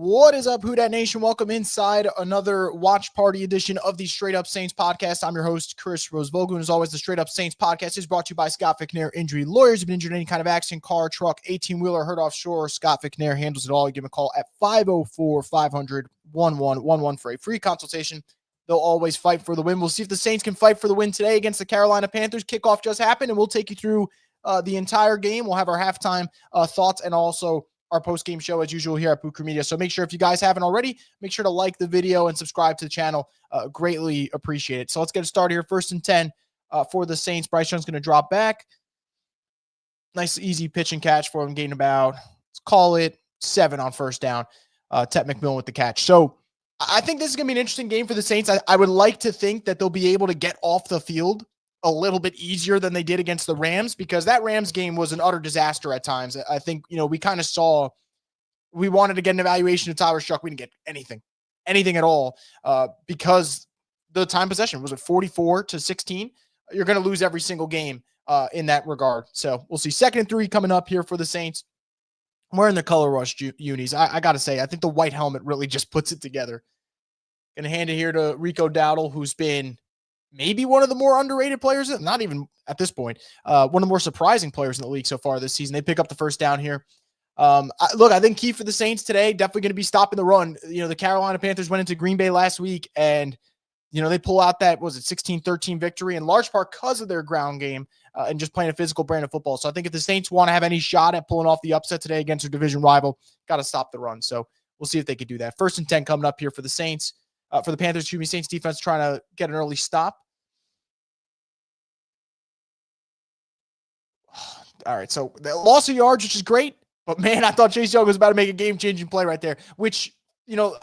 What is up, WhoDat Nation? Welcome inside another watch party edition of the Straight Up Saints podcast. I'm your host, Chris Rosevogel, and as always, the Straight Up Saints podcast is brought to you by Scott Fickner Injury Lawyers. If you've been injured in any kind of accident, car, truck, 18-wheeler, hurt offshore, Scott Fickner handles it all. You give him a call at 504-500-1111 for a free consultation. They'll always fight for the win. We'll see if the Saints can fight for the win today against the Carolina Panthers. Kickoff just happened, and we'll take you through the entire game. We'll have our halftime thoughts and also our post-game show as usual here at Bucher Media. So make sure if you guys haven't already, make sure to like the video and subscribe to the channel. Greatly appreciate it. So let's get started here. 1st and 10 for the Saints. Bryce Young's going to drop back. Nice, easy pitch and catch for him, getting about, let's call it 7 on first down. Tet McMillan with the catch. So I think this is going to be an interesting game for the Saints. I would like to think that they'll be able to get off the field a little bit easier than they did against the Rams, because that Rams game was an utter disaster at times. I think, we kind of saw, we wanted to get an evaluation of Tyler Shough. We didn't get anything at all, because the time possession was at 44-16. You're going to lose every single game in that regard. So we'll see. 2nd and 3 coming up here for the Saints. I'm wearing the color rush unis. I got to say, I think the white helmet really just puts it together. Going to hand it here to Rico Dowdle, who's been maybe one of the more underrated players, not even at this point, one of the more surprising players in the league so far this season. They pick up the first down here. I think key for the Saints today, definitely going to be stopping the run. The Carolina Panthers went into Green Bay last week, and, they pull out that, 16-13 victory, in large part because of their ground game and just playing a physical brand of football. So I think if the Saints want to have any shot at pulling off the upset today against their division rival, got to stop the run. So we'll see if they could do that. 1st and 10 coming up here for the Saints. For the Panthers, Saints defense trying to get an early stop. All right, so the loss of yards, which is great, but man, I thought Chase Young was about to make a game-changing play right there, which,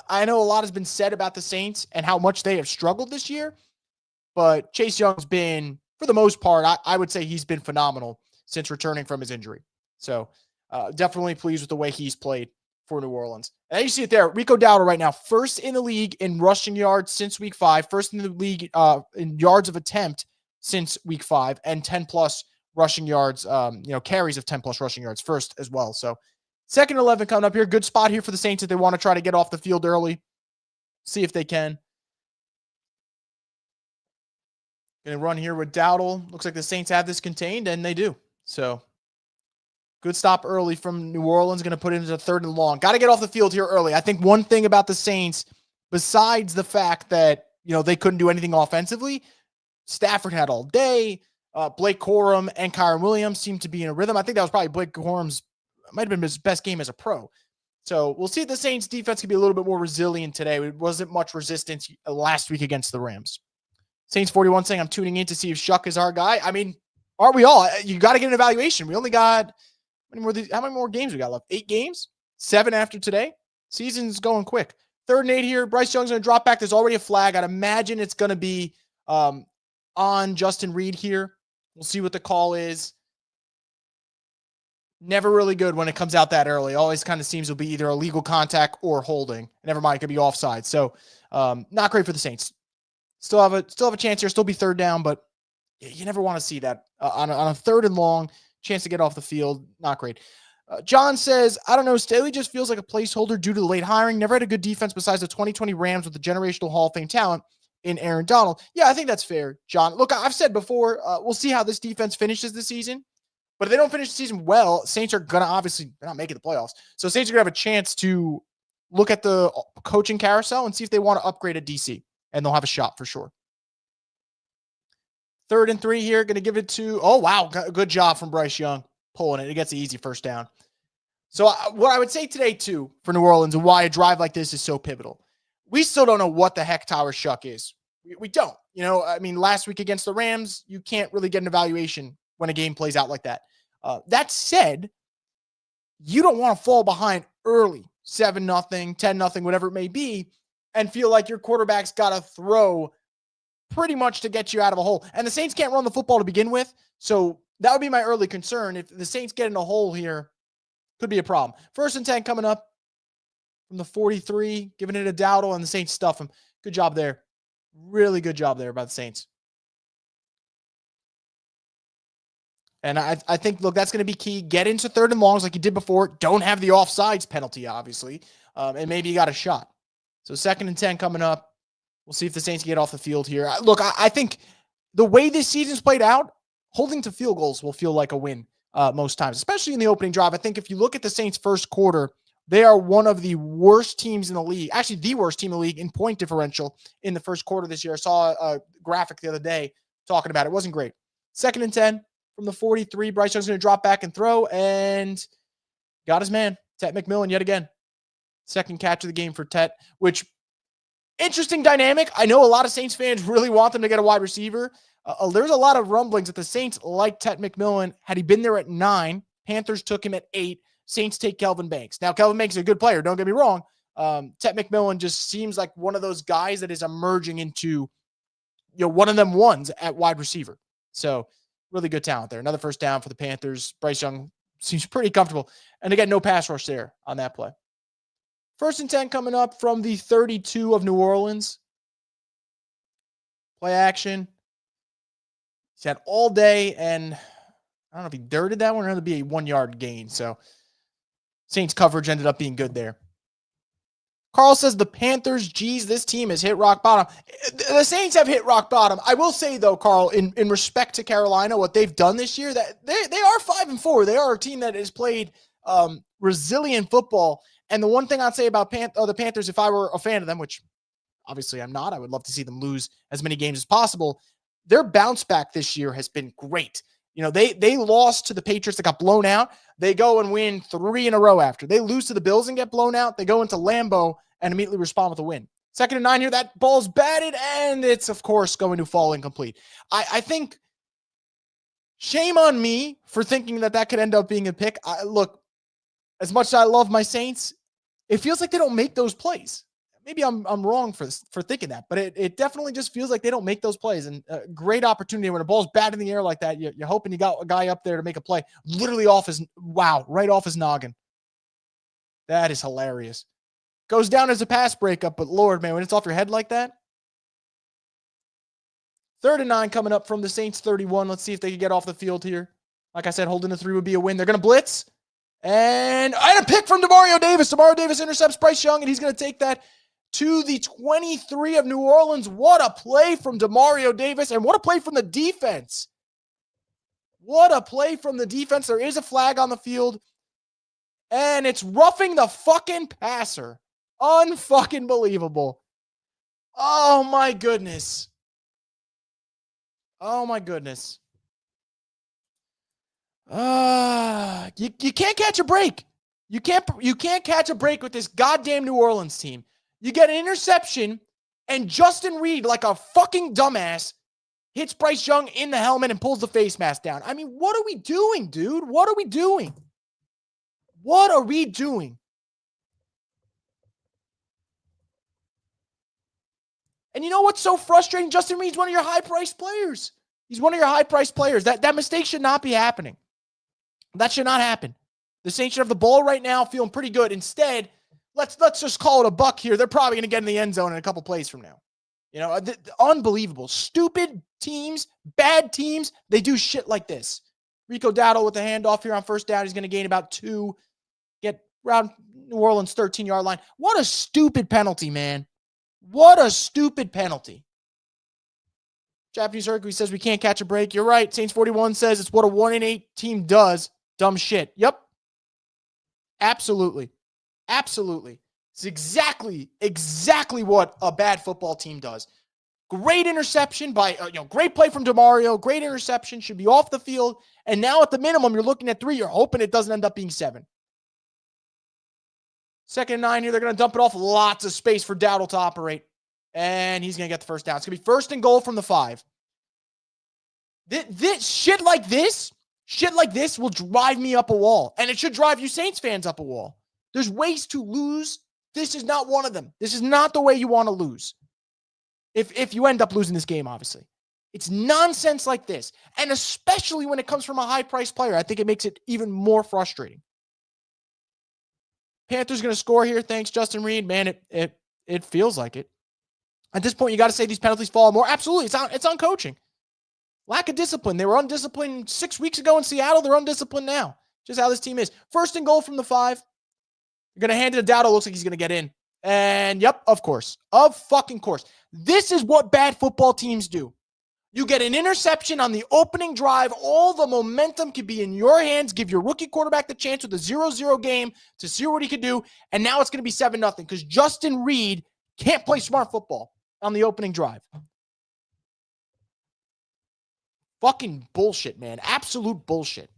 I know a lot has been said about the Saints and how much they have struggled this year, but Chase Young's been, for the most part, I would say he's been phenomenal since returning from his injury. So definitely pleased with the way he's played for New Orleans. And you see it there, Rico Dowdle right now, 1st in the league in rushing yards since week 5, 1st in the league in yards of attempt since week 5, and 10-plus rushing yards, carries of 10-plus rushing yards first as well. So 2nd and 11 coming up here. Good spot here for the Saints if they want to try to get off the field early. See if they can. Going to run here with Dowdle. Looks like the Saints have this contained, and they do. So good stop early from New Orleans. Going to put it into 3rd and long. Got to get off the field here early. I think one thing about the Saints, besides the fact that, they couldn't do anything offensively, Stafford had all day. Blake Corum and Kyron Williams seemed to be in a rhythm. I think that was probably Blake Corum's, might have been his best game as a pro. So we'll see if the Saints defense can be a little bit more resilient today. It wasn't much resistance last week against the Rams. Saints 41 saying, I'm tuning in to see if Shough is our guy. I mean, aren't we all? You got to get an evaluation. We only got, how many more games we got left? 8 games? 7 after today? Season's going quick. 3rd and 8 here. Bryce Young's going to drop back. There's already a flag. I'd imagine it's going to be on Justin Reed here. We'll see what the call is. Never really good when it comes out that early. Always kind of seems to be either illegal contact or holding. Never mind, it could be offside. So not great for the Saints. Still have a chance here. Still be 3rd down, but you never want to see that on a 3rd and long chance to get off the field. Not great. John says, I don't know, Staley just feels like a placeholder due to the late hiring. Never had a good defense besides the 2020 Rams with the generational Hall of Fame talent in Aaron Donald. Yeah, I think that's fair, John. Look, I've said before, we'll see how this defense finishes the season. But if they don't finish the season well, Saints are going to obviously, they're not making the playoffs. So Saints are going to have a chance to look at the coaching carousel and see if they want to upgrade a DC. And they'll have a shot for sure. 3rd and 3 here. Going to give it to, oh, wow. Good job from Bryce Young pulling it. It gets the easy first down. So what I would say today, too, for New Orleans and why a drive like this is so pivotal. We still don't know what the heck Tyler Shough is. We don't. Last week against the Rams, you can't really get an evaluation when a game plays out like that. That said, you don't want to fall behind early, 7-0, 10-0, whatever it may be, and feel like your quarterback's got to throw pretty much to get you out of a hole. And the Saints can't run the football to begin with, so that would be my early concern. If the Saints get in a hole here, could be a problem. 1st and 10 coming up from the 43, giving it a Dowdle, and the Saints stuff him. Good job there. Really good job there by the Saints. And I think, look, that's going to be key. Get into 3rd and longs like you did before. Don't have the offsides penalty, obviously. and maybe you got a shot. So 2nd and 10 coming up. We'll see if the Saints get off the field here. Look, I think the way this season's played out, holding to field goals will feel like a win most times, especially in the opening drive. I think if you look at the Saints' first quarter, they are one of the worst teams in the league, actually the worst team in the league in point differential in the first quarter this year. I saw a graphic the other day talking about it. It wasn't great. 2nd and 10 from the 43. Bryce Young's going to drop back and throw, and got his man, Tet McMillan, yet again. 2nd catch of the game for Tet, which interesting dynamic. I know a lot of Saints fans really want them to get a wide receiver. There's a lot of rumblings that the Saints like Tet McMillan. Had he been there at 9, Panthers took him at 8. Saints take Kelvin Banks. Now, Kelvin Banks is a good player. Don't get me wrong. Tet McMillan just seems like one of those guys that is emerging into, one of them ones at wide receiver. So really good talent there. Another first down for the Panthers. Bryce Young seems pretty comfortable. And again, no pass rush there on that play. 1st and 10 coming up from the 32 of New Orleans. Play action. He's had all day, and I don't know if he dirted that one or it'll be a 1-yard gain. So Saints coverage ended up being good there. Carl says the Panthers, geez, this team has hit rock bottom. The Saints have hit rock bottom. I will say, though, Carl, in respect to Carolina, what they've done this year, that they are 5-4. They are a team that has played resilient football. And the one thing I'd say about the Panthers, if I were a fan of them, which obviously I'm not, I would love to see them lose as many games as possible. Their bounce back this year has been great. They lost to the Patriots that got blown out. They go and win 3 in a row after. They lose to the Bills and get blown out. They go into Lambeau and immediately respond with a win. 2nd and 9 here. That ball's batted, and it's, of course, going to fall incomplete. I think shame on me for thinking that could end up being a pick. Look, as much as I love my Saints, it feels like they don't make those plays. Maybe I'm wrong for thinking that, but it definitely just feels like they don't make those plays. And a great opportunity when a ball's batted in the air like that, you're hoping you got a guy up there to make a play, literally right off his noggin. That is hilarious. Goes down as a pass breakup, but Lord, man, when it's off your head like that. 3rd and 9 coming up from the Saints 31. Let's see if they can get off the field here. Like I said, holding the 3 would be a win. They're going to blitz. And a pick from Demario Davis. Demario Davis intercepts Bryce Young, and he's going to take that to the 23 of New Orleans. What a play from Demario Davis, and what a play from the defense. What a play from the defense. There is a flag on the field, and it's roughing the fucking passer. Unfucking believable. Oh, my goodness. Oh, my goodness. You can't catch a break. You can't catch a break with this goddamn New Orleans team. You get an interception, and Justin Reed, like a fucking dumbass, hits Bryce Young in the helmet and pulls the face mask down. I mean, what are we doing, dude? What are we doing? What are we doing? And you know what's so frustrating? Justin Reed's one of your high-priced players. He's one of your high-priced players. That mistake should not be happening. That should not happen. The Saints should have the ball right now, feeling pretty good. Instead, let's just call it a buck here. They're probably going to get in the end zone in a couple plays from now. Unbelievable. Stupid teams, bad teams, they do shit like this. Rico Dowdle with the handoff here on 1st down. He's going to gain about 2, get around New Orleans' 13-yard line. What a stupid penalty, man. What a stupid penalty. Japanese Hercules says we can't catch a break. You're right. Saints 41 says it's what a 1-8 team does. Dumb shit. Yep. Absolutely. Absolutely. It's exactly what a bad football team does. Great interception by, great play from Demario. Great interception. Should be off the field. And now at the minimum, you're looking at 3. You're hoping it doesn't end up being 7. 2nd and 9 here. They're going to dump it off. Lots of space for Dowdle to operate. And he's going to get the first down. It's going to be 1st and goal from the 5. This shit like this will drive me up a wall. And it should drive you Saints fans up a wall. There's ways to lose. This is not one of them. This is not the way you want to lose. If you end up losing this game, obviously. It's nonsense like this. And especially when it comes from a high-priced player, I think it makes it even more frustrating. Panthers going to score here. Thanks, Justin Reed. Man, it feels like it. At this point, you got to say these penalties fall more. Absolutely. It's on coaching. Lack of discipline. They were undisciplined 6 weeks ago in Seattle. They're undisciplined now. Just how this team is. 1st and goal from the 5. You're going to hand it to Dowdle. Looks like he's going to get in. And yep, of course. Of fucking course. This is what bad football teams do. You get an interception on the opening drive. All the momentum can be in your hands. Give your rookie quarterback the chance with a 0-0 game to see what he can do. And now it's going to be 7-0 because Justin Reid can't play smart football on the opening drive. Fucking bullshit, man. Absolute bullshit.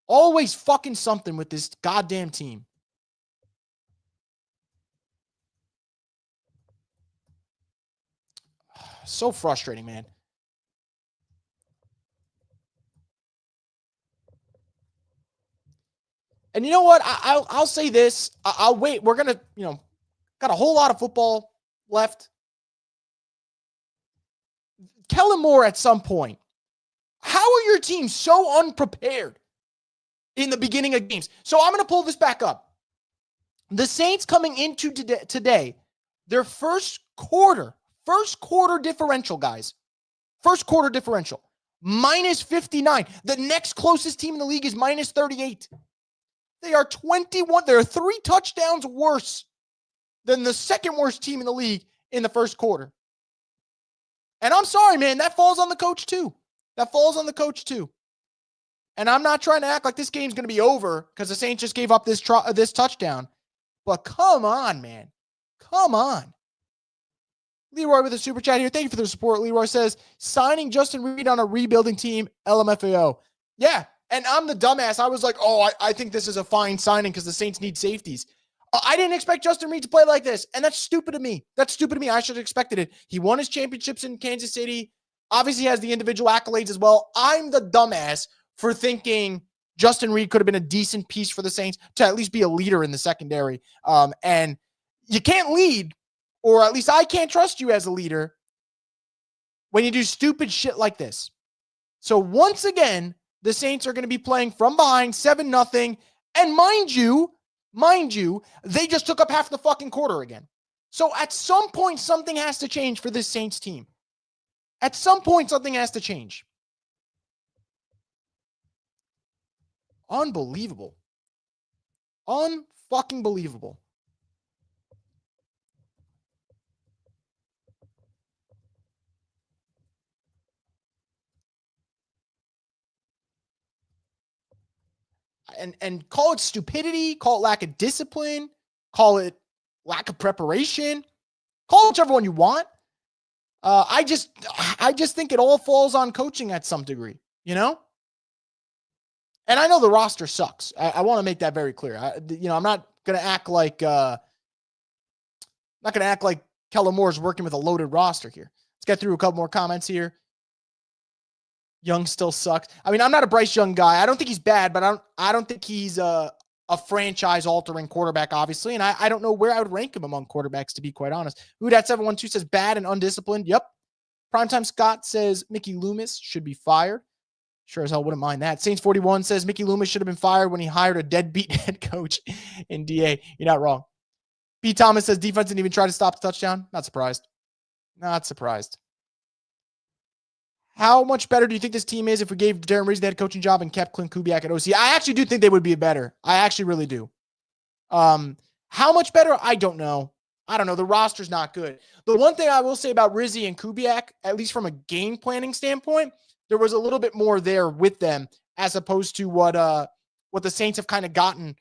Always fucking something with this goddamn team. So frustrating, man. And you know what? I'll say this. I'll wait. We're going to, got a whole lot of football left. Kellen Moore at some point. How are your teams so unprepared in the beginning of games? So I'm going to pull this back up. The Saints coming into today, their first quarter differential, guys. First quarter differential, minus 59. The next closest team in the league is minus 38. They are 21. They're 3 touchdowns worse than the second worst team in the league in the first quarter. And I'm sorry, man, that falls on the coach too. And I'm not trying to act like this game's going to be over because the Saints just gave up this touchdown. But come on, man. Come on. Leroy with a super chat here. Thank you for the support. Leroy says, signing Justin Reid on a rebuilding team, LMFAO. Yeah, and I'm the dumbass. I was like, I think this is a fine signing because the Saints need safeties. I didn't expect Justin Reid to play like this, and that's stupid of me. I should have expected it. He won his championships in Kansas City. Obviously, he has the individual accolades as well. I'm the dumbass for thinking Justin Reid could have been a decent piece for the Saints to at least be a leader in the secondary. And you can't lead, or at least I can't trust you as a leader when you do stupid shit like this. So once again, the Saints are going to be playing from behind 7-0. And mind you, they just took up half the fucking quarter again. So at some point, something has to change for this Saints team. At some point, something has to change. Unbelievable. Unfucking believable. And call it stupidity, call it lack of discipline, call it lack of preparation, call it whichever one you want. I just think it all falls on coaching at some degree, And I know the roster sucks. I want to make that very clear. I'm not going to act like Kellen Moore's working with a loaded roster here. Let's get through a couple more comments here. Young still sucks. I mean, I'm not a Bryce Young guy. I don't think he's bad, but I don't think he's a franchise-altering quarterback, obviously, and I don't know where I would rank him among quarterbacks, to be quite honest. WhoDat 712 says bad and undisciplined. Yep. Primetime Scott says Mickey Loomis should be fired. Sure as hell wouldn't mind that. Saints 41 says Mickey Loomis should have been fired when he hired a deadbeat head coach in DA. You're not wrong. P. Thomas says defense didn't even try to stop the touchdown. Not surprised. How much better do you think this team is if we gave Darren Reeves the head coaching job and kept Clint Kubiak at OC? I actually do think they would be better. I actually really do. How much better? I don't know. The roster's not good. The one thing I will say about Rizzi and Kubiak, at least from a game planning standpoint, there was a little bit more there with them as opposed to what the Saints have kind of gotten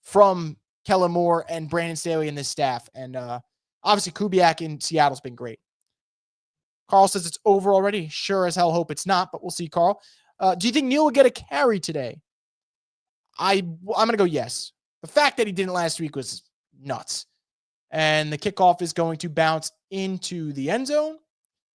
from Kellen Moore and Brandon Staley and this staff. And obviously Kubiak in Seattle's been great. Carl says it's over already. Sure as hell hope it's not, but we'll see, Carl. Do you think Neal will get a carry today? I'm going to go yes. The fact that he didn't last week was nuts. And the kickoff is going to bounce into the end zone.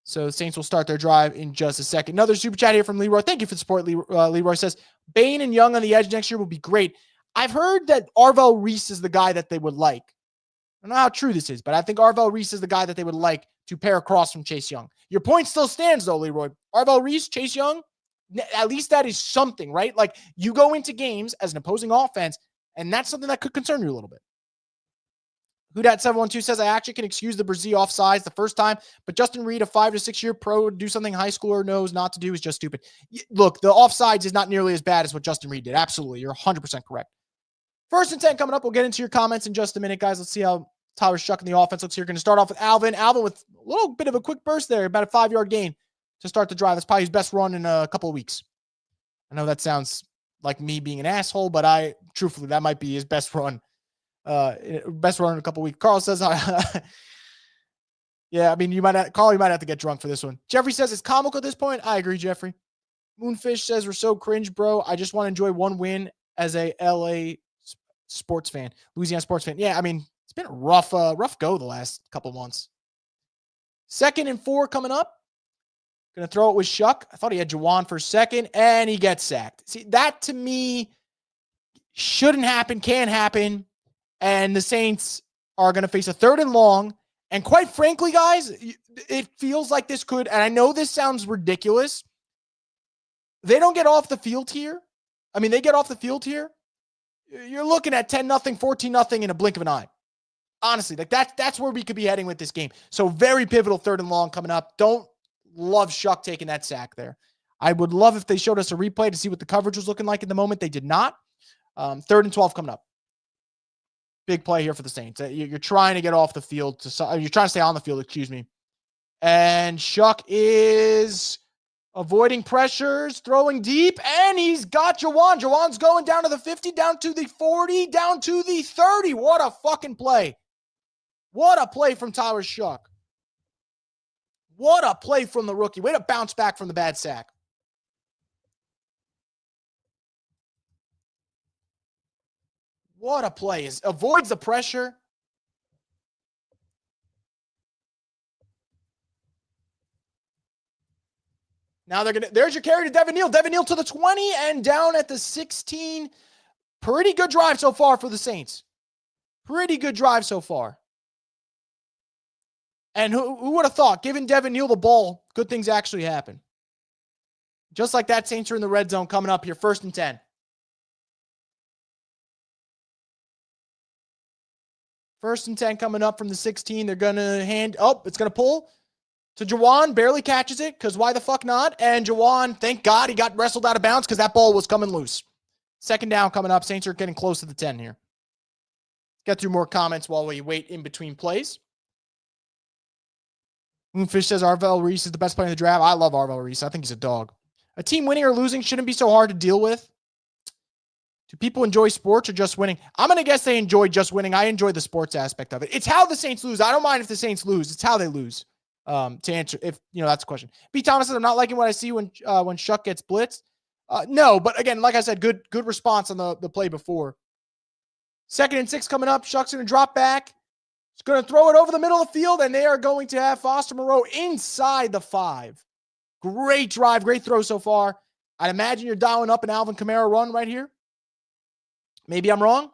So the Saints will start their drive in just a second. Another super chat here from Leroy. Thank you for the support. Leroy says, Bain and Young on the edge next year will be great. I've heard that Arvell Reese is the guy that they would like. I don't know how true this is, but I think Arvell Reese is the guy that they would like to pair across from Chase Young. Your point still stands, though, Leroy. Arvell Reese, Chase Young, at least that is something, right? Like, you go into games as an opposing offense, and that's something that could concern you a little bit. WhoDat 712 says, I actually can excuse the Brzee offsides the first time, but Justin Reid, a 5 to 6 year pro, to do something high schooler knows not to do is just stupid. Look, the offsides is not nearly as bad as what Justin Reid did. Absolutely. You're 100% correct. First and 10 coming up. We'll get into your comments in just a minute, guys. Let's see how Tyler Shough in the offense looks here. Going to start off with Alvin. Alvin with a little bit of a quick burst there, about a 5-yard gain to start the drive. That's probably his best run in a couple of weeks. I know that sounds like me being an asshole, but truthfully, that might be his best run. Best run in a couple of weeks. Carl says, yeah, I mean, Carl, you might have to get drunk for this one. Jeffrey says it's comical at this point. I agree, Jeffrey. Moonfish says we're so cringe, bro. I just want to enjoy one win as a LA sports fan, Louisiana sports fan. Yeah, I mean, it's been a rough go the last couple months. 2nd and 4 coming up. Going to throw it with Shough. I thought he had Juwan for 2nd, and he gets sacked. See, that to me shouldn't happen, can't happen, and the Saints are going to face a 3rd and long. And quite frankly, guys, it feels like this could, and I know this sounds ridiculous, they don't get off the field here. I mean, they get off the field here. You're looking at 10-0, 14-0 in a blink of an eye. Honestly, like that's where we could be heading with this game. So very pivotal 3rd and long coming up. Don't love Shough taking that sack there. I would love if they showed us a replay to see what the coverage was looking like in the moment. They did not. 3rd and 12 coming up. Big play here for the Saints. You're trying to get off the field. You're trying to stay on the field, excuse me. And Shough is avoiding pressures, throwing deep, and he's got Juwan. Juwan's going down to the 50, down to the 40, down to the 30. What a fucking play. What a play from Tyler Shough. What a play from the rookie. Way to bounce back from the bad sack. What a play. Avoids the pressure. Now there's your carry to Devin Neal. Devin Neal to the 20 and down at the 16. Pretty good drive so far for the Saints. Pretty good drive so far. And who would have thought, giving Devin Neal the ball, good things actually happen. Just like that, Saints are in the red zone coming up here, 1st and 10. 1st and 10 coming up from the 16. They're going to it's going to pull to Juwan. Barely catches it because why the fuck not? And Juwan, thank God he got wrestled out of bounds because that ball was coming loose. 2nd down coming up. Saints are getting close to the 10 here. Get through more comments while we wait in between plays. Moonfish says Arvell Reese is the best player in the draft. I love Arvell Reese. I think he's a dog. A team winning or losing shouldn't be so hard to deal with. Do people enjoy sports or just winning? I'm going to guess they enjoy just winning. I enjoy the sports aspect of it. It's how the Saints lose. I don't mind if the Saints lose. It's how they lose. To answer, if that's the question. B. Thomas says, I'm not liking what I see when Shough gets blitzed. No, but again, like I said, good response on the play before. 2nd and 6 coming up. Shough's going to drop back. He's going to throw it over the middle of the field, and they are going to have Foster Moreau inside the 5. Great drive, great throw so far. I'd imagine you're dialing up an Alvin Kamara run right here. Maybe I'm wrong.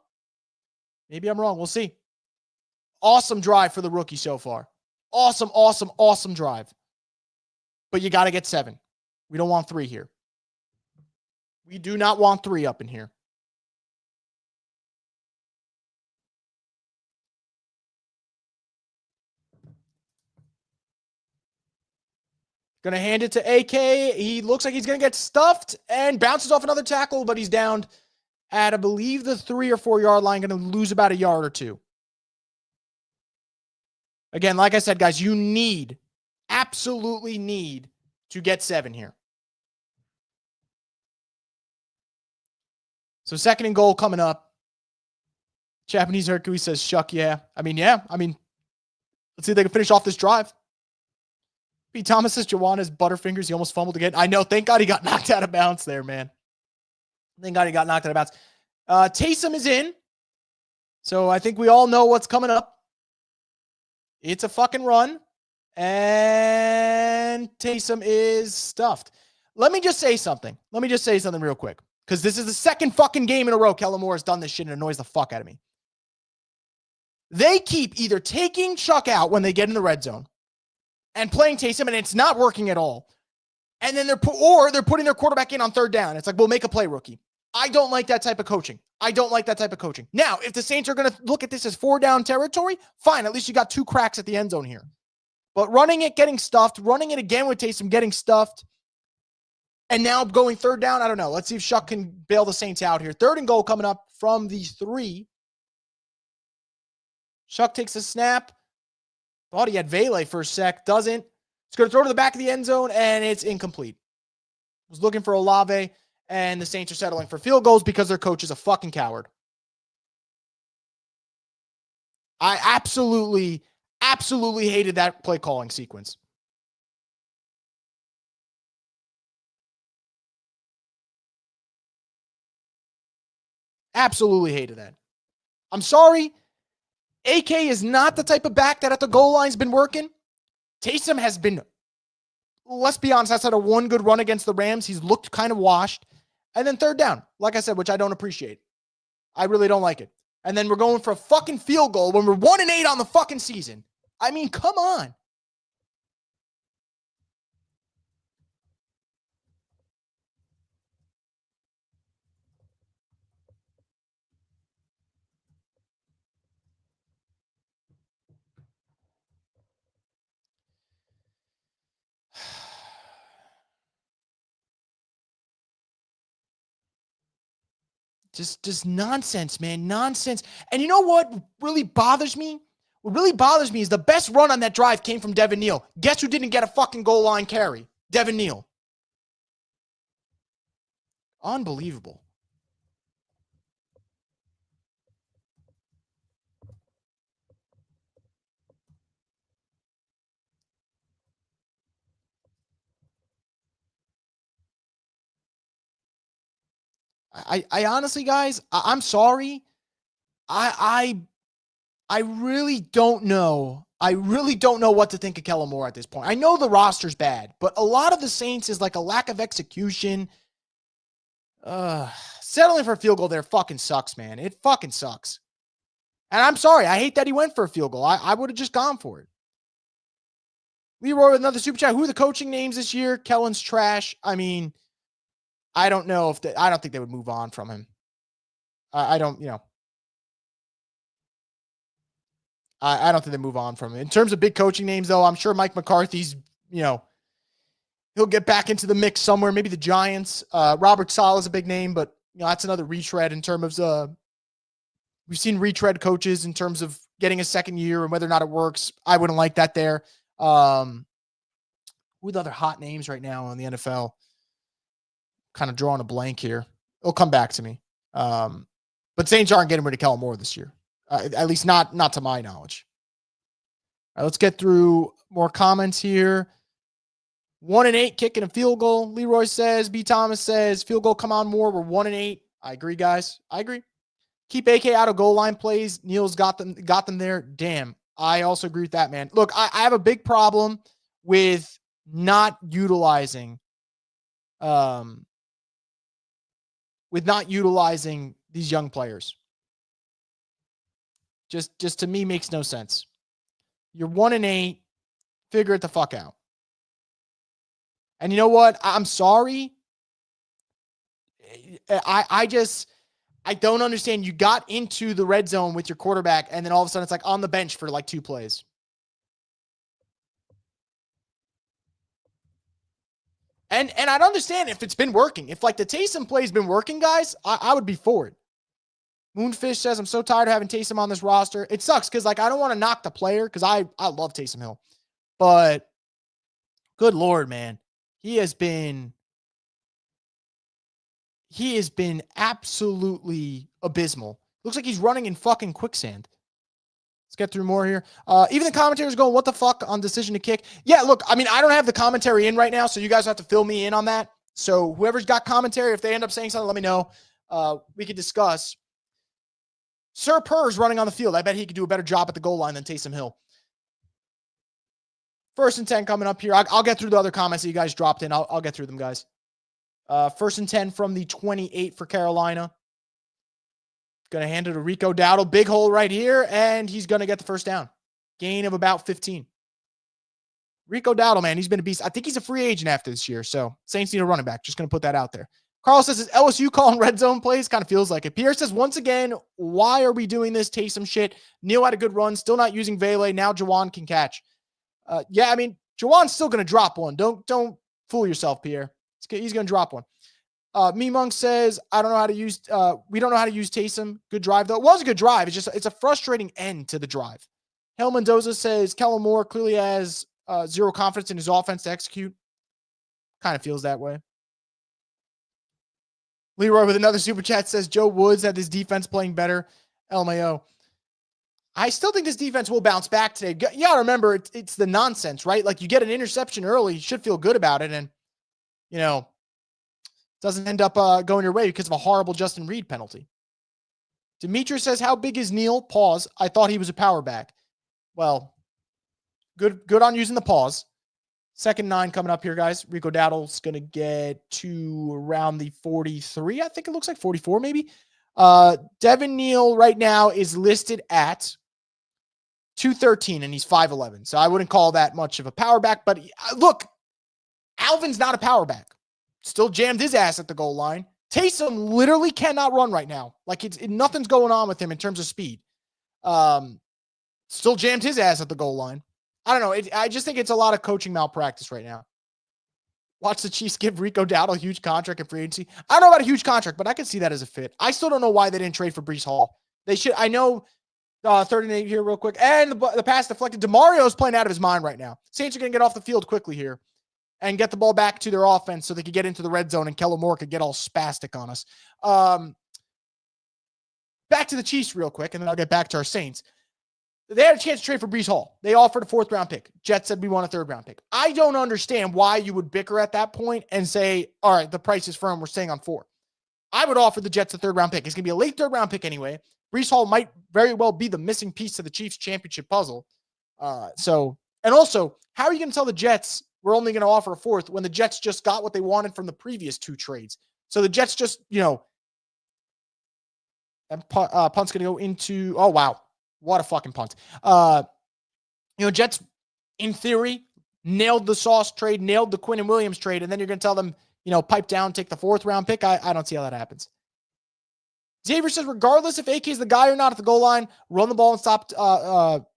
Maybe I'm wrong. We'll see. Awesome drive for the rookie so far. Awesome, awesome, awesome drive. But you got to get 7. We don't want 3 here. We do not want 3 up in here. Going to hand it to AK. He looks like he's going to get stuffed and bounces off another tackle, but he's down at, I believe, the 3 or 4 yard line. Going to lose about a yard or 2. Again, like I said, guys, you absolutely need to get 7 here. So 2nd and goal coming up. Japanese Hercules says, Shough, yeah. I mean, let's see if they can finish off this drive. P. Thomas says, Juwan has butterfingers. He almost fumbled again. I know. Thank God he got knocked out of bounds there, man. Thank God he got knocked out of bounds. Taysom is in. So I think we all know what's coming up. It's a fucking run. And Taysom is stuffed. Let me just say something. Real quick. Because this is the 2nd fucking game in a row Kellen Moore has done this shit and annoys the fuck out of me. They keep either taking Shough out when they get in the red zone and playing Taysom, and it's not working at all. And then they're putting their quarterback in on 3rd down. It's like, well, make a play, rookie. I don't like that type of coaching. Now, if the Saints are going to look at this as 4 down territory, fine. At least you got 2 cracks at the end zone here. But running it, getting stuffed, running it again with Taysom, getting stuffed. And now going third down, I don't know. Let's see if Shough can bail the Saints out here. 3rd and goal coming up from the 3. Shough takes a snap. Thought he had Vele for a sec. Doesn't. It's going to throw to the back of the end zone, and it's incomplete. Was looking for Olave, and the Saints are settling for field goals because their coach is a fucking coward. I absolutely hated that play calling sequence. Absolutely hated that. I'm sorry. AK is not the type of back that at the goal line's been working. Taysom has been, let's be honest, outside of one good run against the Rams, he's looked kind of washed. And then 3rd down, like I said, which I don't appreciate. I really don't like it. And then we're going for a fucking field goal when we're 1-8 on the fucking season. I mean, come on. Just nonsense, man. Nonsense. And you know what really bothers me? What really bothers me is the best run on that drive came from Devin Neal. Guess who didn't get a fucking goal line carry? Devin Neal. Unbelievable. I honestly, guys, I'm sorry. I really don't know. I really don't know what to think of Kellen Moore at this point. I know the roster's bad, but a lot of the Saints is like a lack of execution. Settling for a field goal there fucking sucks, man. It fucking sucks. And I'm sorry. I hate that he went for a field goal. I would have just gone for it. Leroy with another super chat. Who are the coaching names this year? Kellen's trash. I mean, I don't know if I don't think they would move on from him. I don't, I don't think they move on from him. In terms of big coaching names, though, I'm sure Mike McCarthy's, he'll get back into the mix somewhere. Maybe the Giants. Robert Saleh is a big name, but that's another retread in terms of we've seen retread coaches in terms of getting a second year and whether or not it works. I wouldn't like that there. Who are the other hot names right now in the NFL? Kind of drawing a blank here. It'll come back to me. But Saints aren't getting rid of Kellen Moore this year. At least not to my knowledge. All right, let's get through more comments here. 1-8 kicking a field goal. Leroy says, B. Thomas says, field goal, come on, Moore. We're 1-8. I agree, guys. I agree. Keep AK out of goal line plays. Neal's got them there. Damn. I also agree with that, man. Look, I have a big problem with not utilizing these young players. Just to me makes no sense. You're 1-8. Figure it the fuck out. And you know what? I'm sorry. I don't understand. You got into the red zone with your quarterback, and then all of a sudden it's like on the bench for like 2 plays. And I'd understand if it's been working. If like the Taysom play's been working, guys, I would be for it. Moonfish says, I'm so tired of having Taysom on this roster. It sucks because like I don't want to knock the player because I love Taysom Hill. But good Lord, man. He has been absolutely abysmal. Looks like he's running in fucking quicksand. Let's get through more here. Even the commentators going, what the fuck on decision to kick? Yeah, look, I mean, I don't have the commentary in right now, so you guys have to fill me in on that. So whoever's got commentary, if they end up saying something, let me know. We could discuss. Sir Purr's running on the field. I bet he could do a better job at the goal line than Taysom Hill. 1st and 10 coming up here. I'll get through the other comments that you guys dropped in. I'll get through them, guys. 1st and 10 from the 28 for Carolina. Going to hand it to Rico Dowdle. Big hole right here, and he's going to get the first down. Gain of about 15. Rico Dowdle, man, he's been a beast. I think he's a free agent after this year, so Saints need a running back. Just going to put that out there. Carl says, is LSU calling red zone plays? Kind of feels like it. Pierre says, once again, why are we doing this? Taysom shit. Neal had a good run. Still not using Vele. Now Jawan can catch. Yeah, I mean, Jawan's still going to drop one. Don't fool yourself, Pierre. He's going to drop one. Me Monk says, I don't know how to use, we don't know how to use Taysom. Good drive, though. It was a good drive. It's a frustrating end to the drive. Hel Mendoza says, Kellen Moore clearly has zero confidence in his offense to execute. Kind of feels that way. Leroy with another super chat says, Joe Woods had his defense playing better. LMAO. I still think this defense will bounce back today. You got to remember, it's the nonsense, right? Like, you get an interception early, you should feel good about it. And, you know, doesn't end up going your way because of a horrible Justin Reed penalty. Demetrius says, how big is Neal? Pause. I thought he was a power back. Well, good on using the pause. 2nd 9 coming up here, guys. Rico Dowdle's going to get to around the 43. I think it looks like 44 maybe. Devin Neal right now is listed at 213, and he's 5'11". So I wouldn't call that much of a power back. But look, Alvin's not a power back. Still jammed his ass at the goal line. Taysom literally cannot run right now. Like, nothing's going on with him in terms of speed. Still jammed his ass at the goal line. I don't know. I just think it's a lot of coaching malpractice right now. Watch the Chiefs give Rico Dowdle a huge contract in free agency. I don't know about a huge contract, but I can see that as a fit. I still don't know why they didn't trade for Breece Hall. They should. I know 38 here real quick. And the pass deflected. DeMario's playing out of his mind right now. Saints are going to get off the field quickly here and get the ball back to their offense so they could get into the red zone and Kellen Moore could get all spastic on us. Back to the Chiefs real quick, and then I'll get back to our Saints. They had a chance to trade for Breece Hall. They offered a 4th-round pick. Jets said, we want a 3rd-round pick. I don't understand why you would bicker at that point and say, all right, the price is firm. We're staying on 4. I would offer the Jets a 3rd-round pick. It's going to be a late 3rd-round pick anyway. Breece Hall might very well be the missing piece to the Chiefs championship puzzle. And also, how are you going to tell the Jets we're only going to offer a 4th when the Jets just got what they wanted from the previous 2 trades? So the Jets just, that punt's going to go into, oh, wow. What a fucking punt. Jets, in theory, nailed the Sauce trade, nailed the Quinn and Williams trade, and then you're going to tell them, pipe down, take the 4th-round pick. I don't see how that happens. Xavier says, regardless if AK is the guy or not at the goal line, run the ball and stop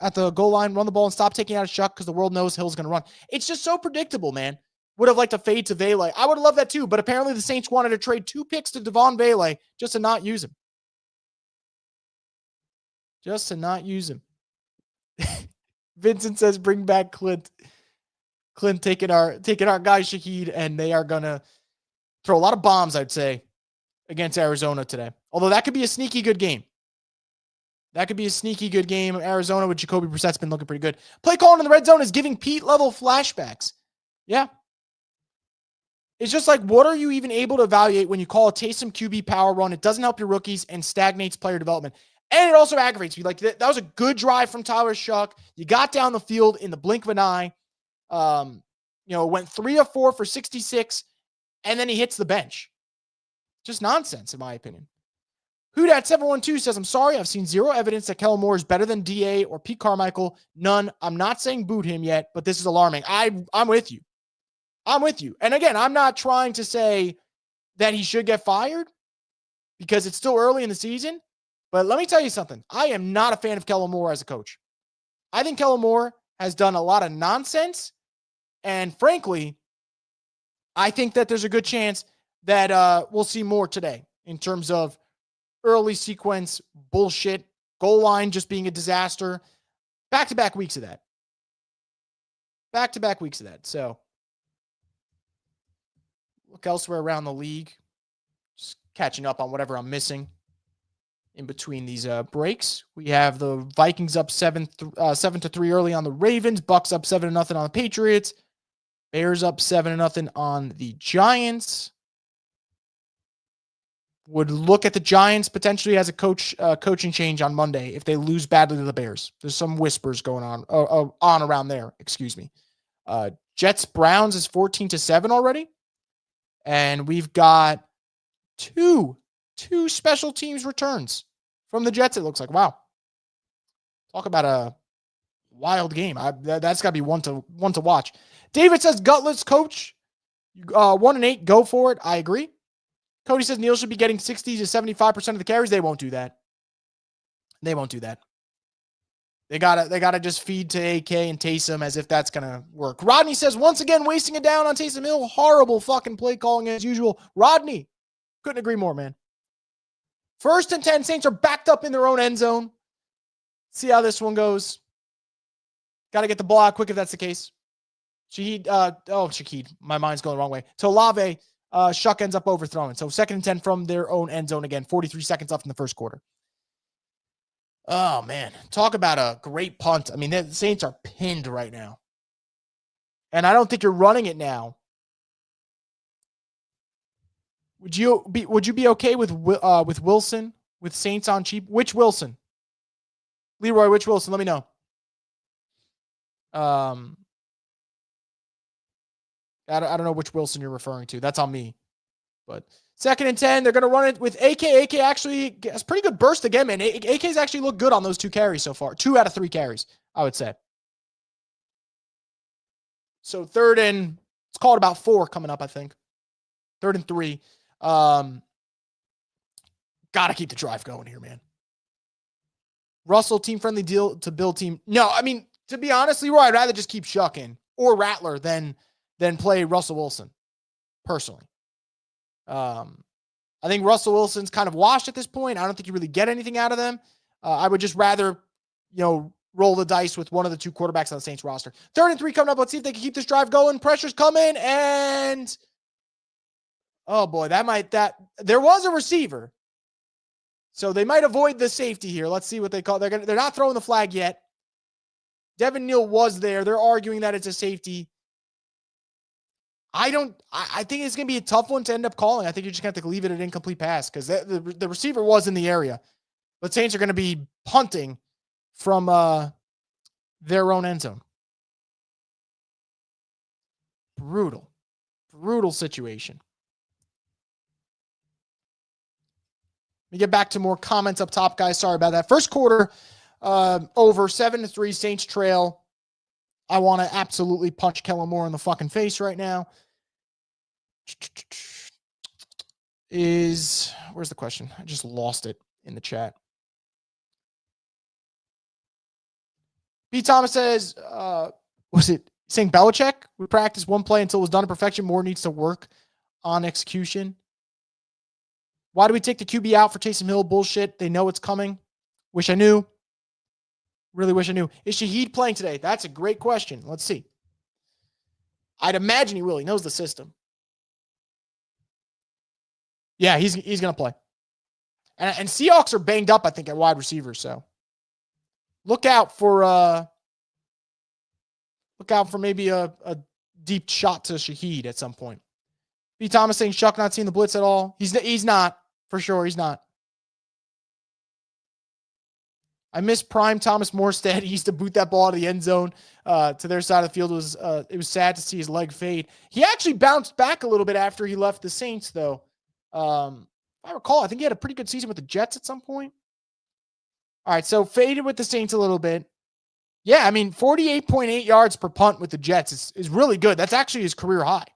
at the goal line, run the ball and stop taking out a Shough because the world knows Hill's going to run. It's just so predictable, man. Would have liked to fade to Vele. I would have loved that too, but apparently the Saints wanted to trade 2 picks to Devon Vele just to not use him. Just to not use him. Vincent says, bring back Clint. Clint taking our guy Shaheed, and they are going to throw a lot of bombs, I'd say, against Arizona today. Although that could be a sneaky good game. Arizona with Jacoby Brissett's been looking pretty good. Play calling in the red zone is giving Pete-level flashbacks. Yeah. It's just like, what are you even able to evaluate when you call a Taysom QB power run? It doesn't help your rookies and stagnates player development. And it also aggravates me. Like, that was a good drive from Tyler Shough. You got down the field in the blink of an eye. Went 3 of 4 for 66, and then he hits the bench. Just nonsense, in my opinion. WhoDat 712 says, I'm sorry, I've seen zero evidence that Kellen Moore is better than DA or Pete Carmichael. None. I'm not saying boot him yet, but this is alarming. I'm with you. And again, I'm not trying to say that he should get fired because it's still early in the season. But let me tell you something. I am not a fan of Kellen Moore as a coach. I think Kellen Moore has done a lot of nonsense. And frankly, I think that there's a good chance that we'll see more today in terms of early sequence bullshit, goal line just being a disaster. Back-to-back weeks of that. So look elsewhere around the league. Just catching up on whatever I'm missing in between these breaks. We have the Vikings up 7-3 early on the Ravens. Bucks up 7-0 on the Patriots. Bears up 7-0 on the Giants. Would look at the Giants potentially as a coaching change on Monday if they lose badly to the Bears. There's some whispers going on around there. Excuse me. Jets Browns is 14-7 already, and we've got two special teams returns from the Jets. It looks like, wow. Talk about a wild game. That's got to be one to watch. David says, gutless coach, 1-8, go for it. I agree. Cody says Neal should be getting 60 to 75% of the carries. They won't do that. They gotta just feed to AK and Taysom as if that's gonna work. Rodney says, once again, wasting it down on Taysom Hill. Horrible fucking play calling as usual. Rodney, couldn't agree more, man. 1st and 10, Saints are backed up in their own end zone. See how this one goes. Got to get the ball out quick if that's the case. Shaheed. My mind's going the wrong way. To Olave, Shough ends up overthrowing. So 2nd and 10 from their own end zone again. 43 seconds left in the first quarter. Oh, man. Talk about a great punt. I mean, the Saints are pinned right now. And I don't think you're running it now. Would you be okay with Wilson, with Saints on cheap? Which Wilson? Leroy, which Wilson? Let me know. I don't know which Wilson you're referring to. That's on me. But 2nd and 10, they're going to run it with AK. AK actually has pretty good burst again, man. AK's actually looked good on those 2 carries so far. 2 out of 3 carries, I would say. So 3rd and, let's call it about 4 coming up, I think. 3rd and 3. Got to keep the drive going here, man. Russell, team-friendly deal to build team. No, I mean, to be honest, Leroy, I'd rather just keep Shough in or Rattler than play Russell Wilson, personally. I think Russell Wilson's kind of washed at this point. I don't think you really get anything out of them. I would just rather, roll the dice with one of the 2 quarterbacks on the Saints roster. 3rd and 3 coming up. Let's see if they can keep this drive going. Pressure's coming, and oh boy, there was a receiver. So they might avoid the safety here. Let's see what they call. They're not throwing the flag yet. Devin Neal was there. They're arguing that it's a safety. I think it's going to be a tough one to end up calling. I think you're just going to have to leave it an incomplete pass because the receiver was in the area. But Saints are going to be punting from their own end zone. Brutal situation. Let me get back to more comments up top, guys. Sorry about that. First quarter, over 7-3, Saints trail. I want to absolutely punch Kellen Moore in the fucking face right now. Where's the question? I just lost it in the chat. B. Thomas says, was it saying Belichick? We practiced one play until it was done to perfection. Moore needs to work on execution. Why do we take the QB out for Taysom Hill? Bullshit. They know it's coming. Wish I knew. Really wish I knew. Is Shaheed playing today? That's a great question. Let's see. I'd imagine he will. He knows the system. Yeah, he's going to play. And Seahawks are banged up, I think, at wide receiver. So look out for maybe a deep shot to Shaheed at some point. B. Thomas saying Shough not seeing the blitz at all. He's not. For sure, he's not. I miss prime Thomas Morstead. He used to boot that ball out of the end zone to their side of the field. It was sad to see his leg fade. He actually bounced back a little bit after he left the Saints, though. If I recall, I think he had a pretty good season with the Jets at some point. All right, so faded with the Saints a little bit. Yeah, I mean, 48.8 yards per punt with the Jets is really good. That's actually his career high.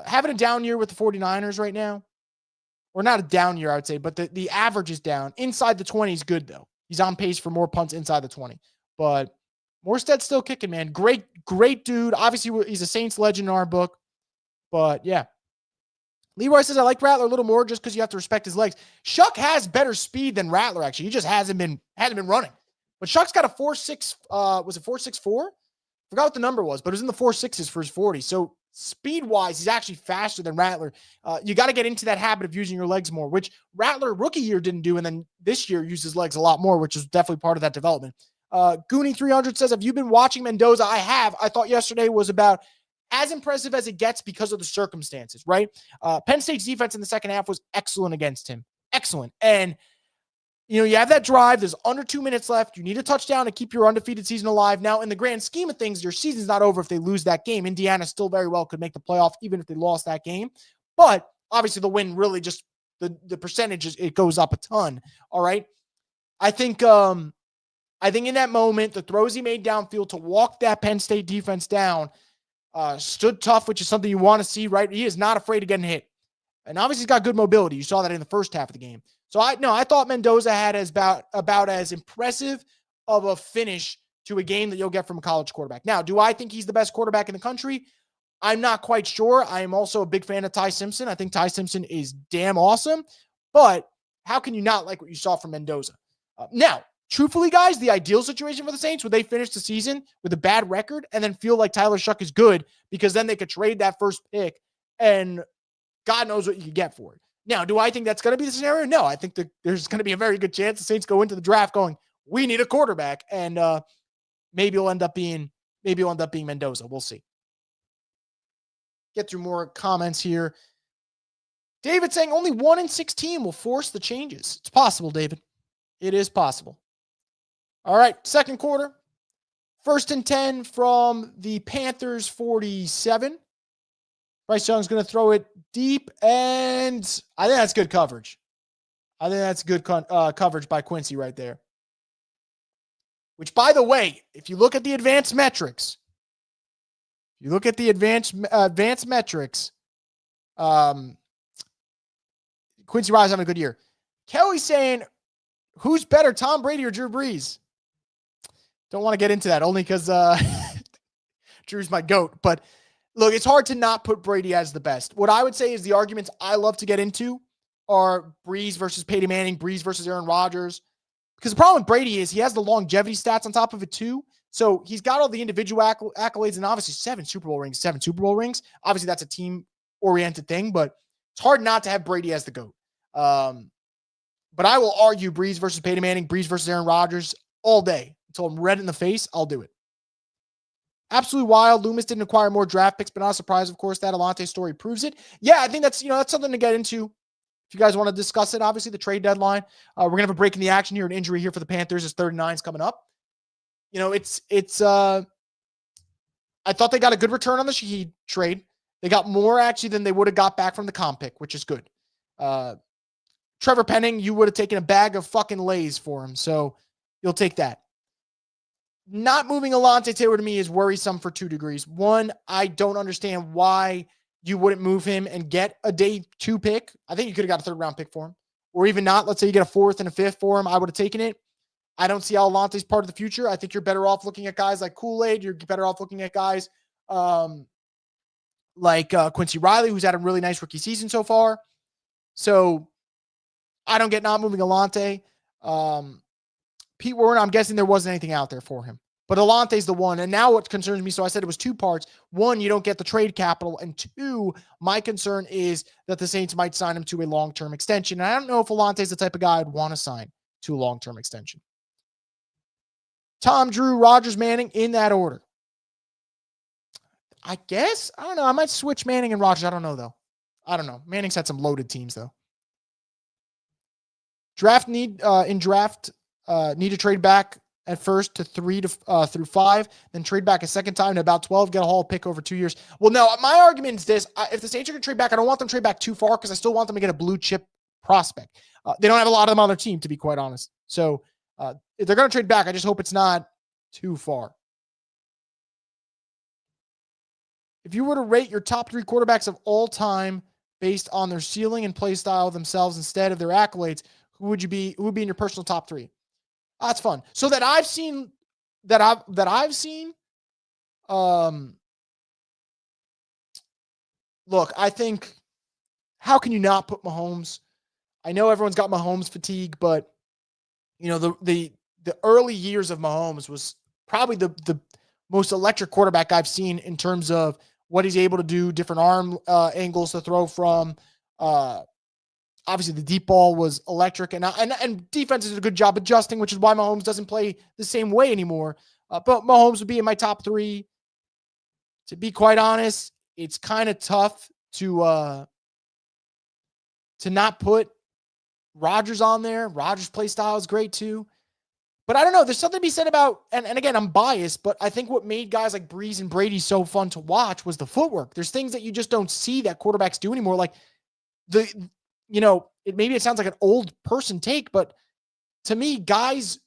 Having a down year with the 49ers right now, or not a down year, I would say, but the average is down. Inside the 20 is good, though. He's on pace for more punts inside the 20. But Morstead's still kicking, man. Great dude. Obviously, he's a Saints legend in our book. But, yeah. Leroy says, I like Rattler a little more just because you have to respect his legs. Shough has better speed than Rattler, actually. He just hasn't been running. But Shuck's got a 4.6, was it 4.64? Forgot what the number was, but it was in the 4.6s for his 40. So speed-wise, he's actually faster than Rattler. You got to get into that habit of using your legs more, which Rattler rookie year didn't do, and then this year used his legs a lot more, which is definitely part of that development. Goonie300 says, have you been watching Mendoza? I have. I thought yesterday was about as impressive as it gets because of the circumstances, right? Penn State's defense in the second half was excellent against him. Excellent. And you have that drive. There's under 2 minutes left. You need a touchdown to keep your undefeated season alive. Now, in the grand scheme of things, your season's not over if they lose that game. Indiana still very well could make the playoff, even if they lost that game. But obviously, the win really just the percentage it goes up a ton. All right. I think in that moment, the throws he made downfield to walk that Penn State defense down stood tough, which is something you want to see, right? He is not afraid of getting hit. And obviously, he's got good mobility. You saw that in the first half of the game. So I thought Mendoza had about as impressive of a finish to a game that you'll get from a college quarterback. Now, do I think he's the best quarterback in the country? I'm not quite sure. I am also a big fan of Ty Simpson. I think Ty Simpson is damn awesome, but how can you not like what you saw from Mendoza? Now, truthfully, guys, the ideal situation for the Saints would they finish the season with a bad record and then feel like Tyler Shough is good because then they could trade that first pick and God knows what you could get for it. Now, do I think that's going to be the scenario? No, I think that there's going to be a very good chance the Saints go into the draft going, we need a quarterback, and maybe it'll end up being Mendoza. We'll see. Get through more comments here. David saying only 1 in 16 will force the changes. It's possible, David. It is possible. All right, second quarter. 1st and 10 from the Panthers 47. Bryce Young's going to throw it deep, and I think that's good coverage. I think that's good coverage by Quincy right there. Which, by the way, if you look at the advanced metrics, Quincy Riley's having a good year. Kelly's saying, who's better, Tom Brady or Drew Brees? Don't want to get into that, only because Drew's my GOAT. But look, it's hard to not put Brady as the best. What I would say is the arguments I love to get into are Brees versus Peyton Manning, Brees versus Aaron Rodgers. Because the problem with Brady is he has the longevity stats on top of it too. So he's got all the individual accolades and obviously 7 Super Bowl rings. Obviously that's a team-oriented thing, but it's hard not to have Brady as the GOAT. But I will argue Brees versus Peyton Manning, Brees versus Aaron Rodgers all day. Until I'm red in the face, I'll do it. Absolutely wild. Loomis didn't acquire more draft picks, but not surprised, of course. That Alontae story proves it. Yeah, I think that's something to get into. If you guys want to discuss it, obviously the trade deadline. We're going to have a break in the action here, an injury here for the Panthers as 39's coming up. I thought they got a good return on the Shaheed trade. They got more actually than they would have got back from the comp pick, which is good. Trevor Penning, you would have taken a bag of fucking Lay's for him, so you'll take that. Not moving Alontae Taylor to me is worrisome for 2 degrees. One, I don't understand why you wouldn't move him and get a day 2 pick. I think you could have got a 3rd round pick for him. Or even not. Let's say you get a 4th and a 5th for him. I would have taken it. I don't see how Alontae's part of the future. I think you're better off looking at guys like Kool-Aid. You're better off looking at guys like Quincy Riley, who's had a really nice rookie season so far. So I don't get not moving Alontae. Pete Warner, I'm guessing there wasn't anything out there for him. But Alontae's the one. And now what concerns me, so I said it was 2 parts. 1, you don't get the trade capital. And 2, my concern is that the Saints might sign him to a long-term extension. And I don't know if Alontae's the type of guy I'd want to sign to a long-term extension. Tom, Drew, Rodgers, Manning, in that order. I guess. I don't know. I might switch Manning and Rodgers. I don't know, though. I don't know. Manning's had some loaded teams, though. Need to trade back at first to 3 through 5, then trade back a second time to about 12, get a haul pick over 2 years. Well, no, my argument is this. If the Saints are going to trade back, I don't want them to trade back too far because I still want them to get a blue chip prospect. They don't have a lot of them on their team, to be quite honest. So if they're going to trade back, I just hope it's not too far. If you were to rate your top 3 quarterbacks of all time based on their ceiling and play style themselves instead of their accolades, who would be in your personal top 3? That's fun. So that I've seen, look, I think, how can you not put Mahomes? I know everyone's got Mahomes fatigue, but the early years of Mahomes was probably the most electric quarterback I've seen in terms of what he's able to do, different arm angles to throw from. Obviously, the deep ball was electric, and defense did a good job adjusting, which is why Mahomes doesn't play the same way anymore. But Mahomes would be in my top 3. To be quite honest, it's kind of tough to not put Rodgers on there. Rodgers' play style is great too. But I don't know. There's something to be said about, and again, I'm biased, but I think what made guys like Brees and Brady so fun to watch was the footwork. There's things that you just don't see that quarterbacks do anymore. Like maybe it sounds like an old person take, but to me, guys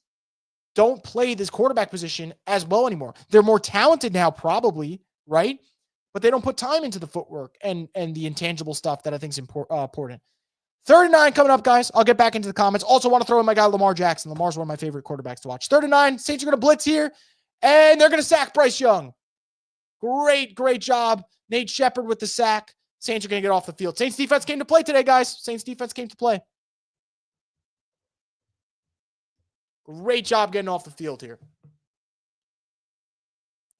don't play this quarterback position as well anymore. They're more talented now, probably, right? But they don't put time into the footwork and the intangible stuff that I think is important. 3rd and 9 coming up, guys. I'll get back into the comments. Also want to throw in my guy, Lamar Jackson. Lamar's one of my favorite quarterbacks to watch. 3rd and 9. Saints are going to blitz here, and they're going to sack Bryce Young. Great job. Nate Shepard with the sack. Saints are going to get off the field. Saints defense came to play today, guys. Saints defense came to play. Great job getting off the field here.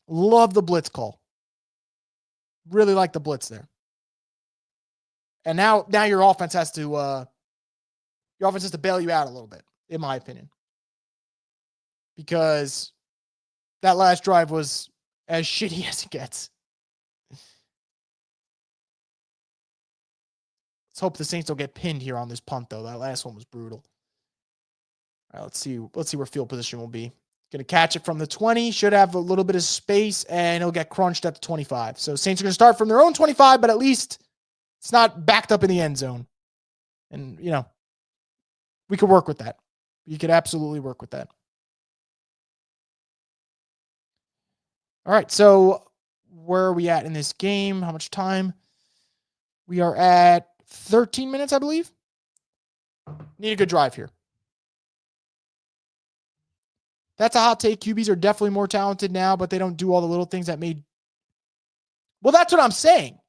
Love the blitz call. Really like the blitz there. And now your offense has to bail you out a little bit, in my opinion. Because that last drive was as shitty as it gets. Let's hope the Saints don't get pinned here on this punt, though. That last one was brutal. All right, let's see where field position will be. Going to catch it from the 20. Should have a little bit of space, and he'll get crunched at the 25. So Saints are going to start from their own 25, but at least it's not backed up in the end zone. And, we could work with that. You could absolutely work with that. All right, so where are we at in this game? How much time? We are at 13 minutes, I believe. Need a good drive here. That's a hot take. QBs are definitely more talented now, but they don't do all the little things that made. Well, that's what I'm saying.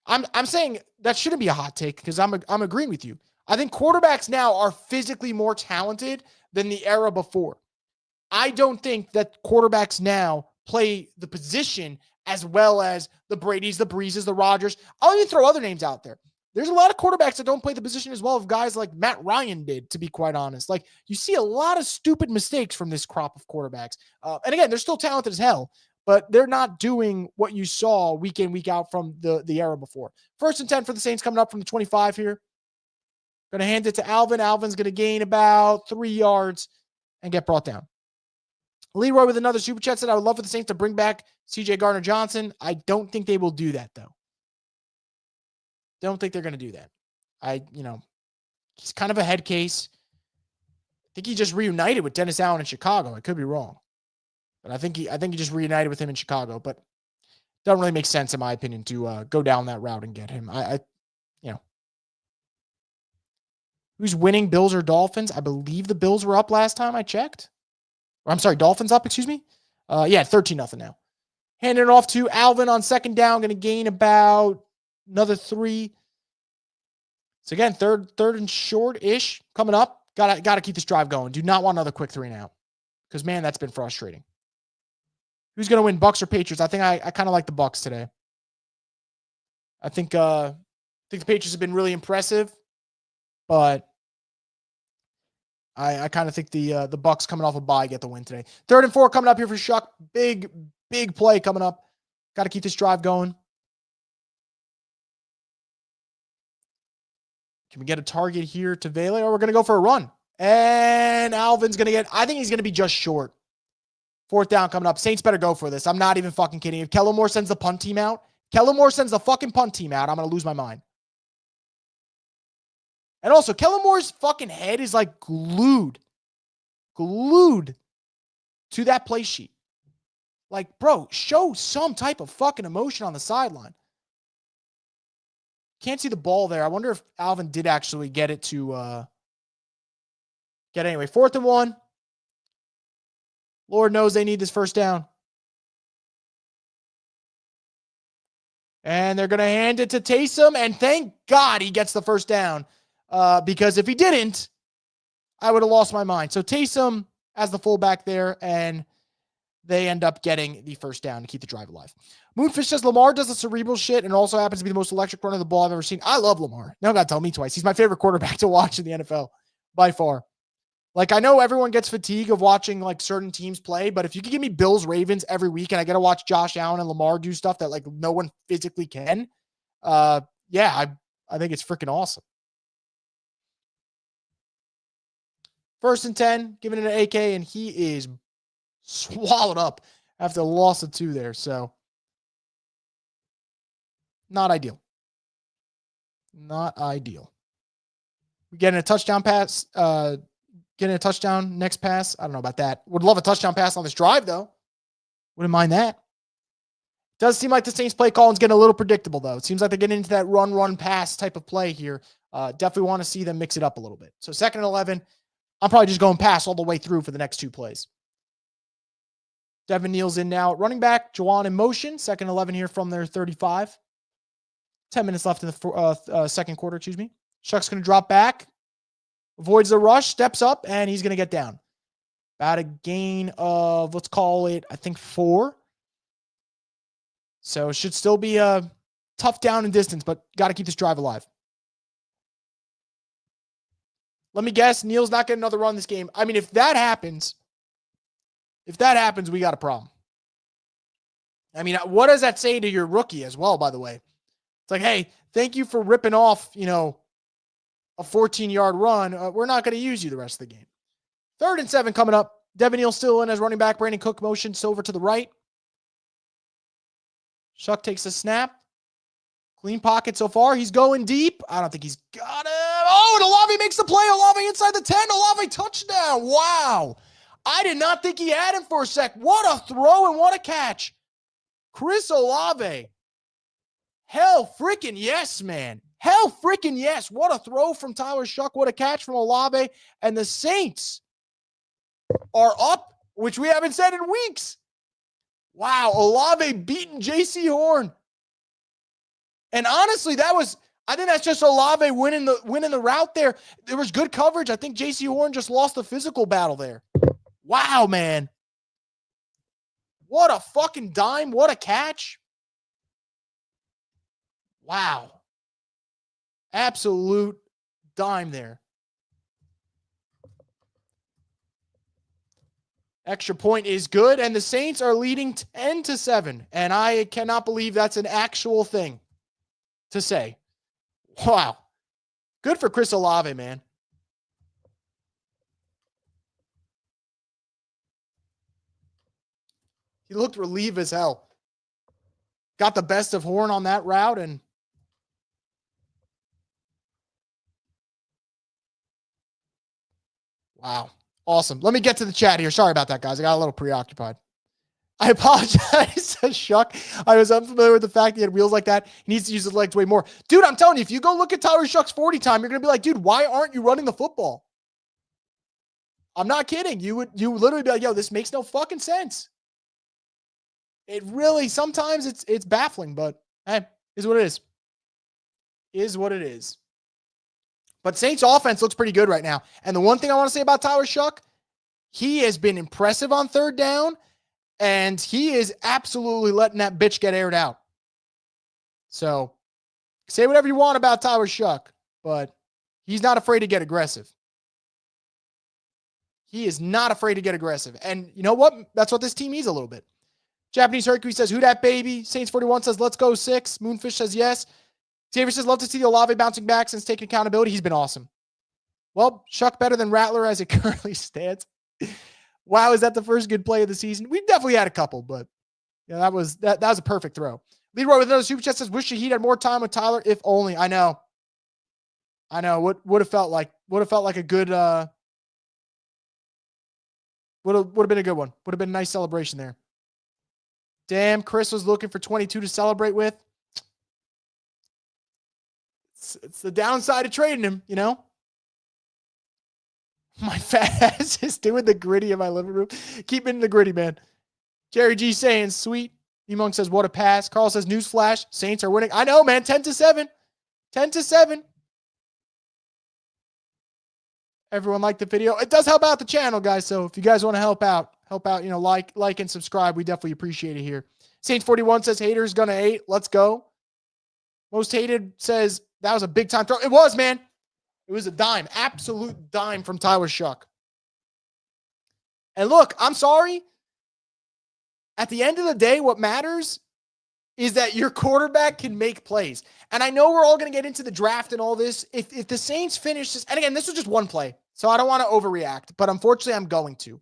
I'm saying that shouldn't be a hot take because I'm agreeing with you. I think quarterbacks now are physically more talented than the era before. I don't think that quarterbacks now play the position as well as the Bradys, the Breezes, the Rodgers. I'll even throw other names out there. There's a lot of quarterbacks that don't play the position as well as guys like Matt Ryan did, to be quite honest. Like, you see a lot of stupid mistakes from this crop of quarterbacks. And again, they're still talented as hell, but they're not doing what you saw week in, week out from the era before. 1st and 10 for the Saints coming up from the 25 here. Going to hand it to Alvin. Alvin's going to gain about 3 yards and get brought down. Leroy with another super chat said, I would love for the Saints to bring back CJ Gardner-Johnson. I don't think they will do that, though. Don't think they're going to do that. He's kind of a head case. I think he just reunited with Dennis Allen in Chicago. I could be wrong. But I think he just reunited with him in Chicago. But doesn't really make sense, in my opinion, to go down that route and get him. Who's winning, Bills or Dolphins? I believe the Bills were up last time I checked. Or I'm sorry, Dolphins up, excuse me. 13-0 now. Handing it off to Alvin on 2nd down. Going to gain about another 3. So again, third and short-ish coming up. Got to keep this drive going. Do not want another quick 3 and out. Because, man, that's been frustrating. Who's going to win, Bucks or Patriots? I think I kind of like the Bucks today. I think the Patriots have been really impressive. But I kind of think the Bucks coming off a bye get the win today. 3rd and 4 coming up here for Shough. Big play coming up. Got to keep this drive going. Can we get a target here to Vele? Or we're going to go for a run. And Alvin's going to I think he's going to be just short. 4th down coming up. Saints better go for this. I'm not even fucking kidding. If Kellen Moore sends the punt team out, I'm going to lose my mind. And also, Kellen Moore's fucking head is like glued to that play sheet. Like, bro, show some type of fucking emotion on the sideline. Can't see the ball there. I wonder if Alvin did actually get it to get it anyway. 4th and 1. Lord knows they need this 1st down. And they're going to hand it to Taysom, and thank God he gets the 1st down. Because if he didn't, I would have lost my mind. So Taysom as the fullback there, and they end up getting the 1st down to keep the drive alive. Moonfish says Lamar does the cerebral shit and also happens to be the most electric runner of the ball I've ever seen. I love Lamar. No, God, tell me twice. He's my favorite quarterback to watch in the NFL by far. Like, I know everyone gets fatigue of watching like certain teams play, but if you could give me Bills, Ravens every week and I got to watch Josh Allen and Lamar do stuff that like no one physically can, I think it's freaking awesome. 1st and 10, giving it an AK, and he is swallowed up after the loss of 2 there. So, not ideal. Not ideal. We getting a touchdown pass, getting a touchdown next pass. I don't know about that. Would love a touchdown pass on this drive, though. Wouldn't mind that. Does seem like the Saints play call is getting a little predictable, though. It seems like they're getting into that run, pass type of play here Definitely want to see them mix it up a little bit. So 2nd and 11, I'm probably just going pass all the way through for the next 2 plays. Devin Neal's in now at running back. Juwan in motion. 2nd and 11 here from their 35. 10 minutes left in the second quarter, excuse me. Shuck's going to drop back. Avoids the rush, steps up, and he's going to get down. About a gain of, let's call it, I think 4. So it should still be a tough down and distance, but got to keep this drive alive. Let me guess, Neal's not getting another run this game. I mean, if that happens, we got a problem. I mean, what does that say to your rookie as well, by the way? It's like, hey, thank you for ripping off, a 14-yard run. We're not going to use you the rest of the game. 3rd and 7 coming up. Devin Neal still in as running back. Brandon Cook motions over to the right. Shough takes a snap. Clean pocket so far. He's going deep. I don't think he's got it. Oh, and Olave makes the play. Olave inside the 10. Olave touchdown. Wow. I did not think he had him for a sec. What a throw and what a catch. Chris Olave. Hell freaking yes, man. Hell freaking yes. What a throw from Tyler Shough. What a catch from Olave. And the Saints are up, which we haven't said in weeks. Wow, Olave beating J.C. Horn. And honestly, I think that's just Olave winning the route there. There was good coverage. I think J.C. Horn just lost the physical battle there. Wow, man. What a fucking dime. What a catch. Wow. Absolute dime there. Extra point is good, and the Saints are leading 10-7, and I cannot believe that's an actual thing to say. Wow. Good for Chris Olave, man. He looked relieved as hell. Got the best of Horn on that route, and wow. Awesome. Let me get to the chat here. Sorry about that, guys. I got a little preoccupied. I apologize, says Shough. I was unfamiliar with the fact he had wheels like that. He needs to use his legs way more. Dude, I'm telling you, if you go look at Tyler Shuck's 40 time, you're going to be like, dude, why aren't you running the football? I'm not kidding. You would literally be like, yo, this makes no fucking sense. It really, sometimes it's baffling, but hey, is what it is. Is what it is. But Saints offense looks pretty good right now. And the one thing I want to say about Tyler Shough, he has been impressive on 3rd down, and he is absolutely letting that bitch get aired out. So say whatever you want about Tyler Shough, but he's not afraid to get aggressive. He is not afraid to get aggressive. And you know what? That's what this team needs a little bit. Japanese Hercules says, WhoDat baby? Saints 41 says, let's go 6. Moonfish says yes. Xavier says, love to see the Olave bouncing back since taking accountability. He's been awesome. Well, Shough better than Rattler as it currently stands. Wow, is that the first good play of the season? We've definitely had a couple, but yeah, that was a perfect throw. Leroy with another super chat says, wish Shaheed had more time with Tyler, if only. I know. What would have felt like a good would have been a good one. Would have been a nice celebration there. Damn, Chris was looking for 22 to celebrate with. It's the downside of trading him, you know? My fat ass is doing the gritty in my living room. Keep it in the gritty, man. Jerry G saying, sweet. Emong says, what a pass. Carl says, newsflash. Saints are winning. I know, man. 10-7. 10-7. Everyone liked the video. It does help out the channel, guys. So if you guys want to help out, like and subscribe. We definitely appreciate it here. Saints 41 says, haters gonna hate. Let's go. Most hated says, that was a big time throw. It was, man. It was a dime. Absolute dime from Tyler Shough. And look, I'm sorry. At the end of the day, what matters is that your quarterback can make plays. And I know we're all going to get into the draft and all this. If the Saints finish this, and again, this was just one play, so I don't want to overreact, but unfortunately I'm going to.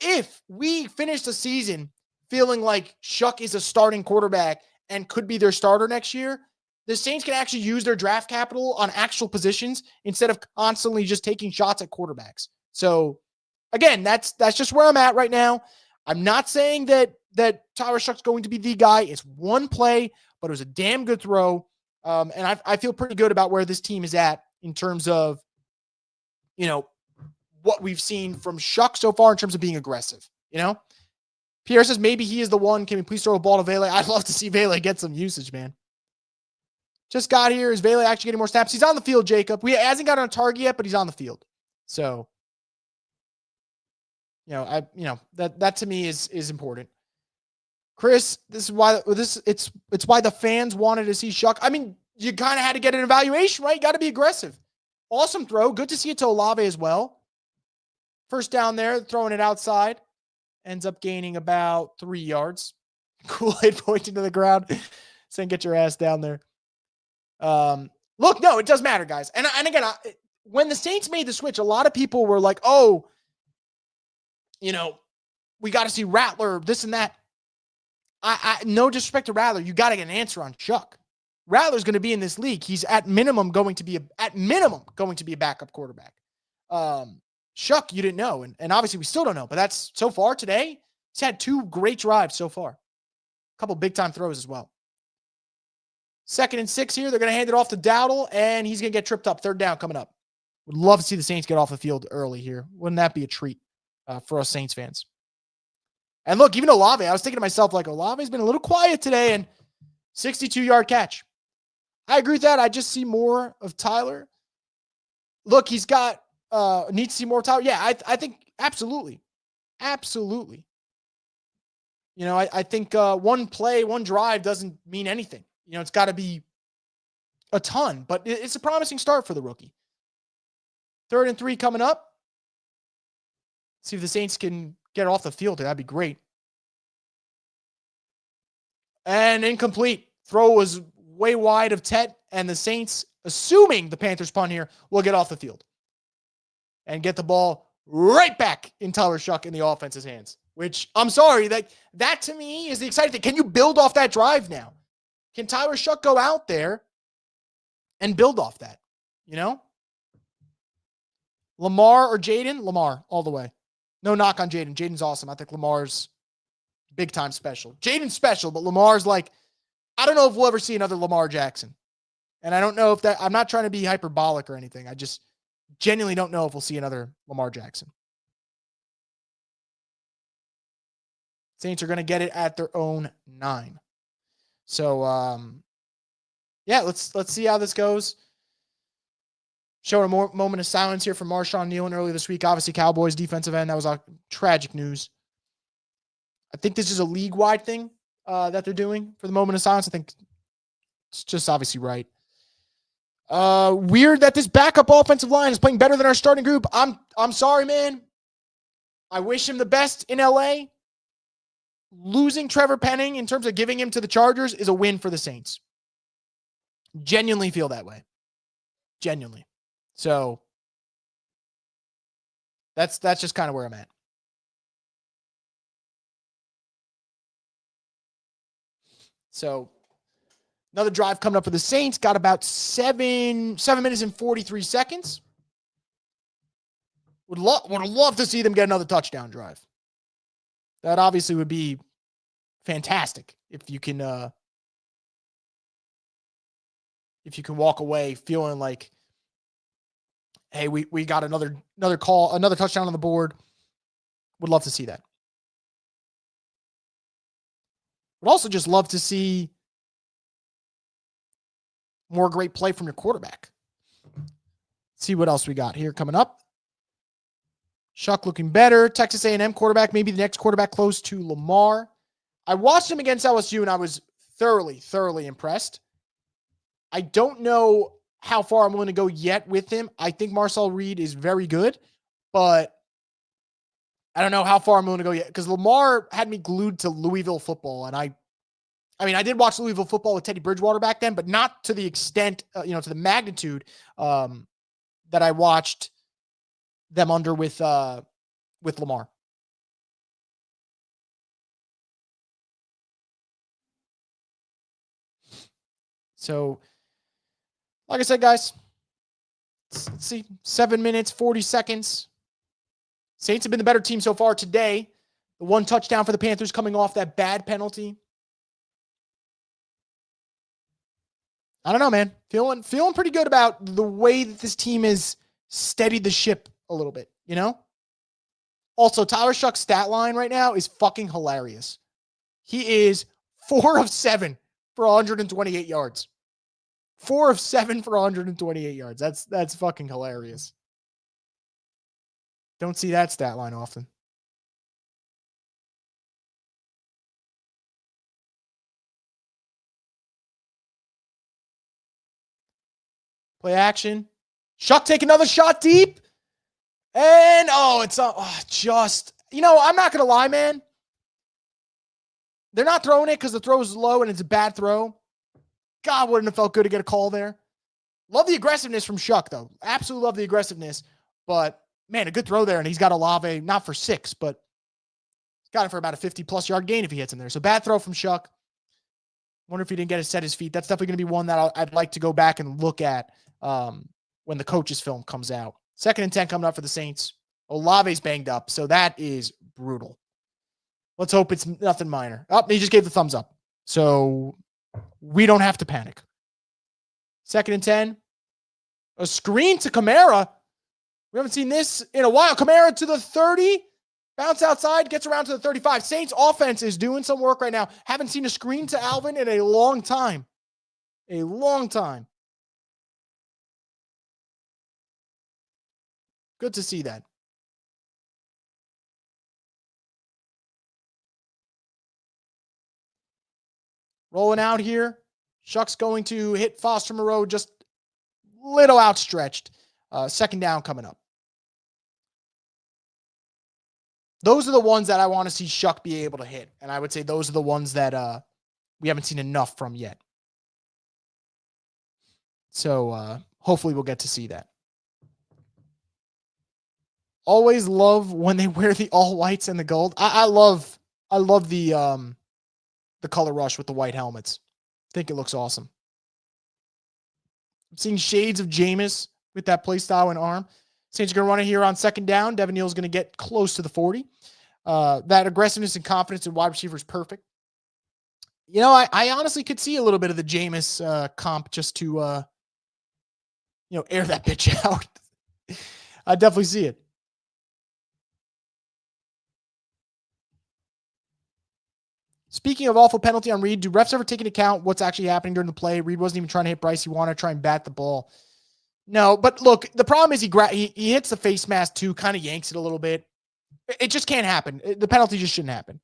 If we finish the season feeling like Shough is a starting quarterback and could be their starter next year, the Saints can actually use their draft capital on actual positions instead of constantly just taking shots at quarterbacks. So again, that's just where I'm at right now. I'm not saying that Tyler Shough's going to be the guy. It's one play, but it was a damn good throw. And I feel pretty good about where this team is at in terms of, what we've seen from Shough so far in terms of being aggressive. Pierre says maybe he is the one. Can we please throw a ball to Vele? I'd love to see Vele get some usage, man. Just got here. Is Vele actually getting more snaps? He's on the field, Jacob. He hasn't got on a target yet, but he's on the field. So, that to me is important. Chris, this is why it's why the fans wanted to see Shough. I mean, you kind of had to get an evaluation, right? You got to be aggressive. Awesome throw. Good to see it to Olave as well. First down there, throwing it outside. Ends up gaining about 3 yards. Kool-Aid pointing to the ground, saying, "Get your ass down there." Look, no, it does matter, guys. And again, when the Saints made the switch, a lot of people were like, "Oh, we got to see Rattler, this and that." I no disrespect to Rattler, you got to get an answer on Shough. Rattler's going to be in this league. He's at minimum going to be a backup quarterback. Shough, you didn't know, and obviously we still don't know. But that's so far today. He's had 2 great drives so far, a couple big time throws as well. 2nd and 6 here. They're going to hand it off to Dowdle, and he's going to get tripped up. 3rd down coming up. Would love to see the Saints get off the field early here. Wouldn't that be a treat for us Saints fans? And look, even Olave, I was thinking to myself, like, Olave's been a little quiet today, and 62-yard catch. I agree with that. I just see more of Tyler. Look, he's got needs to see more of Tyler. Yeah, I think absolutely. Absolutely. I think one play, one drive doesn't mean anything. It's got to be a ton, but it's a promising start for the rookie. 3rd and 3 coming up. See if the Saints can get off the field. That'd be great. And incomplete. Throw was way wide of Tet, and the Saints, assuming the Panthers punt here, will get off the field and get the ball right back in Tyler Shough in the offense's hands, which I'm sorry, that to me is the exciting thing. Can you build off that drive now? Can Tyler Shough go out there and build off that? Lamar or Jaden? Lamar all the way. No knock on Jaden. Jaden's awesome. I think Lamar's big time special. Jaden's special, but Lamar's like, I don't know if we'll ever see another Lamar Jackson. And I don't know if I'm not trying to be hyperbolic or anything. I just genuinely don't know if we'll see another Lamar Jackson. Saints are going to get it at their own 9. So, let's see how this goes. Showing a moment of silence here from Marshawn Nealon earlier this week. Obviously, Cowboys defensive end. That was tragic news. I think this is a league-wide thing that they're doing for the moment of silence. I think it's just obviously right. Weird that this backup offensive line is playing better than our starting group. I'm sorry, man. I wish him the best in LA. Losing Trevor Penning in terms of giving him to the Chargers is a win for the Saints. Genuinely feel that way. Genuinely. So that's just kind of where I'm at. So another drive coming up for the Saints. Got about 7 minutes and 43 seconds. Would love to see them get another touchdown drive. That obviously would be fantastic if you can walk away feeling like, hey, we got another call, another touchdown on the board. Would love to see that. Would also just love to see more great play from your quarterback. See what else we got here coming up. Shough looking better. Texas A&M quarterback, maybe the next quarterback close to Lamar. I watched him against LSU, and I was thoroughly, thoroughly impressed. I don't know how far I'm willing to go yet with him. I think Marcel Reed is very good, but I don't know how far I'm willing to go yet because Lamar had me glued to Louisville football, and I I did watch Louisville football with Teddy Bridgewater back then, but not to the extent, to the magnitude that I watched them under with Lamar. So, like I said, guys, let's see, 7 minutes, 40 seconds. Saints have been the better team so far today. The one touchdown for the Panthers coming off that bad penalty. I don't know, man. Feeling pretty good about the way that this team has steadied the ship a little bit, you know? Also, Tyler Shough's stat line right now is fucking hilarious. He is 4 of 7 for 128 yards. 4 of 7 for 128 yards. That's fucking hilarious. Don't see that stat line often. Play action. Shough take another shot deep. And, it's just, I'm not going to lie, man. They're not throwing it because the throw is low and it's a bad throw. God, wouldn't have felt good to get a call there. Love the aggressiveness from Shough, though. Absolutely love the aggressiveness. But, man, a good throw there. And he's got Olave, not for 6, but he's got it for about a 50-plus yard gain if he hits him there. So, bad throw from Shough. Wonder if he didn't get to set his feet. That's definitely going to be one that I'd like to go back and look at when the coach's film comes out. 2nd and 10 coming up for the Saints. Olave's banged up, so that is brutal. Let's hope it's nothing minor. Oh, he just gave the thumbs up. So we don't have to panic. 2nd and 10. A screen to Kamara. We haven't seen this in a while. Kamara to the 30. Bounce outside, gets around to the 35. Saints offense is doing some work right now. Haven't seen a screen to Alvin in a long time. A long time. Good to see that. Rolling out here. Shough's going to hit Foster Moreau just little outstretched. 2nd down coming up. Those are the ones that I want to see Shough be able to hit. And I would say those are the ones that we haven't seen enough from yet. So hopefully we'll get to see that. Always love when they wear the all whites and the gold. I love the color rush with the white helmets. I think it looks awesome. I'm seeing shades of Jameis with that play style and arm. Saints are going to run it here on 2nd down. Devin Neal's going to get close to the 40. That aggressiveness and confidence in wide receiver is perfect. I honestly could see a little bit of the Jameis comp just to, air that pitch out. I definitely see it. Speaking of awful penalty on Reed, do refs ever take into account what's actually happening during the play? Reed wasn't even trying to hit Bryce. He wanted to try and bat the ball. No, but look, the problem is he hits the face mask too, kind of yanks it a little bit. It just can't happen. The penalty just shouldn't happen.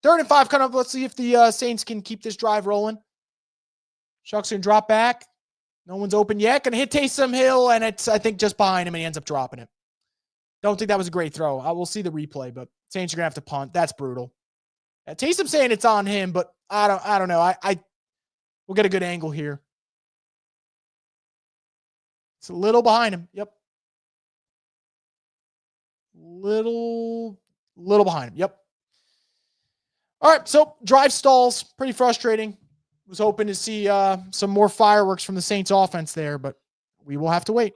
3rd and 5 coming up. Let's see if the Saints can keep this drive rolling. Shough's going to drop back. No one's open yet. Going to hit Taysom Hill, and it's, I think, just behind him, and he ends up dropping it. Don't think that was a great throw. I will see the replay, but Saints are going to have to punt. That's brutal. Taysom saying it's on him, but I don't know. We'll get a good angle here. It's a little behind him. Yep. Little behind him. Yep. All right. So drive stalls. Pretty frustrating. Was hoping to see some more fireworks from the Saints offense there, but we will have to wait.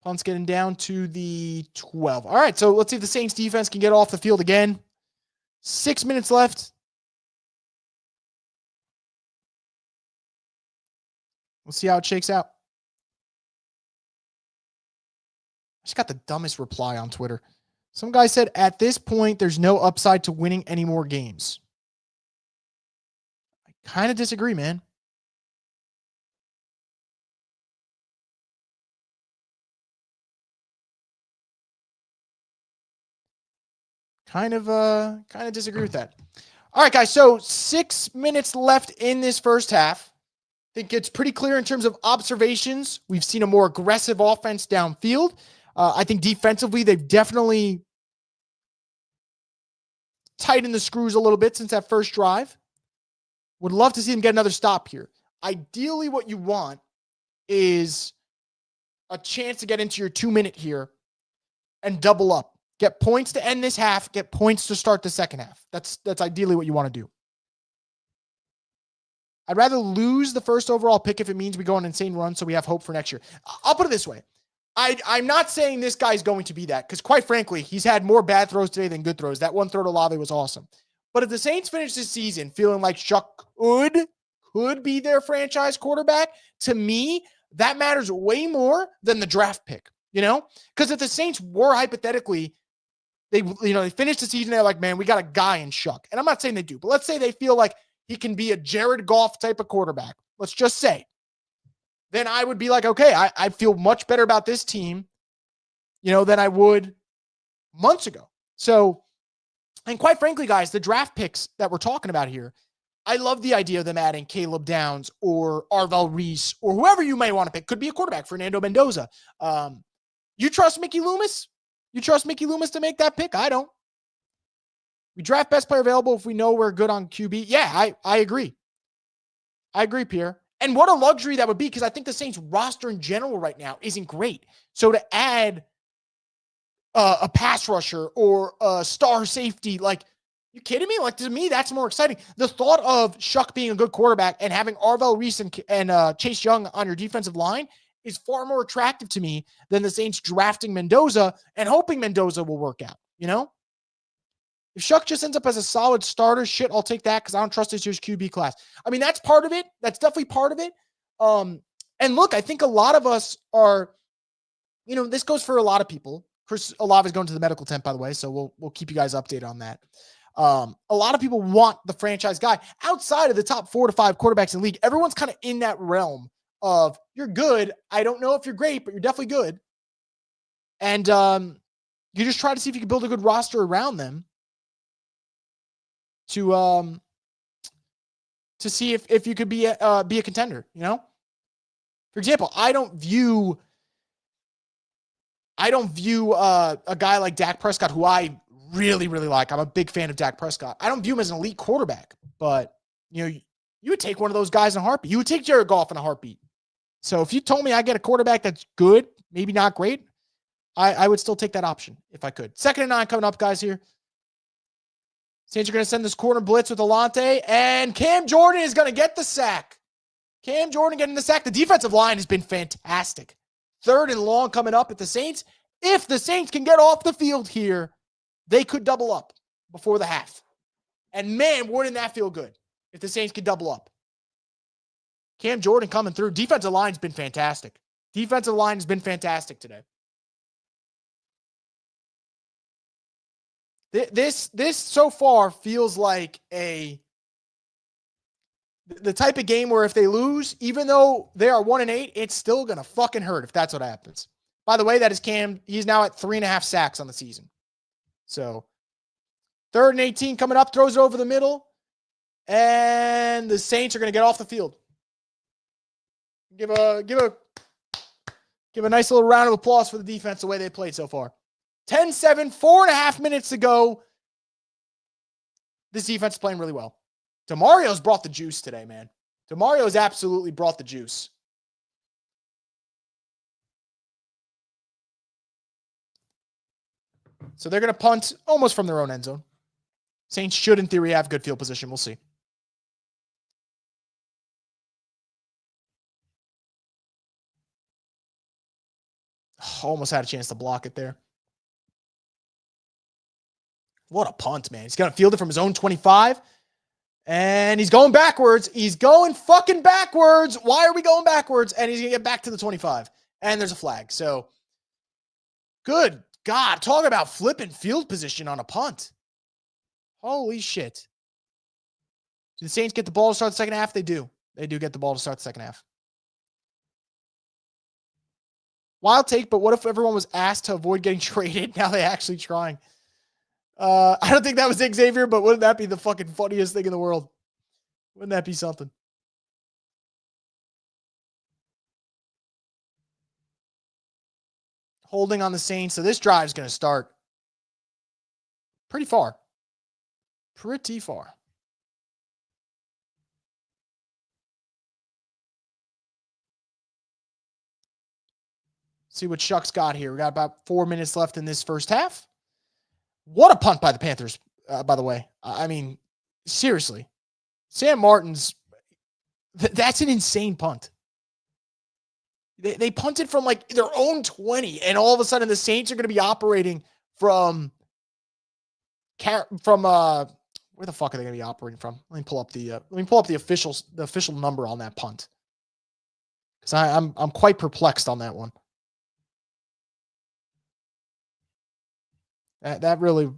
Punt's getting down to the 12. All right, so let's see if the Saints defense can get off the field again. 6 minutes left. We'll see how it shakes out. I just got the dumbest reply on Twitter. Some guy said, at this point, there's no upside to winning any more games. I kind of disagree, man. Kind of disagree with that. All right, guys. So 6 minutes left in this first half. I think it's pretty clear in terms of observations. We've seen a more aggressive offense downfield. I think defensively, they've definitely tightened the screws a little bit since that first drive. Would love to see them get another stop here. Ideally, what you want is a chance to get into your 2-minute here and double up. Get points to end this half, get points to start the second half. That's ideally what you want to do. I'd rather lose the first overall pick if it means we go on an insane run so we have hope for next year. I'll put it this way. I'm not saying this guy's going to be that because, quite frankly, he's had more bad throws today than good throws. That one throw to Olave was awesome. But if the Saints finish this season feeling like Shough could be their franchise quarterback, to me, that matters way more than the draft pick, Because if the Saints were hypothetically, they finished the season, they're like, man, we got a guy in Shough. And I'm not saying they do, but let's say they feel like he can be a Jared Goff type of quarterback. Let's just say. Then I would be like, okay, I feel much better about this team, than I would months ago. So, and quite frankly, guys, the draft picks that we're talking about here, I love the idea of them adding Caleb Downs or Arvell Reese or whoever you may want to pick. Could be a quarterback, Fernando Mendoza. You trust Mickey Loomis? You trust Mickey Loomis to make that pick? I don't. We draft best player available if we know we're good on QB. Yeah, I agree. I agree, Pierre. And what a luxury that would be, because I think the Saints roster in general right now isn't great. So to add a pass rusher or a star safety, like, you kidding me? Like, to me, that's more exciting. The thought of Shough being a good quarterback and having Arvell Reese and Chase Young on your defensive line is far more attractive to me than the Saints drafting Mendoza and hoping Mendoza will work out, If Shough just ends up as a solid starter, shit, I'll take that because I don't trust this year's QB class. I mean, that's part of it. That's definitely part of it. And look, I think a lot of us are, this goes for a lot of people. Chris Olave is going to the medical tent, by the way, so we'll keep you guys updated on that. A lot of people want the franchise guy. Outside of the top 4 to 5 quarterbacks in the league, everyone's kind of in that realm of, you're good. I don't know if you're great, but you're definitely good. And you just try to see if you can build a good roster around them to see if you could be a contender, For example, I don't view a guy like Dak Prescott, who I really, really like. I'm a big fan of Dak Prescott. I don't view him as an elite quarterback, but you would take one of those guys in a heartbeat. You would take Jared Goff in a heartbeat. So if you told me I get a quarterback that's good, maybe not great, I would still take that option if I could. 2nd and 9 coming up, guys, here. Saints are going to send this corner blitz with Alante, and Cam Jordan is going to get the sack. Cam Jordan getting the sack. The defensive line has been fantastic. 3rd and long coming up at the Saints. If the Saints can get off the field here, they could double up before the half. And man, wouldn't that feel good if the Saints could double up. Cam Jordan coming through. Defensive line's been fantastic. Defensive line has been fantastic today. This so far feels like the type of game where if they lose, even though they are 1-8, it's still going to fucking hurt if that's what happens. By the way, that is Cam. He's now at 3.5 sacks on the season. So 3rd and 18 coming up, throws it over the middle, and the Saints are going to get off the field. Give a nice little round of applause for the defense, the way they played so far. 10-7, 4.5 minutes to go. This defense is playing really well. DeMario's brought the juice today, man. DeMario's absolutely brought the juice. So they're going to punt almost from their own end zone. Saints should, in theory, have good field position. We'll see. Almost had a chance to block it there. What a punt, man. He's going to field it from his own 25. And he's going backwards. He's going fucking backwards. Why are we going backwards? And he's going to get back to the 25. And there's a flag. So, good God. Talk about flipping field position on a punt. Holy shit. Do the Saints get the ball to start the second half? They do. They do get the ball to start the second half. Wild take, but what if everyone was asked to avoid getting traded? Now they're actually trying. I don't think that was Xavier, but wouldn't that be the fucking funniest thing in the world? Wouldn't that be something? Holding on the Saints. So this drive is going to start pretty far. Pretty far. See what Shough's got here. We got about 4 minutes left in this first half. What a punt by the Panthers, by the way. I mean, seriously. Sam Martin's That's an insane punt. They punted from like their own 20, and all of a sudden the Saints are going to be operating from where the fuck are they going to be operating from? Let me pull up the official number on that punt, because I'm quite perplexed on that one. That really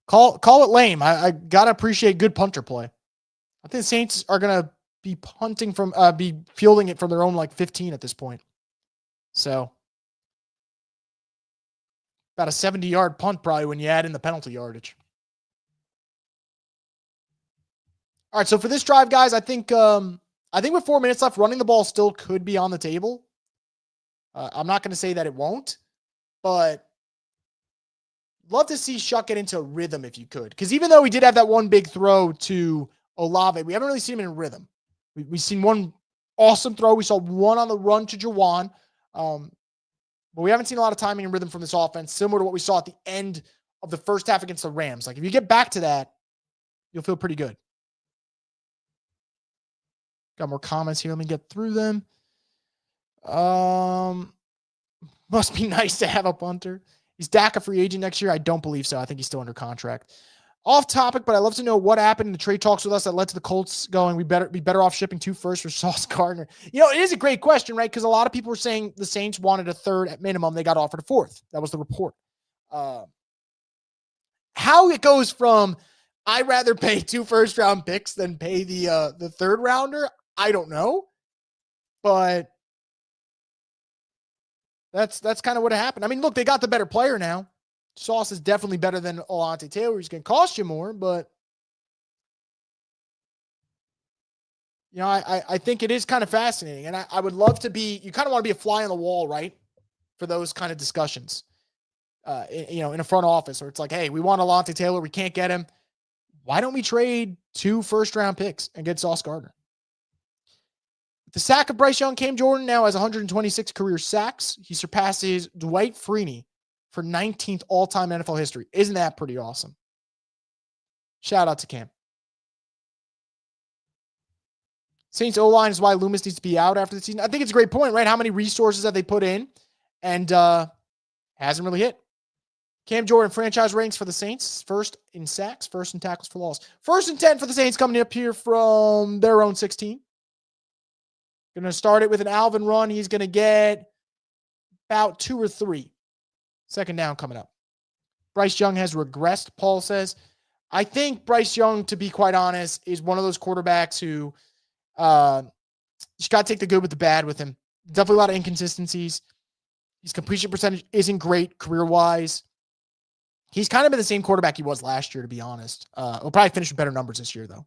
call it lame. I gotta appreciate good punter play. I think the Saints are gonna be punting from be fielding it from their own like 15 at this point. So about a 70-yard punt probably when you add in the penalty yardage. All right, so for this drive, guys, I think with 4 minutes left, running the ball still could be on the table. I'm not going to say that it won't, but love to see Shough get into rhythm if you could. Because even though we did have that one big throw to Olave, we haven't really seen him in rhythm. We've seen one awesome throw. We saw one on the run to Jawan. But we haven't seen a lot of timing and rhythm from this offense, similar to what we saw at the end of the first half against the Rams. Like, if you get back to that, you'll feel pretty good. Got more comments here. Let me get through them. Must be nice to have a punter. Is Dak a free agent next year? I don't believe so. I think he's still under contract. Off topic, but I'd love to know what happened in the trade talks with us that led to the Colts going, we better be better off shipping 2 firsts for Sauce Gardner. You know, it is a great question, right? Because a lot of people were saying the Saints wanted a third at minimum. They got offered a fourth. That was the report. How it goes from I'd rather pay 2 first-round picks than pay the third rounder, I don't know. But that's kind of what happened. I mean, look, they got the better player now. Sauce is definitely better than Alontae Taylor. He's going to cost you more, but you know, I think it is kind of fascinating, and I would love to be. You kind of want to be a fly on the wall, right, for those kind of discussions. In a front office, where it's like, hey, we want Alontae Taylor, we can't get him. Why don't we trade 2 first-round picks and get Sauce Gardner? The sack of Bryce Young, Cam Jordan now has 126 career sacks. He surpasses Dwight Freeney for 19th all-time NFL history. Isn't that pretty awesome? Shout out to Cam. Saints O-line is why Loomis needs to be out after the season. I think it's a great point, right? How many resources have they put in? And hasn't really hit. Cam Jordan franchise ranks for the Saints. First in sacks, first in tackles for loss. First and 10 for the Saints coming up here from their own 16. Going to start it with an Alvin run. He's going to get about 2 or 3. Second down coming up. Bryce Young has regressed, Paul says. I think Bryce Young, to be quite honest, is one of those quarterbacks who you just got to take the good with the bad with him. Definitely a lot of inconsistencies. His completion percentage isn't great career-wise. He's kind of been the same quarterback he was last year, to be honest. He'll probably finish with better numbers this year, though.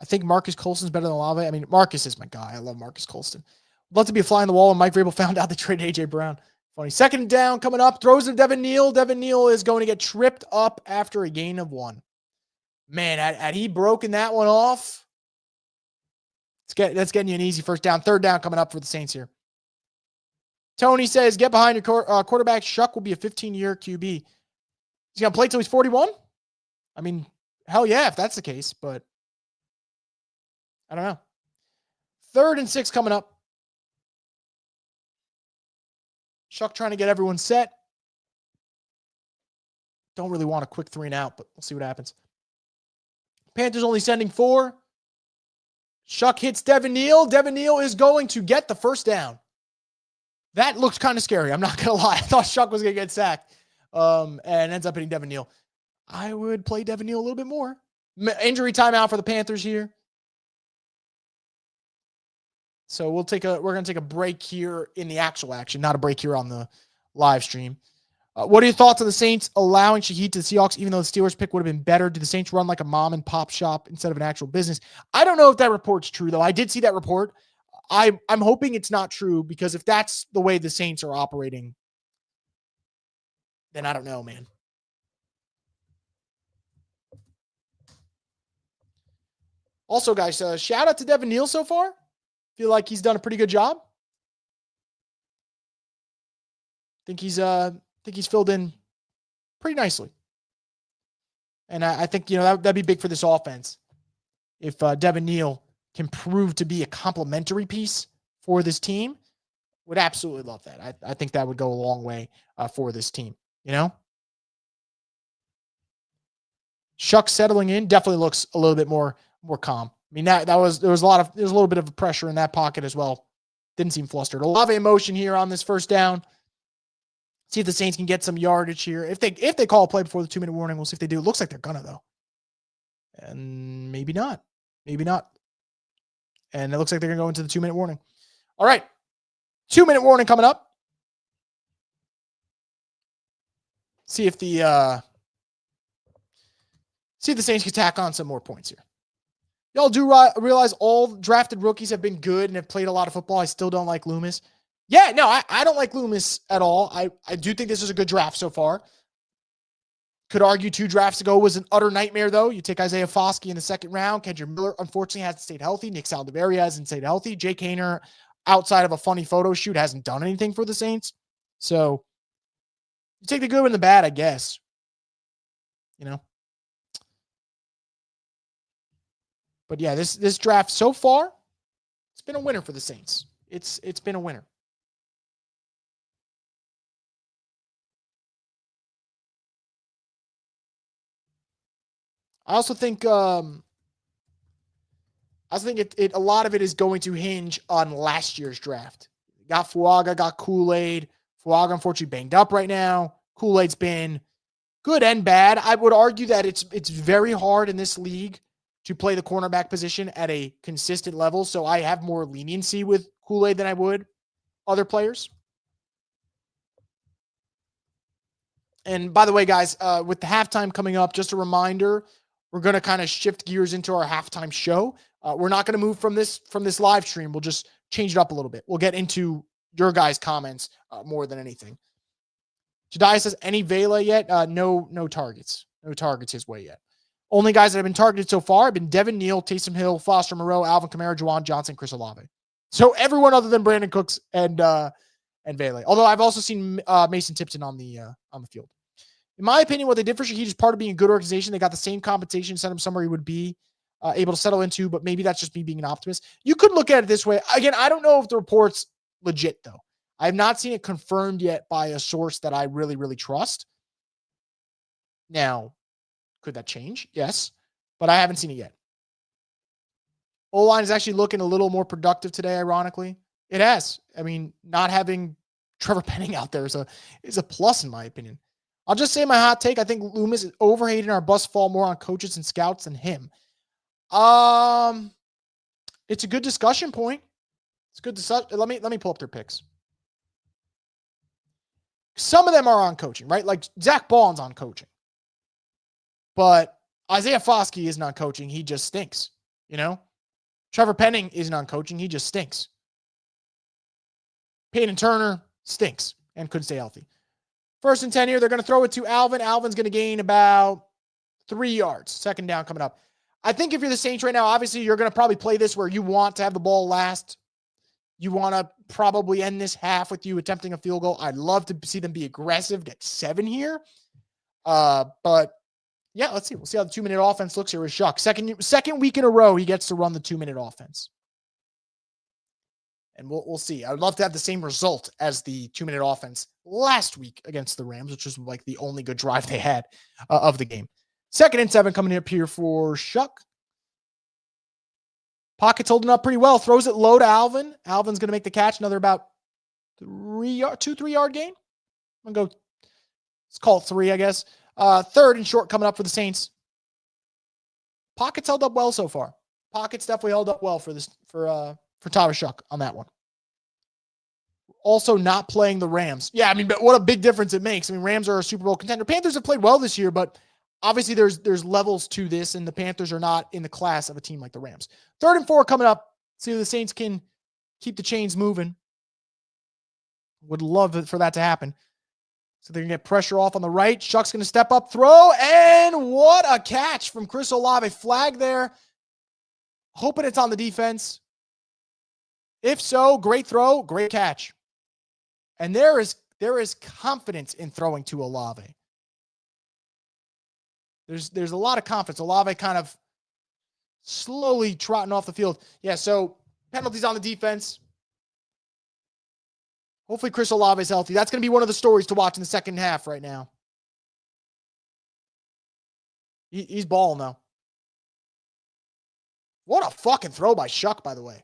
I think Marcus Colston's better than Olave. I mean, Marcus is my guy. I love Marcus Colston. Love to be a fly on the wall, and Mike Vrabel found out they traded A.J. Brown. Funny. Second down coming up. Throws to Devin Neal. Devin Neal is going to get tripped up after a gain of 1. Man, had he broken that one off, that's getting you an easy first down. Third down coming up for the Saints here. Tony says, get behind your quarterback. Shough will be a 15-year QB. He's going to play till he's 41? I mean, hell yeah, if that's the case, but I don't know. 3rd and 6 coming up. Shough trying to get everyone set. Don't really want a quick 3 and out, but we'll see what happens. Panthers only sending 4. Shough hits Devin Neal. Devin Neal is going to get the first down. That looks kind of scary. I'm not going to lie. I thought Shough was going to get sacked and ends up hitting Devin Neal. I would play Devin Neal a little bit more. Injury timeout for the Panthers here. So we're going to take a break here in the actual action, not a break here on the live stream. What are your thoughts on the Saints allowing Shaheed to the Seahawks, even though the Steelers pick would have been better? Do the Saints run like a mom and pop shop instead of an actual business? I don't know if that report's true, though. I did see that report. I'm hoping it's not true, because if that's the way the Saints are operating, then I don't know, man. Also, guys, shout out to Devin Neal so far. Feel like he's done a pretty good job. Think he's filled in pretty nicely. And I think, that'd be big for this offense. If Devin Neal can prove to be a complementary piece for this team, would absolutely love that. I think that would go a long way for this team, Shough settling in definitely looks a little bit more calm. I mean, there was a little bit of pressure in that pocket as well. Didn't seem flustered. A lot of emotion here on this first down. See if the Saints can get some yardage here. If they call a play before the 2-minute warning, we'll see if they do. It looks like they're gonna though. And maybe not. Maybe not. And it looks like they're gonna go into the 2-minute warning. All right. 2-minute warning coming up. See if the Saints can tack on some more points here. Y'all do realize all drafted rookies have been good and have played a lot of football. I still don't like Loomis. Yeah, no, I don't like Loomis at all. I do think this is a good draft so far. Could argue 2 drafts ago was an utter nightmare, though. You take Isaiah Foskey in the 2nd round. Kendrick Miller, unfortunately, hasn't stayed healthy. Nick Saldiveri hasn't stayed healthy. Jake Haener, outside of a funny photo shoot, hasn't done anything for the Saints. So you take the good and the bad, I guess. But yeah, this draft so far, it's been a winner for the Saints. It's been a winner. I also think a lot of it is going to hinge on last year's draft. Got Fuaga, got Kool-Aid. Fuaga unfortunately banged up right now. Kool-Aid's been good and bad. I would argue that it's very hard in this league to play the cornerback position at a consistent level. So I have more leniency with Kool-Aid than I would other players. And by the way, guys, with the halftime coming up, just a reminder, we're going to kind of shift gears into our halftime show. We're not going to move from this live stream. We'll just change it up a little bit. We'll get into your guys' comments more than anything. Jediah says, any Vela yet? No targets. No targets his way yet. Only guys that have been targeted so far have been Devin Neal, Taysom Hill, Foster Moreau, Alvin Kamara, Juwan Johnson, Chris Olave. So everyone other than Brandon Cooks and Vela. Although I've also seen Mason Tipton on the field. In my opinion, what they did for Shaheed is part of being a good organization. They got the same compensation, sent him somewhere he would be able to settle into, but maybe that's just me being an optimist. You could look at it this way. Again, I don't know if the report's legit, though. I have not seen it confirmed yet by a source that I really, really trust. Now, could that change? Yes, but I haven't seen it yet. O-line is actually looking a little more productive today, ironically. It has. I mean, not having Trevor Penning out there is a plus, in my opinion. I'll just say my hot take. I think Loomis is overhating our bus fall more on coaches and scouts than him. It's a good discussion point. It's good to let me pull up their picks. Some of them are on coaching, right? Like Zach Bond's on coaching. But Isaiah Foskey isn't on coaching. He just stinks, Trevor Penning isn't on coaching. He just stinks. Peyton Turner stinks and couldn't stay healthy. 1st and 10 here. They're going to throw it to Alvin. Alvin's going to gain about 3 yards. 2nd down coming up. I think if you're the Saints right now, obviously you're going to probably play this where you want to have the ball last. You want to probably end this half with you attempting a field goal. I'd love to see them be aggressive, get 7 here. But yeah, let's see. We'll see how the 2-minute offense looks here with Shough. Second week in a row, he gets to run the 2-minute offense. And we'll see. I would love to have the same result as the 2-minute offense last week against the Rams, which was like the only good drive they had of the game. 2nd and 7 coming up here for Shough. Pocket's holding up pretty well. Throws it low to Alvin. Alvin's going to make the catch. Another about 3 yard gain. I'm going to go, let's call it 3, I guess. 3rd and short coming up for the Saints. Pocket's held up well so far. Pocket's definitely held up well for Tyler Shough on that one. Also not playing the Rams. Yeah, I mean, but what a big difference it makes. I mean, Rams are a Super Bowl contender. Panthers have played well this year, but obviously there's levels to this, and the Panthers are not in the class of a team like the Rams. 3rd and 4 coming up. See if the Saints can keep the chains moving. Would love for that to happen. So they're going to get pressure off on the right. Shough's going to step up, throw, and what a catch from Chris Olave. Flag there. Hoping it's on the defense. If so, great throw, great catch. And there is confidence in throwing to Olave. There's a lot of confidence. Olave kind of slowly trotting off the field. Yeah, so penalties on the defense. Hopefully Chris Olave is healthy. That's going to be one of the stories to watch in the second half right now. He's balling, though. What a fucking throw by Shough, by the way.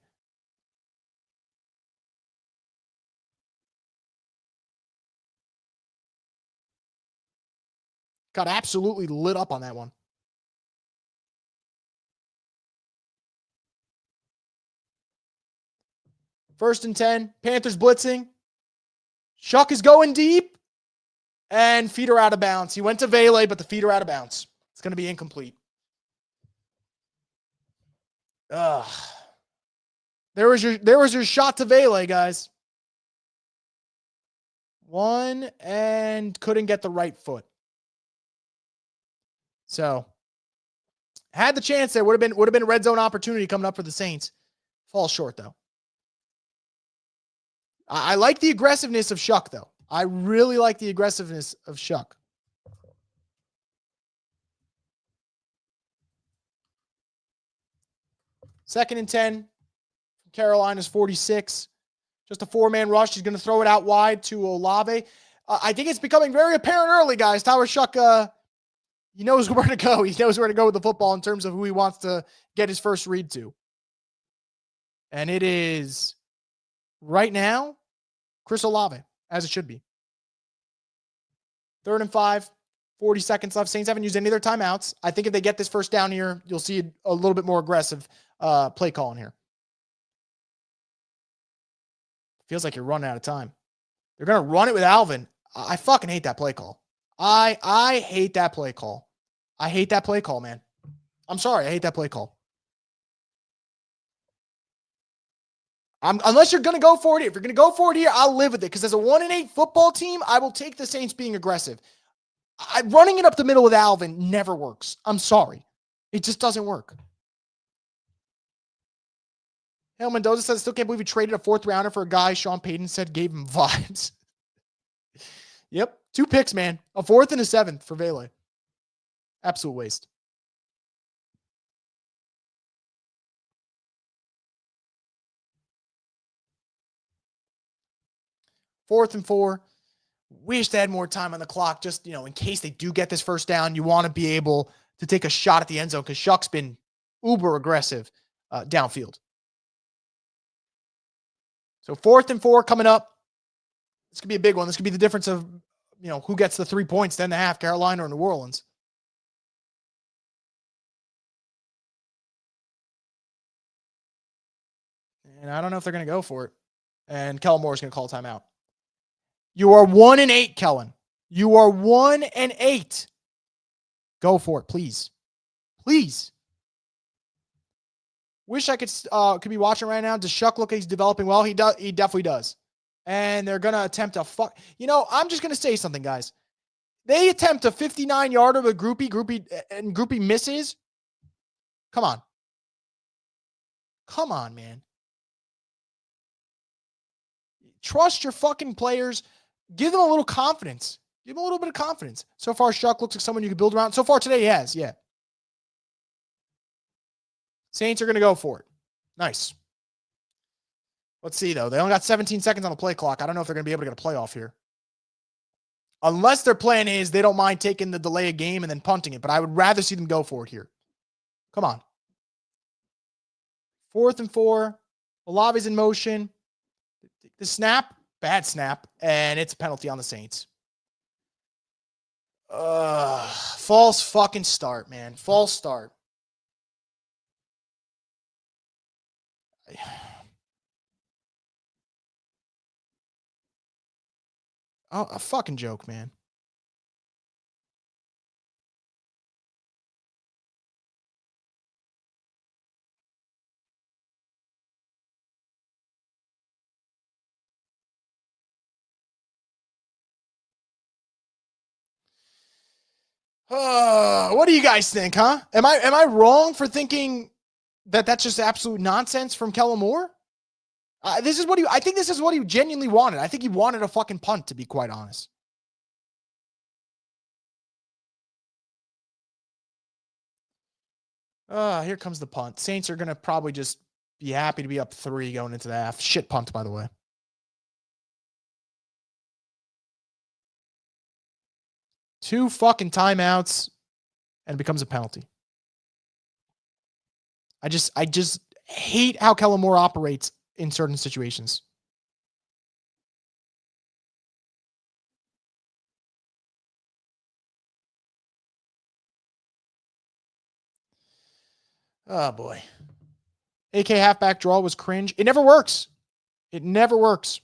Got absolutely lit up on that one. First and 10. Panthers blitzing. Shough is going deep. And feet are out of bounds. He went to Vele, but the feet are out of bounds. It's going to be incomplete. Ugh. There was your shot to Vele, guys. One and couldn't get the right foot. So had the chance there. Would have been a red zone opportunity coming up for the Saints. Falls short though. I like the aggressiveness of Shough though. I really like the aggressiveness of Shough. Second and 10. Carolina's 46. Just a four-man rush. He's going to throw it out wide to Olave. I think it's becoming very apparent early, guys. Tyler Shough, he knows where to go. He knows where to go with the football in terms of who he wants to get his first read to. And it is, right now, Chris Olave, as it should be. 3rd and 5, 40 seconds left. Saints haven't used any of their timeouts. I think if they get this first down here, you'll see a little bit more aggressive play calling here. Feels like you're running out of time. They're going to run it with Alvin. I fucking hate that play call. I hate that play call. I hate that play call, man. I'm sorry. I hate that play call. Unless you're going to go for it. If you're going to go for it here, I'll live with it. Because as a 1-8 football team, I will take the Saints being aggressive. Running it up the middle with Alvin never works. I'm sorry. It just doesn't work. Hale Mendoza says, still can't believe he traded a 4th rounder for a guy Sean Payton said gave him vibes. Yep. 2 picks, man. A 4th and a 7th for Vele. Absolute waste. Fourth and 4. Wish they had more time on the clock. Just, in case they do get this first down, you want to be able to take a shot at the end zone because Shough's been uber aggressive downfield. So 4th and 4 coming up. This could be a big one. This could be the difference of, who gets the 3 points, 10.5, Carolina or New Orleans. And I don't know if they're going to go for it. And Kellen Moore is going to call timeout. You are 1-8, Kellen. You are 1-8. Go for it, please. Please. Wish I could be watching right now. Does Shough look like he's developing well? He does. He definitely does. And they're going to attempt a I'm just going to say something, guys. They attempt a 59-yarder with Groupie misses. Come on. Come on, man. Trust your fucking players. Give them a little confidence. Give them a little bit of confidence. So far, Shough looks like someone you can build around. So far today, he has, yeah. Saints are going to go for it. Nice. Let's see, though. They only got 17 seconds on the play clock. I don't know if they're going to be able to get a playoff here. Unless their plan is they don't mind taking the delay of game and then punting it. But I would rather see them go for it here. Come on. 4th and 4. Olave's in motion. The snap. Bad snap. And it's a penalty on the Saints. False fucking start, man. False start. Oh, a fucking joke, man. What do you guys think, huh? Am I wrong for thinking that that's just absolute nonsense from Kellen Moore? I think this is what he genuinely wanted. I think he wanted a fucking punt, to be quite honest. Here comes the punt. Saints are going to probably just be happy to be up 3 going into the half. Shit punt, by the way. Two fucking timeouts, and it becomes a penalty. I just hate how Kellen Moore operates in certain situations. Oh, boy. AK halfback draw was cringe. It never works. It never works.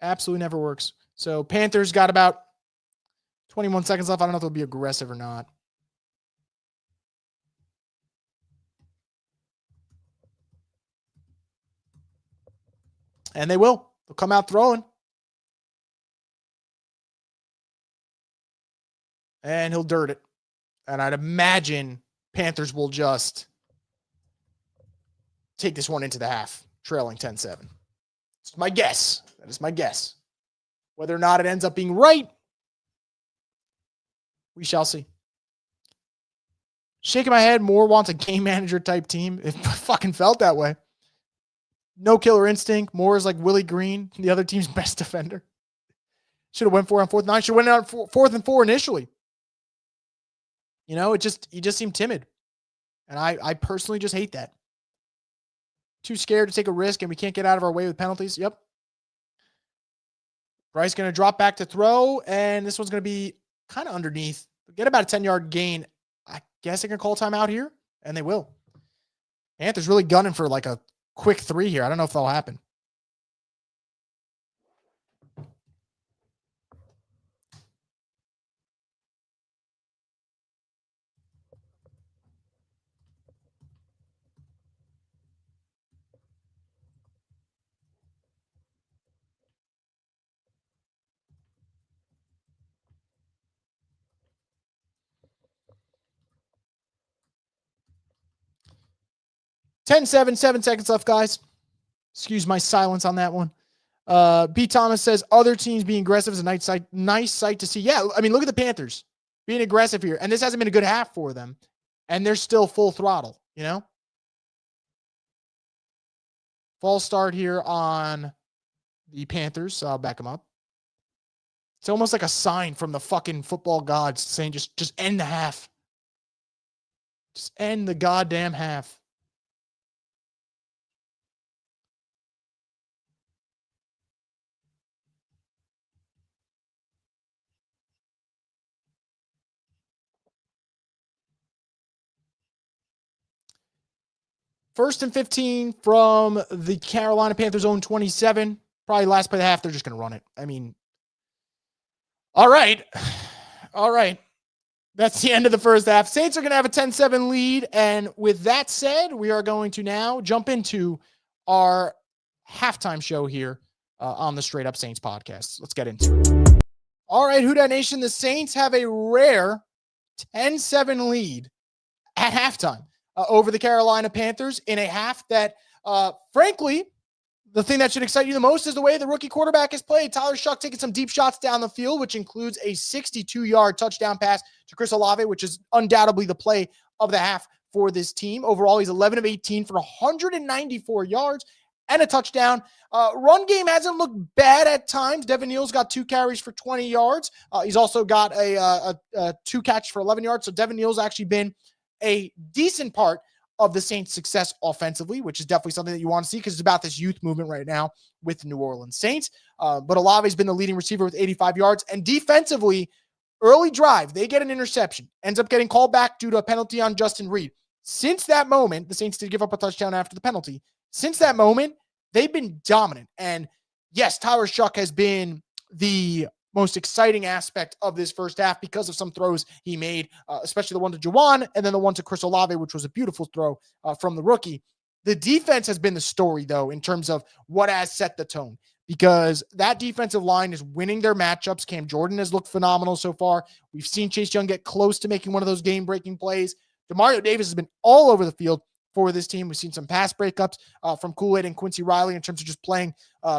Absolutely never works. So Panthers got about 21 seconds left. I don't know if they'll be aggressive or not. And they will. They'll come out throwing. And he'll dirt it. And I'd imagine Panthers will just take this one into the half, trailing 10-7. It's my guess. That is my guess. Whether or not it ends up being right, we shall see. Shaking my head, Moore wants a game manager type team. It fucking felt that way. No killer instinct. Moore is like Willie Green, the other team's best defender. Should have went for it on 4th and 9. Should have went on 4th and 4 initially. You know, he just seemed timid. And I personally just hate that. Too scared to take a risk, and we can't get out of our way with penalties. Yep. Bryce going to drop back to throw, and this one's going to be kind of underneath. Get about a 10-yard gain. I guess they can call timeout here, and they will. Panthers really gunning for like a quick 3 here. I don't know if that'll happen. Ten, 7 seconds left, guys. Excuse my silence on that one. B. Thomas says, other teams being aggressive is a nice sight to see. Yeah, I mean, look at the Panthers being aggressive here. And this hasn't been a good half for them. And they're still full throttle, you know? False start here on the Panthers, so I'll back them up. It's almost like a sign from the fucking football gods saying just end the half. Just end the goddamn half. First and 15 from the Carolina Panthers' own 27. Probably last play of the half, they're just going to run it. I mean, all right. All right. That's the end of the first half. Saints are going to have a 10-7 lead. And with that said, we are going to now jump into our halftime show here on the Straight Up Saints podcast. Let's get into it. All right, WhoDat Nation, the Saints have a rare 10-7 lead at halftime over the Carolina Panthers in a half that, frankly, the thing that should excite you the most is the way the rookie quarterback has played. Tyler Shough taking some deep shots down the field, which includes a 62-yard touchdown pass to Chris Olave, which is undoubtedly the play of the half for this team. Overall, he's 11 of 18 for 194 yards and a touchdown. Run game hasn't looked bad at times. Devin Neal's got 2 carries for 20 yards. He's also got a 2 catch for 11 yards. So Devin Neal's actually been a decent part of the Saints' success offensively, which is definitely something that you want to see because it's about this youth movement right now with the New Orleans Saints. But Olave's been the leading receiver with 85 yards. And defensively, early drive, they get an interception. Ends up getting called back due to a penalty on Justin Reed. Since that moment, the Saints did give up a touchdown after the penalty. Since that moment, they've been dominant. And yes, Tyler Shough has been the most exciting aspect of this first half because of some throws he made, especially the one to Juwan and then the one to Chris Olave, which was a beautiful throw from the rookie. The defense has been the story, though, in terms of what has set the tone because that defensive line is winning their matchups. Cam Jordan has looked phenomenal so far. We've seen Chase Young get close to making one of those game-breaking plays. Demario Davis has been all over the field for this team. We've seen some pass breakups from Kool-Aid and Quincy Riley in terms of just playing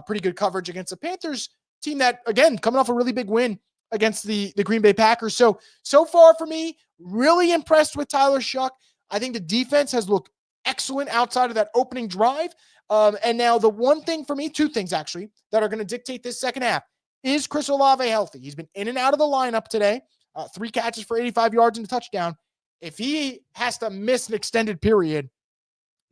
pretty good coverage against the Panthers team that, again, coming off a really big win against the Green Bay Packers. So far for me, really impressed with Tyler Shough. I think the defense has looked excellent outside of that opening drive. And now the one thing for me, two things actually, that are going to dictate this second half. Is Chris Olave healthy? He's been in and out of the lineup today. 3 catches for 85 yards and a touchdown. If he has to miss an extended period,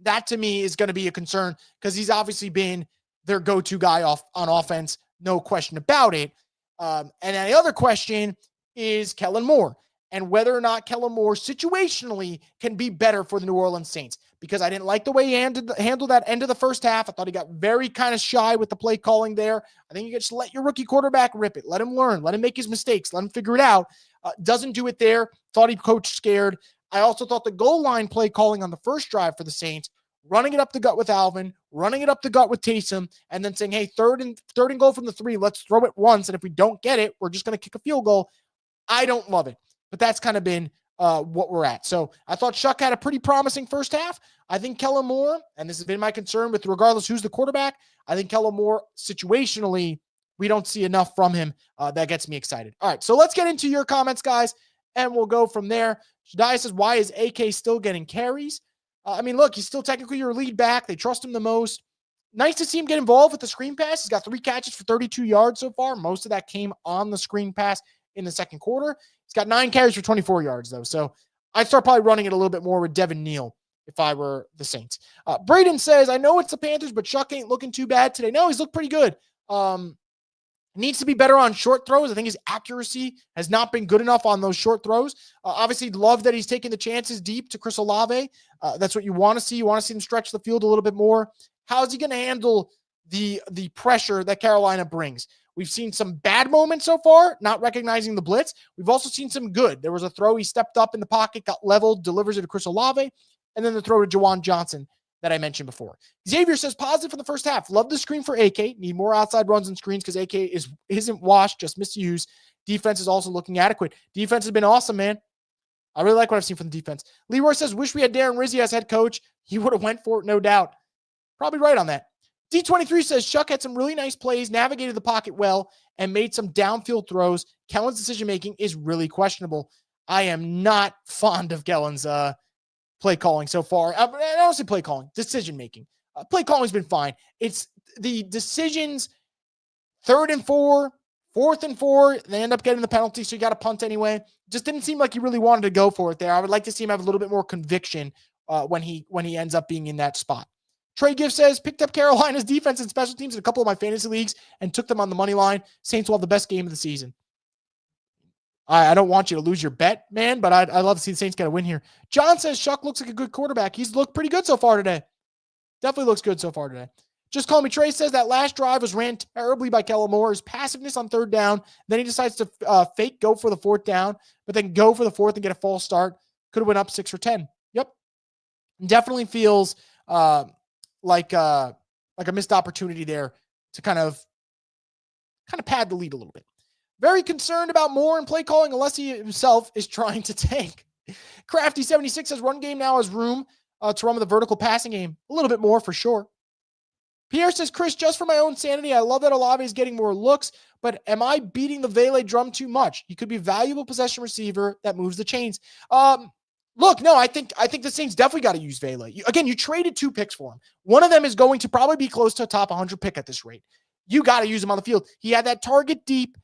that to me is going to be a concern because he's obviously been their go-to guy on offense. No question about it. And then the other question is Kellen Moore and whether or not Kellen Moore situationally can be better for the New Orleans Saints, because I didn't like the way he handled that end of the first half. I thought he got very kind of shy with the play calling there. I think you just let your rookie quarterback rip it. Let him learn. Let him make his mistakes. Let him figure it out. Doesn't do it there. Thought he coached scared. I also thought the goal line play calling on the first drive for the Saints, running it up the gut with Alvin, running it up the gut with Taysom, and then saying, hey, third and goal from the 3, let's throw it once, and if we don't get it, we're just going to kick a field goal. I don't love it, but that's kind of been what we're at. So I thought Shough had a pretty promising first half. I think Kellen Moore, and this has been my concern with regardless who's the quarterback, I think Kellen Moore, situationally, we don't see enough from him that gets me excited. All right, so let's get into your comments, guys, and we'll go from there. Shadiah says, why is AK still getting carries? I mean, look, he's still technically your lead back. They trust him the most. Nice to see him get involved with the screen pass. He's got 3 catches for 32 yards so far. Most of that came on the screen pass in the second quarter. He's got 9 carries for 24 yards, though. So I'd start probably running it a little bit more with Devin Neal if I were the Saints. Braden says, I know it's the Panthers, but Shough ain't looking too bad today. No, he's looked pretty good. Needs to be better on short throws. I think his accuracy has not been good enough on those short throws. Obviously, love that he's taking the chances deep to Chris Olave. That's what you want to see. You want to see him stretch the field a little bit more. How is he going to handle the pressure that Carolina brings? We've seen some bad moments so far, not recognizing the blitz. We've also seen some good. There was a throw. He stepped up in the pocket, got leveled, delivers it to Chris Olave, and then the throw to Juwan Johnson that I mentioned before. Xavier says positive for the first half. Love the screen for AK. Need more outside runs and screens because AK isn't washed, just misused. Defense is also looking adequate. Defense has been awesome, man. I really like what I've seen from the defense. Leroy says, wish we had Darren Rizzi as head coach. He would have went for it, no doubt. Probably right on that. D23 says, Shough had some really nice plays, navigated the pocket well, and made some downfield throws. Kellen's decision-making is really questionable. I am not fond of Kellen's play calling so far. I don't say play calling, decision making. Play calling has been fine. It's the decisions, 3rd and 4, 4th and 4. They end up getting the penalty, so you got to punt anyway. Just didn't seem like he really wanted to go for it there. I would like to see him have a little bit more conviction when he ends up being in that spot. Trey Gift says, picked up Carolina's defense and special teams in a couple of my fantasy leagues and took them on the money line. Saints will have the best game of the season. I don't want you to lose your bet, man, but I'd love to see the Saints get a win here. John says Shough looks like a good quarterback. He's looked pretty good so far today. Definitely looks good so far today. Just Call Me Trey says that last drive was ran terribly by Kellen Moore. His passiveness on 3rd down. Then he decides to fake go for the 4th down, but then go for the 4th and get a false start. Could have went up 6 for 10. Yep. Definitely feels like a missed opportunity there to kind of pad the lead a little bit. Very concerned about Moore and play calling unless he himself is trying to tank. Crafty76 says run game now has room to run with a vertical passing game. A little bit more for sure. Pierre says, Chris, just for my own sanity, I love that Olave is getting more looks, but am I beating the Vele drum too much? He could be a valuable possession receiver that moves the chains. Look, no, I think the Saints definitely got to use Vele. You traded 2 picks for him. One of them is going to probably be close to a top 100 pick at this rate. You got to use him on the field. He had that target deep.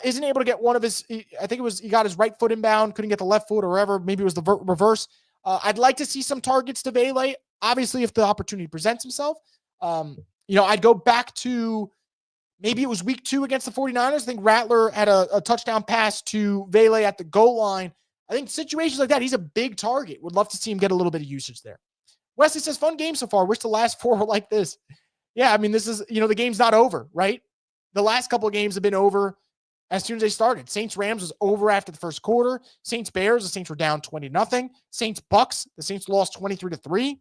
Isn't able to get one of his, I think it was, he got his right foot inbound, couldn't get the left foot or wherever. Maybe it was the reverse. I'd like to see some targets to Vele. Obviously, if the opportunity presents himself, I'd go back to maybe it was week 2 against the 49ers. I think Rattler had a touchdown pass to Vele at the goal line. I think situations like that, he's a big target. Would love to see him get a little bit of usage there. Wesley says, fun game so far. Wish the last 4 were like this. Yeah, I mean, this is, the game's not over, right? The last couple of games have been over as soon as they started. Saints-Rams was over after the first quarter. Saints-Bears, the Saints were down 20-0. Saints-Bucks, the Saints lost 23-3.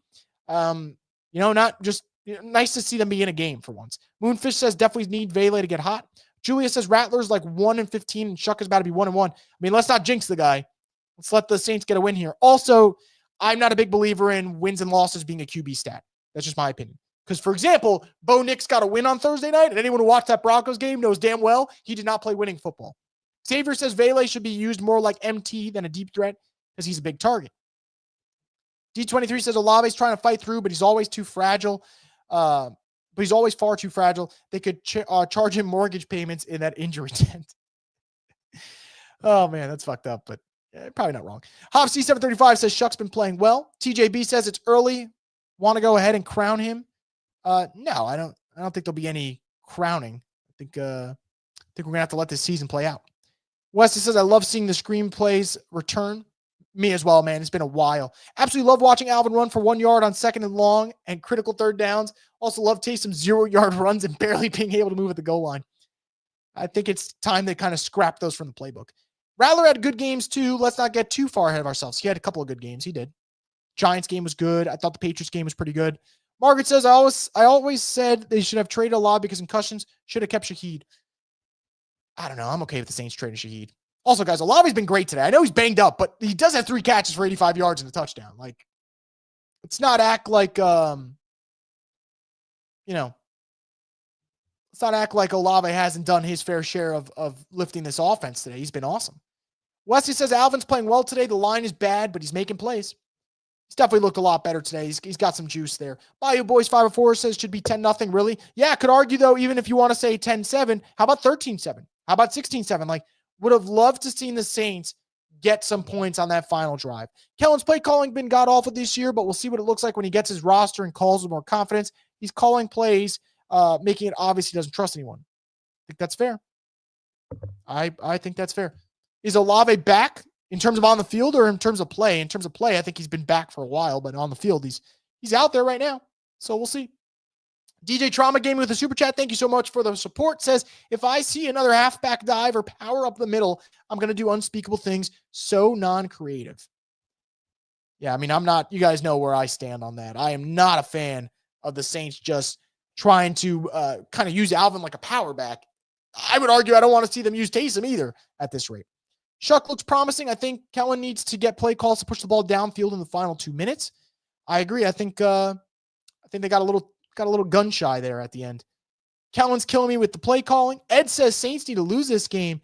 Not just nice to see them be in a game for once. Moonfish says definitely need Vele to get hot. Julia says Rattler's like 1-15 and Shough is about to be 1-1. I mean, let's not jinx the guy. Let's let the Saints get a win here. Also, I'm not a big believer in wins and losses being a QB stat. That's just my opinion. Because, for example, Bo Nix got a win on Thursday night, and anyone who watched that Broncos game knows damn well he did not play winning football. Xavier says Vele should be used more like MT than a deep threat because he's a big target. D23 says Olave's trying to fight through, but he's always too fragile. But he's always far too fragile. They could charge him mortgage payments in that injury tent. Oh, man, that's fucked up, but probably not wrong. Hobbs C735 says Shough's been playing well. TJB says it's early. Want to go ahead and crown him? No, I don't think there'll be any crowning. I think we're going to have to let this season play out. Wesley says, I love seeing the screenplays return. Me as well, man. It's been a while. Absolutely love watching Alvin run for 1 yard on 2nd and long and critical third downs. Also love Taysom 0-yard runs and barely being able to move at the goal line. I think it's time they kind of scrap those from the playbook. Rattler had good games too. Let's not get too far ahead of ourselves. He had a couple of good games. He did. Giants game was good. I thought the Patriots game was pretty good. Margaret says, I always said they should have traded a lot because concussions. Should have kept Shaheed. I don't know. I'm okay with the Saints trading Shaheed. Also, guys, Olave's been great today. I know he's banged up, but he does have 3 catches for 85 yards and a touchdown. Like, let's not act like, let's not act like Olave hasn't done his fair share of lifting this offense today. He's been awesome. Wesley says Alvin's playing well today. The line is bad, but he's making plays. He's definitely looked a lot better today. He's got some juice there. Bayou Boys 504 says should be 10-0, really. Yeah, could argue, though, even if you want to say 10-7, how about 13-7? How about 16-7? Like, would have loved to seen the Saints get some points on that final drive. Kellen's play calling been god-awful this year, but we'll see what it looks like when he gets his roster and calls with more confidence. He's calling plays, making it obvious he doesn't trust anyone. I think that's fair. I think that's fair. Is Olave back in terms of on the field or in terms of play? In terms of play, I think he's been back for a while, but on the field, he's out there right now. So we'll see. DJ Trauma Gaming with a super chat. Thank you so much for the support. Says, if I see another halfback dive or power up the middle, I'm going to do unspeakable things. So non-creative. Yeah, I mean, I'm not, you guys know where I stand on that. I am not a fan of the Saints just trying to kind of use Alvin like a power back. I would argue I don't want to see them use Taysom either at this rate. Shough looks promising. I think Kellen needs to get play calls to push the ball downfield in the final 2 minutes. I agree. I think they got a little gun shy there at the end. Kellen's killing me with the play calling. Ed says Saints need to lose this game.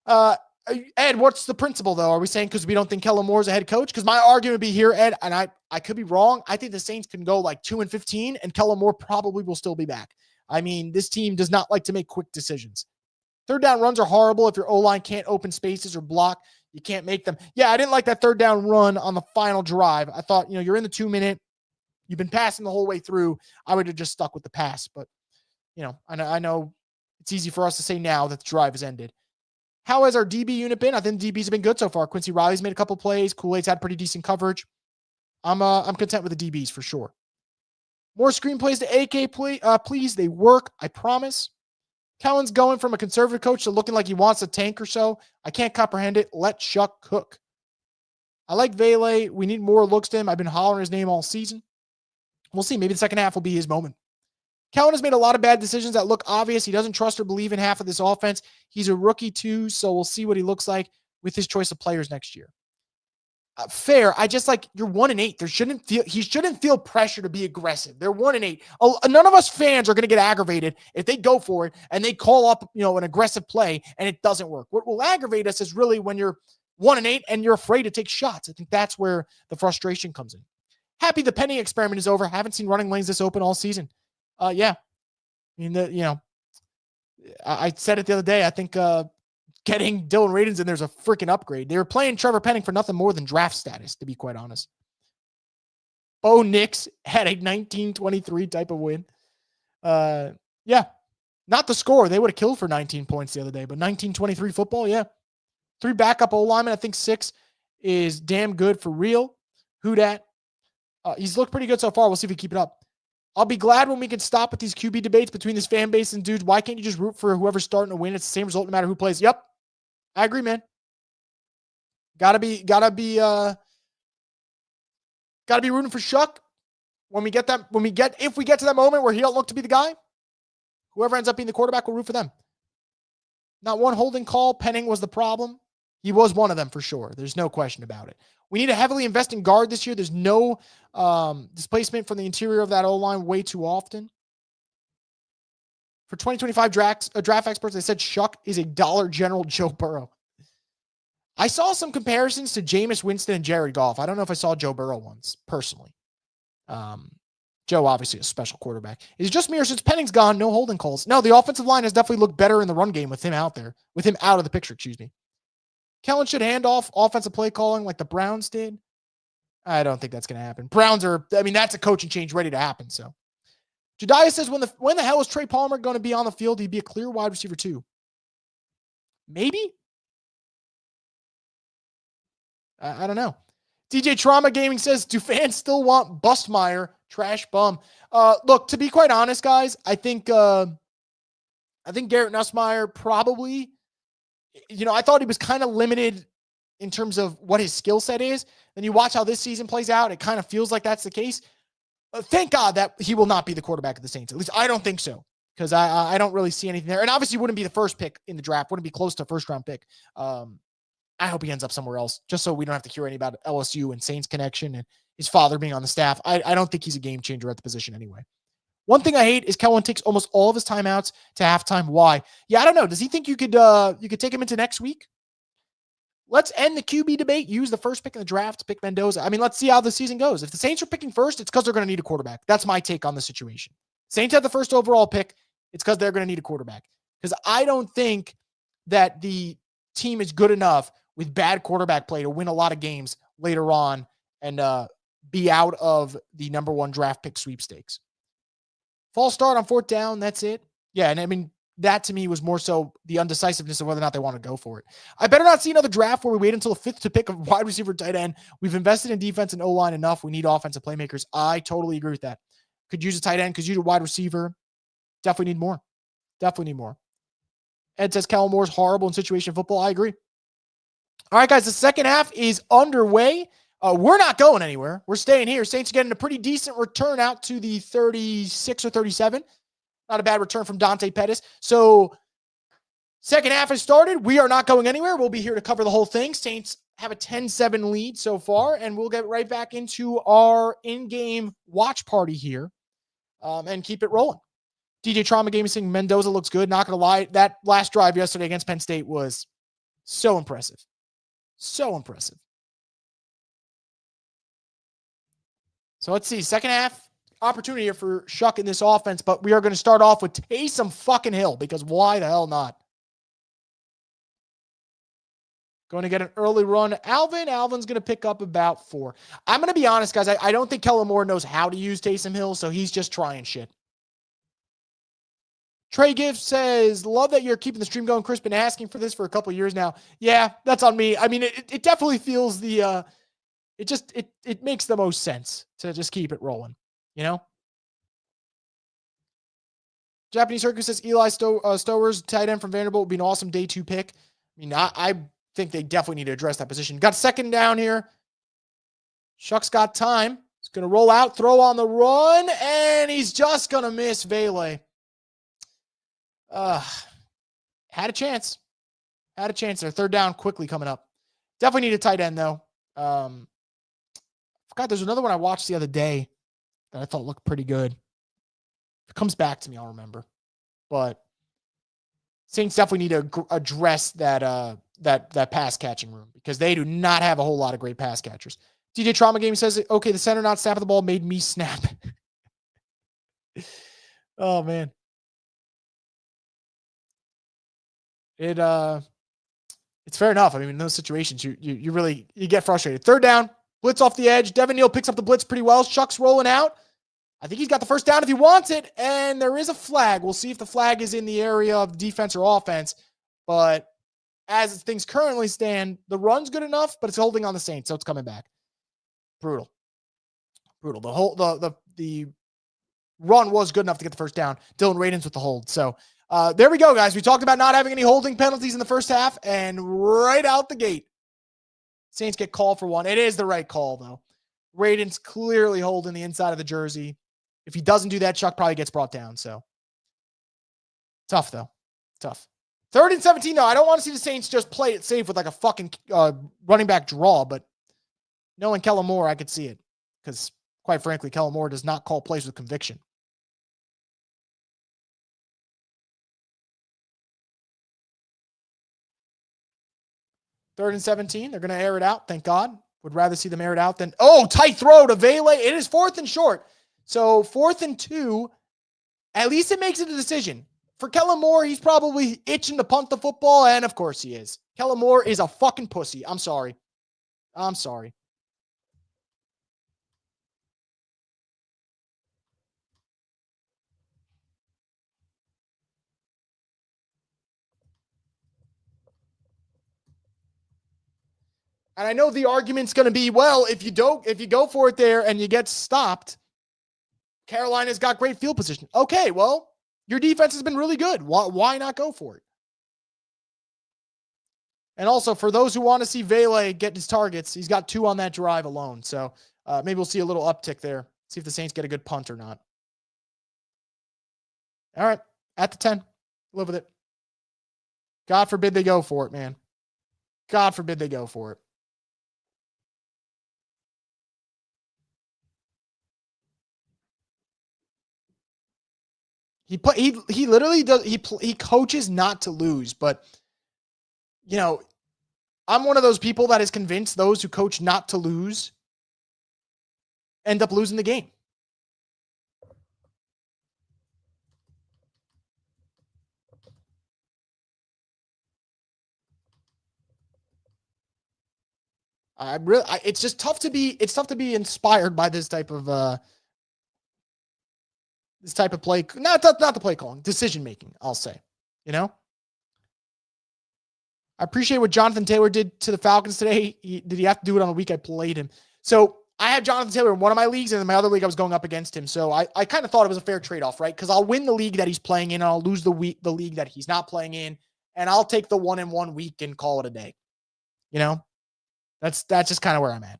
Ed, what's the principle, though? Are we saying because we don't think Kellen Moore's a head coach? Because my argument would be here, Ed, and I could be wrong. I think the Saints can go like 2-15, and Kellen Moore probably will still be back. I mean, this team does not like to make quick decisions. Third down runs are horrible. If your O-line can't open spaces or block, you can't make them. Yeah, I didn't like that third down run on the final drive. I thought, you're in the 2-minute. You've been passing the whole way through. I would have just stuck with the pass. But, I know it's easy for us to say now that the drive has ended. How has our DB unit been? I think the DBs have been good so far. Quincy Riley's made a couple plays. Kool-Aid's had pretty decent coverage. I'm content with the DBs for sure. More screenplays to AK, please. They work, I promise. Kellen's going from a conservative coach to looking like he wants a tank or so. I can't comprehend it. Let Shough cook. I like Vele. We need more looks to him. I've been hollering his name all season. We'll see. Maybe the second half will be his moment. Kellen has made a lot of bad decisions that look obvious. He doesn't trust or believe in half of this offense. He's a rookie too, so we'll see what he looks like with his choice of players next year. Fair. I just you're 1-8. He shouldn't feel pressure to be aggressive. They're 1-8. None of us fans are going to get aggravated if they go for it and they call up, an aggressive play and it doesn't work. What will aggravate us is really when you're 1-8 and you're afraid to take shots. I think that's where the frustration comes in. Happy the penny experiment is over. Haven't seen running lanes this open all season. Yeah. I mean, I said it the other day. I think getting Dylan Radins in there's a freaking upgrade. They were playing Trevor Penning for nothing more than draft status, to be quite honest. Bo Nix had a 19-23 type of win. Yeah. Not the score. They would have killed for 19 points the other day, but 19-23 football, yeah. 3 backup O-linemen. I think 6 is damn good for real. WhoDat. He's looked pretty good so far. We'll see if we keep it up. I'll be glad when we can stop with these QB debates between this fan base and dudes. Why can't you just root for whoever's starting to win? It's the same result no matter who plays. Yep. I agree, man. Gotta be rooting for Shough. If we get to that moment where he don't look to be the guy, whoever ends up being the quarterback will root for them. Not one holding call. Penning was the problem. He was one of them for sure. There's no question about it. We need to heavily invest in guard this year. There's no displacement from the interior of that O-line way too often. For 2025 draft experts, they said Shough is a Dollar General Joe Burrow. I saw some comparisons to Jameis Winston and Jared Goff. I don't know if I saw Joe Burrow ones, personally. Joe, obviously, a special quarterback. Is it just me or since Penning's gone, no holding calls? No, the offensive line has definitely looked better in the run game with him out there. With him out of the picture, excuse me. Kellen should hand off offensive play calling like the Browns did. I don't think that's going to happen. That's a coaching change ready to happen, so. Jediah says, when the hell is Trey Palmer going to be on the field? He'd be a clear wide receiver too. Maybe? I don't know. DJ Trauma Gaming says, do fans still want Bustmeyer? Trash bum. Look, to be quite honest, guys, I think Garrett Nussmeier probably, I thought he was kind of limited in terms of what his skill set is. Then you watch how this season plays out. It kind of feels like that's the case. Thank God that he will not be the quarterback of the Saints. At least I don't think so, because I don't really see anything there. And obviously wouldn't be the first pick in the draft. Wouldn't be close to a first-round pick. I hope he ends up somewhere else, just so we don't have to hear any about LSU and Saints connection and his father being on the staff. I don't think he's a game changer at the position anyway. One thing I hate is Kellen takes almost all of his timeouts to halftime. Why? Yeah, I don't know. Does he think you could take him into next week? Let's end the QB debate. Use the first pick in the draft to pick Mendoza. Let's see how the season goes. If the Saints are picking first, it's because they're going to need a quarterback. That's my take on the situation. Saints have the first overall pick. It's because they're going to need a quarterback. Because I don't think that the team is good enough with bad quarterback play to win a lot of games later on and be out of the number one draft pick sweepstakes. False start on 4th down. That's it. Yeah, and that to me was more so the undecisiveness of whether or not they want to go for it. I better not see another draft where we wait until the 5th to pick a wide receiver, tight end. We've invested in defense and O-line enough. We need offensive playmakers. I totally agree with that. Could use a tight end, could use a wide receiver. Definitely need more. Definitely need more. Ed says Kellen Moore's horrible in situation football. I agree. All right, guys, the second half is underway. We're not going anywhere. We're staying here. Saints are getting a pretty decent return out to the 36 or 37. Not a bad return from Dante Pettis. So second half has started. We are not going anywhere. We'll be here to cover the whole thing. Saints have a 10-7 lead so far, and we'll get right back into our in-game watch party here and keep it rolling. DJ Trauma Gaming saying Mendoza looks good. Not going to lie. That last drive yesterday against Penn State was so impressive. So impressive. So let's see. Second half opportunity here for Shough in this offense, but we are going to start off with Taysom fucking Hill, because why the hell not? Going to get an early run. Alvin's going to pick up about 4. I'm going to be honest, guys. I don't think Kellen Moore knows how to use Taysom Hill, so he's just trying shit. Trey Gift says, love that you're keeping the stream going. Chris, been asking for this for a couple of years now. Yeah, that's on me. It definitely feels it makes the most sense to just keep it rolling, Japanese Circus says Eli Stowers, tight end from Vanderbilt, would be an awesome day 2 pick. I think they definitely need to address that position. Got second down here. Shough's got time. He's going to roll out, throw on the run, and he's just going to miss Vele. Had a chance. Had a chance there. Third down quickly coming up. Definitely need a tight end, though. Forgot there's another one I watched the other day that I thought looked pretty good. If it comes back to me, I'll remember. But Saints definitely need to address that pass catching room, because they do not have a whole lot of great pass catchers. DJ Trauma Game says, okay, the center not snapping the ball made me snap. Oh, man. It's fair enough. In those situations, you really get frustrated. Third down, blitz off the edge. Devin Neal picks up the blitz pretty well. Shough's rolling out. I think he's got the first down if he wants it, and there is a flag. We'll see if the flag is in the area of defense or offense, but as things currently stand, the run's good enough, but it's holding on the Saints, so it's coming back. Brutal. The run was good enough to get the first down. Dylan Radins with the hold. So there we go, guys. We talked about not having any holding penalties in the first half, and right out the gate, Saints get called for one. It is the right call, though. Radins clearly holding the inside of the jersey. If he doesn't do that, Shough probably gets brought down. So tough, though. Tough. 3rd and 17, though. I don't want to see the Saints just play it safe with like a fucking running back draw, but knowing Kellen Moore, I could see it, because quite frankly, Kellen Moore does not call plays with conviction. 3rd and 17. They're going to air it out. Thank God. Would rather see them air it out than, tight throw to Vele. It is 4th and short. So 4th and 2, at least it makes it a decision. For Kellen Moore, he's probably itching to punt the football, and of course he is. Kellen Moore is a fucking pussy. I'm sorry. I'm sorry. And I know the argument's going to be, well, if you go for it there and you get stopped, Carolina's got great field position. Okay, well, your defense has been really good. Why not go for it? And also, for those who want to see Vele get his targets, he's got 2 on that drive alone. So maybe we'll see a little uptick there. See if the Saints get a good punt or not. All right, at the 10. Live with it. God forbid they go for it, man. God forbid they go for it. He literally does. He coaches not to lose, but I'm one of those people that is convinced those who coach not to lose end up losing the game. It's just tough to be inspired by this type of play. Not the play calling, decision making, I'll say. I appreciate what Jonathan Taylor did to the Falcons today. Did he have to do it on the week I played him? So I had Jonathan Taylor in one of my leagues, and in my other league I was going up against him. So I kind of thought it was a fair trade-off, right? Because I'll win the league that he's playing in, and I'll lose the league that he's not playing in, and I'll take the 1-in-1 week and call it a day. That's just kind of where I'm at.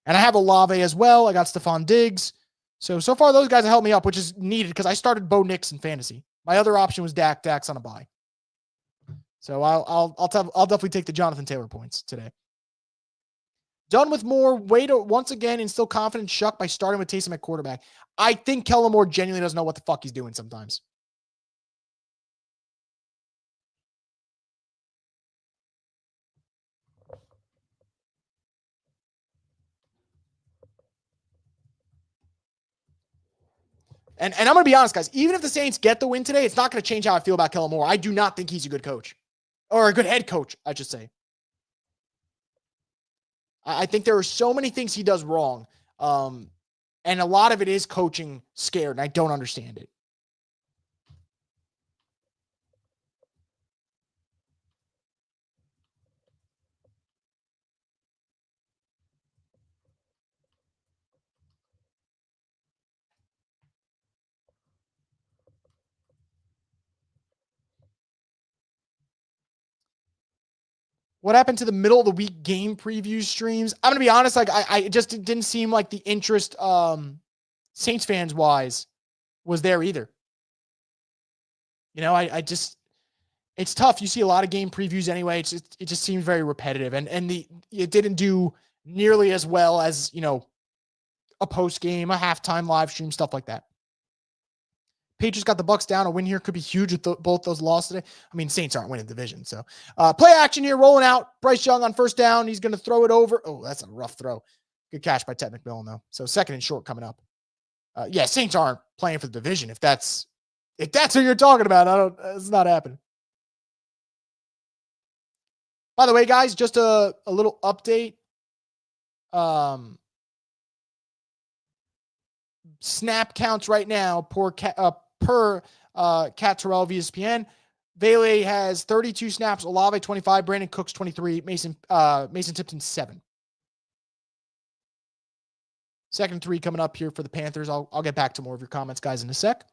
And I have Olave as well. I got Stephon Diggs. So far those guys have helped me up, which is needed because I started Bo Nix in fantasy. My other option was Dak. Dak's on a bye. So I'll definitely take the Jonathan Taylor points today. Done with Moore. Way to once again instill confidence. Shough by starting with Taysom at quarterback. I think Kellen Moore genuinely doesn't know what the fuck he's doing sometimes. And I'm going to be honest, guys. Even if the Saints get the win today, it's not going to change how I feel about Kellen Moore. I do not think he's a good coach. Or a good head coach, I should say. I think there are so many things he does wrong. And a lot of it is coaching scared, and I don't understand it. What happened to the middle of the week game preview streams? I'm going to be honest. Like I just didn't seem like the interest, Saints fans wise was there either. It's tough. You see a lot of game previews anyway. It just seems very repetitive and it didn't do nearly as well as, a post game, a halftime live stream, stuff like that. Patriots got the Bucs down. A win here could be huge with both those losses today. I mean, Saints aren't winning the division. So play action here, rolling out. Bryce Young on first down. He's going to throw it over. Oh, that's a rough throw. Good catch by Ted McMillan, though. So 2nd and short coming up. Saints aren't playing for the division. If that's what you're talking about, it's not happening. By the way, guys, just a little update. Snap counts right now per Cat Terrell of ESPN. Vele has 32 snaps, Olave 25, Brandon Cooks 23, Mason Tipton 7. 2nd and 3 coming up here for the Panthers. I'll get back to more of your comments, guys, in a sec.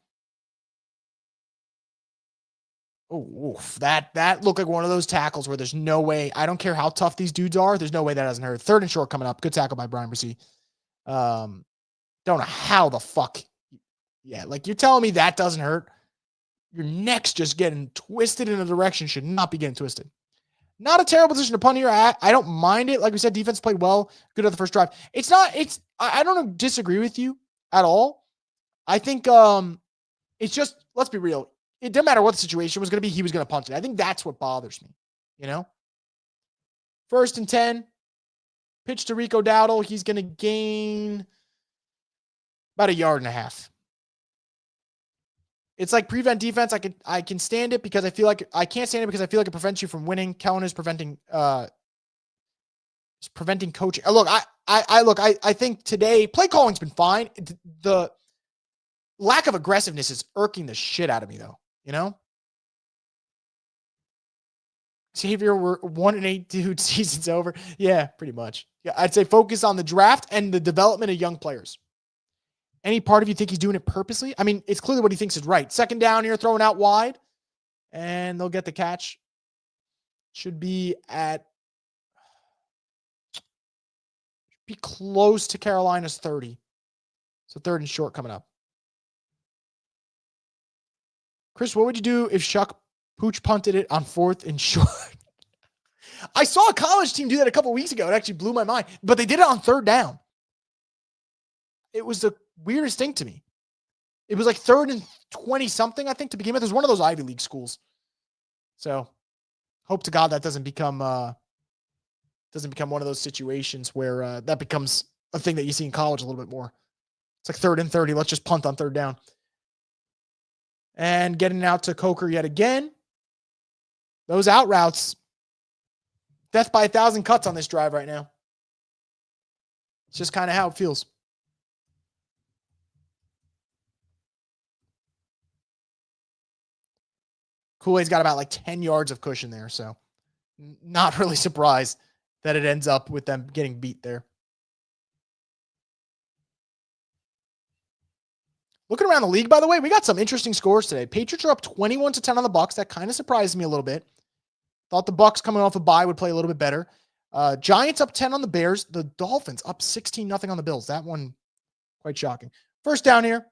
Oh, that looked like one of those tackles where there's no way. I don't care how tough these dudes are. There's no way that doesn't hurt. 3rd and short coming up. Good tackle by Brian Bresee. Don't know how the fuck. Yeah, like you're telling me that doesn't hurt? Your neck's just getting twisted in a direction should not be getting twisted. Not a terrible position to punt here. I don't mind it. Like we said, defense played well. Good at the first drive. I don't disagree with you at all. I think it's just, let's be real. It didn't matter what the situation was going to be. He was going to punt it. I think that's what bothers me. First and 10. Pitch to Rico Dowdle. He's going to gain about 1.5 yards. It's like prevent defense. I can stand it because I feel like I can't stand it because I feel like it prevents you from winning. Kellen is preventing coaching. Look, I think today play calling's been fine. The lack of aggressiveness is irking the shit out of me though, you know? Xavier, we're 1-8, dude. Season's over. Yeah, pretty much. Yeah, I'd say focus on the draft and the development of young players. Any part of you think he's doing it purposely? I mean, it's clearly what he thinks is right. Second down here, throwing out wide, and they'll get the catch. Should be close to Carolina's 30. So third and short coming up. Chris, what would you do if Shough pooch punted it on 4th and short? I saw a college team do that a couple weeks ago. It actually blew my mind, but they did it on 3rd down. It was the weirdest thing to me. It was like 3rd and 20 something, I think, to begin with. It was one of those Ivy League schools. So hope to God that doesn't become one of those situations where that becomes a thing that you see in college a little bit more. It's like 3rd and 30. Let's just punt on 3rd down. And getting out to Coker yet again. Those out routes, death by 1,000 cuts on this drive right now. It's just kind of how it feels. Kool-Aid's got about like 10 yards of cushion there, so not really surprised that it ends up with them getting beat there. Looking around the league, by the way, we got some interesting scores today. Patriots are up 21-10 on the Bucs. That kind of surprised me a little bit. Thought the Bucs coming off a bye would play a little bit better. Giants up 10 on the Bears. The Dolphins up 16-0 on the Bills. That one quite shocking. First down here.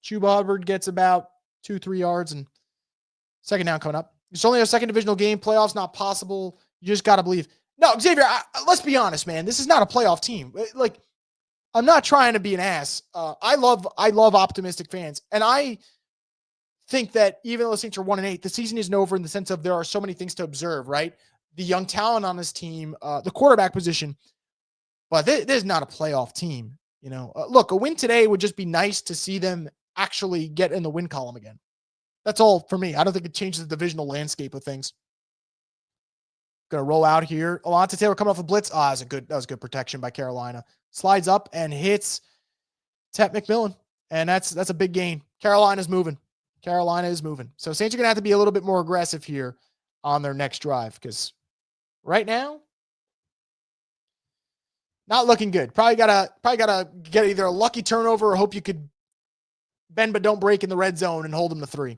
Chuba Hubbard gets about 2-3 yards, and second down coming up. It's only a second divisional game. Playoffs not possible. You just got to believe. No, Xavier, let's be honest, man. This is not a playoff team. Like, I'm not trying to be an ass. I love optimistic fans. And I think that even though the Saints are 1-8, the season isn't over in the sense of there are so many things to observe, right? The young talent on this team, the quarterback position. But this is not a playoff team. You know, look, a win today would just be nice to see them actually get in the win column again. That's all for me. I don't think it changes the divisional landscape of things. Going to roll out here. Alontae Taylor coming off a blitz. That was good protection by Carolina. Slides up and hits Tet McMillan. And that's a big gain. Carolina's moving. Carolina is moving. So Saints are going to have to be a little bit more aggressive here on their next drive because right now, not looking good. Probably gotta get either a lucky turnover or hope you could bend but don't break in the red zone and hold them to 3.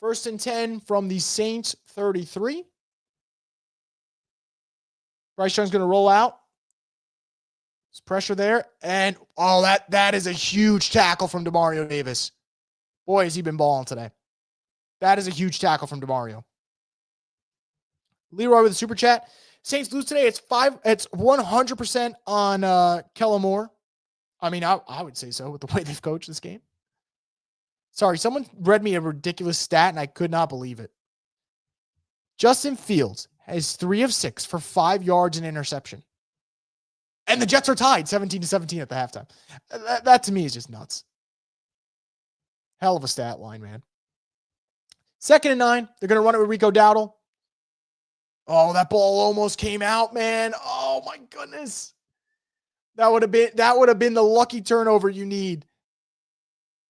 First and 10 from the Saints 33. Bryce Young's going to roll out. There's pressure there. And, that is a huge tackle from Demario Davis. Boy, has he been balling today. That is a huge tackle from Demario. Leroy with a super chat. Saints lose today. It's 100% on Kellen Moore. I mean, I would say so with the way they've coached this game. Sorry, someone read me a ridiculous stat, and I could not believe it. Justin Fields has 3 of 6 for 5 yards and interception. And the Jets are tied 17-17 at the halftime. That to me is just nuts. Hell of a stat line, man. 2nd and 9. They're going to run it with Rico Dowdle. Oh, that ball almost came out, man. Oh, my goodness. That would have been the lucky turnover you need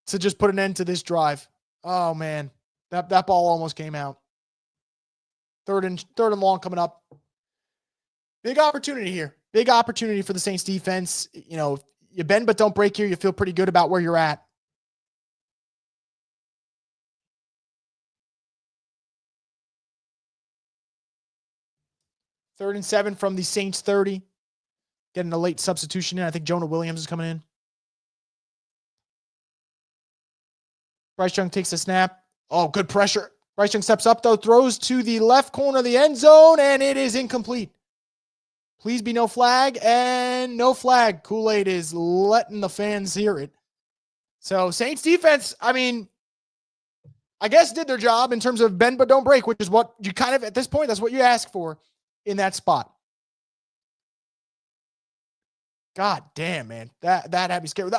to just put an end to this drive. Oh, man. That ball almost came out. Third and long coming up. Big opportunity here. Big opportunity for the Saints defense. You know, you bend but don't break here. You feel pretty good about where you're at. Third and 7 from the Saints 30. Getting a late substitution in. I think Jonah Williams is coming in. Bryce Young takes a snap. Oh, good pressure. Bryce Young steps up, though, throws to the left corner of the end zone, and it is incomplete. Please be no flag, and no flag. Kool-Aid is letting the fans hear it. So Saints defense, I mean, I guess did their job in terms of bend but don't break, which is what you kind of, at this point, that's what you ask for in that spot. God damn, man. That had me scared.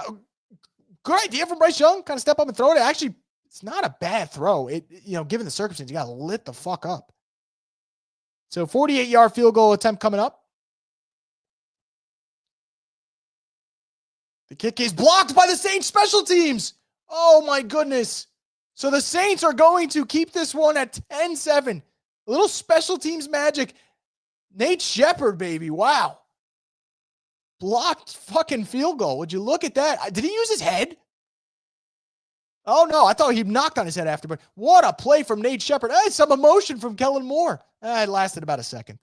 Good idea from Bryce Young. Kind of step up and throw it. Actually, it's not a bad throw. Given the circumstance, you got to lit the fuck up. So 48-yard field goal attempt coming up. The kick is blocked by the Saints special teams. Oh my goodness. So the Saints are going to keep this one at 10-7. A little special teams magic. Nate Shepard, baby. Wow. Blocked fucking field goal. Would you look at that? Did he use his head? Oh, no. I thought he knocked on his head after. But what a play from Nate Shepard. Hey, some emotion from Kellen Moore. It lasted about a second.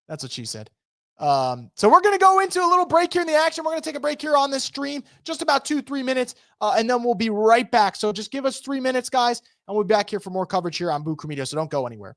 That's what she said. So we're going to go into a little break here in the action. We're going to take a break here on this stream, just about 2-3 minutes, and then we'll be right back. So just give us 3 minutes, guys, and we'll be back here for more coverage here on Buku Media, so don't go anywhere.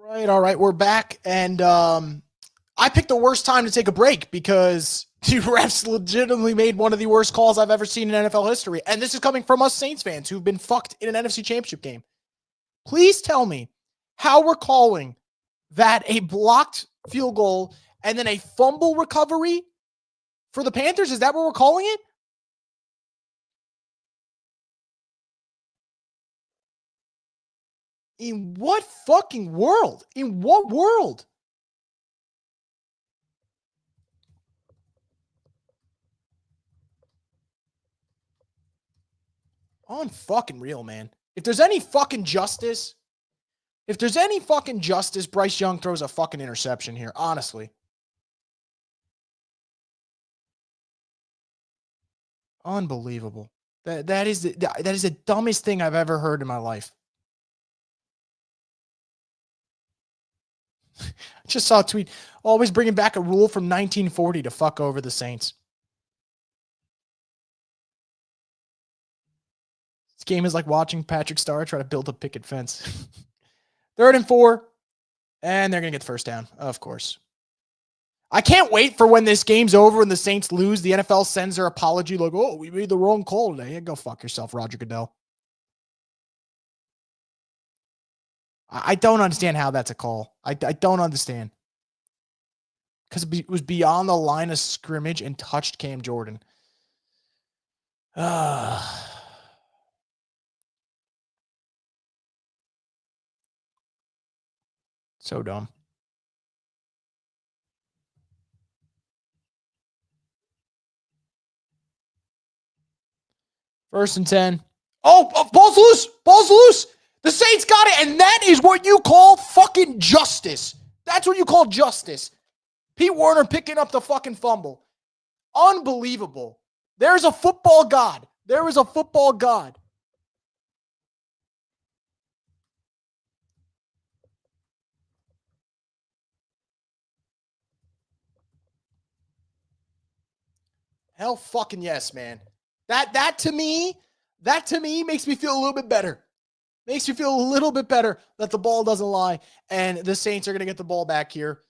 All right. We're back. And I picked the worst time to take a break because the refs legitimately made one of the worst calls I've ever seen in NFL history. And this is coming from us Saints fans who've been fucked in an NFC Championship game. Please tell me how we're calling that a blocked field goal and then a fumble recovery for the Panthers. Is that what we're calling it? In what fucking world? In what world? Unfucking real, man. If there's any fucking justice, Bryce Young throws a fucking interception here, honestly. Unbelievable. That is the dumbest thing I've ever heard in my life. I just saw a tweet, always bringing back a rule from 1940 to fuck over the Saints. This game is like watching Patrick Starr try to build a picket fence. 3rd and 4, and they're going to get the first down, of course. I can't wait for when this game's over and the Saints lose. The NFL sends their apology like, oh, we made the wrong call today. Yeah, go fuck yourself, Roger Goodell. I don't understand how that's a call. I don't understand. Because it was beyond the line of scrimmage and touched Cam Jordan. So dumb. First and 10. Oh, ball's loose. Ball's loose. The Saints got it. And that is what you call fucking justice. That's what you call justice. Pete Werner picking up the fucking fumble. Unbelievable. There's a football god. There is a football god. Hell fucking yes, man. That to me makes me feel a little bit better. Makes you feel a little bit better that the ball doesn't lie and the Saints are going to get the ball back here.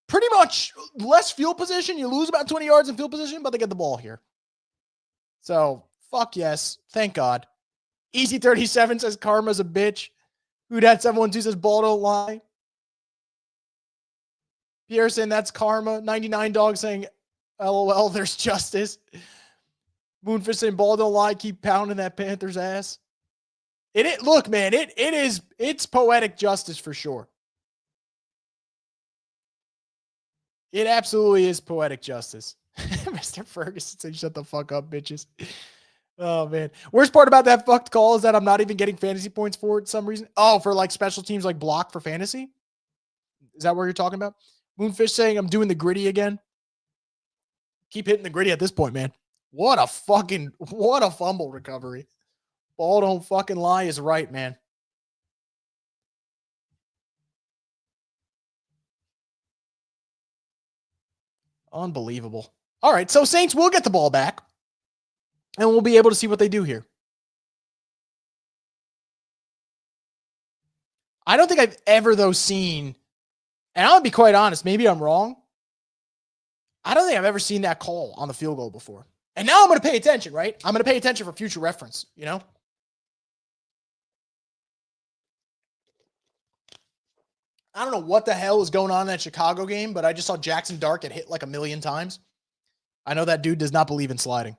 Pretty much less field position. You lose about 20 yards in field position, but they get the ball here. So, fuck yes. Thank God. Easy 37 says karma's a bitch. WhoDat 712 says ball don't lie. Pierre saying that's karma. 99 Dog saying LOL, there's justice. Moonfish saying ball don't lie. Keep pounding that Panthers ass. Look, man, it's poetic justice for sure. It absolutely is poetic justice. Mr. Ferguson said, shut the fuck up, bitches. Oh, man. Worst part about that fucked call is that I'm not even getting fantasy points for it some reason. Oh, for like special teams like block for fantasy? Is that what you're talking about? Moonfish saying I'm doing the gritty again. Keep hitting the gritty at this point, man. What a fumble recovery. Ball don't fucking lie is right, man. Unbelievable. All right, so Saints will get the ball back, and we'll be able to see what they do here. I don't think I've ever, though, seen, and I'll be quite honest, maybe I'm wrong. I don't think I've ever seen that call on the field goal before. And now I'm going to pay attention, right? I'm going to pay attention for future reference, you know? I don't know what the hell is going on in that Chicago game, but I just saw Jackson Dart get hit like 1,000,000 times. I know that dude does not believe in sliding.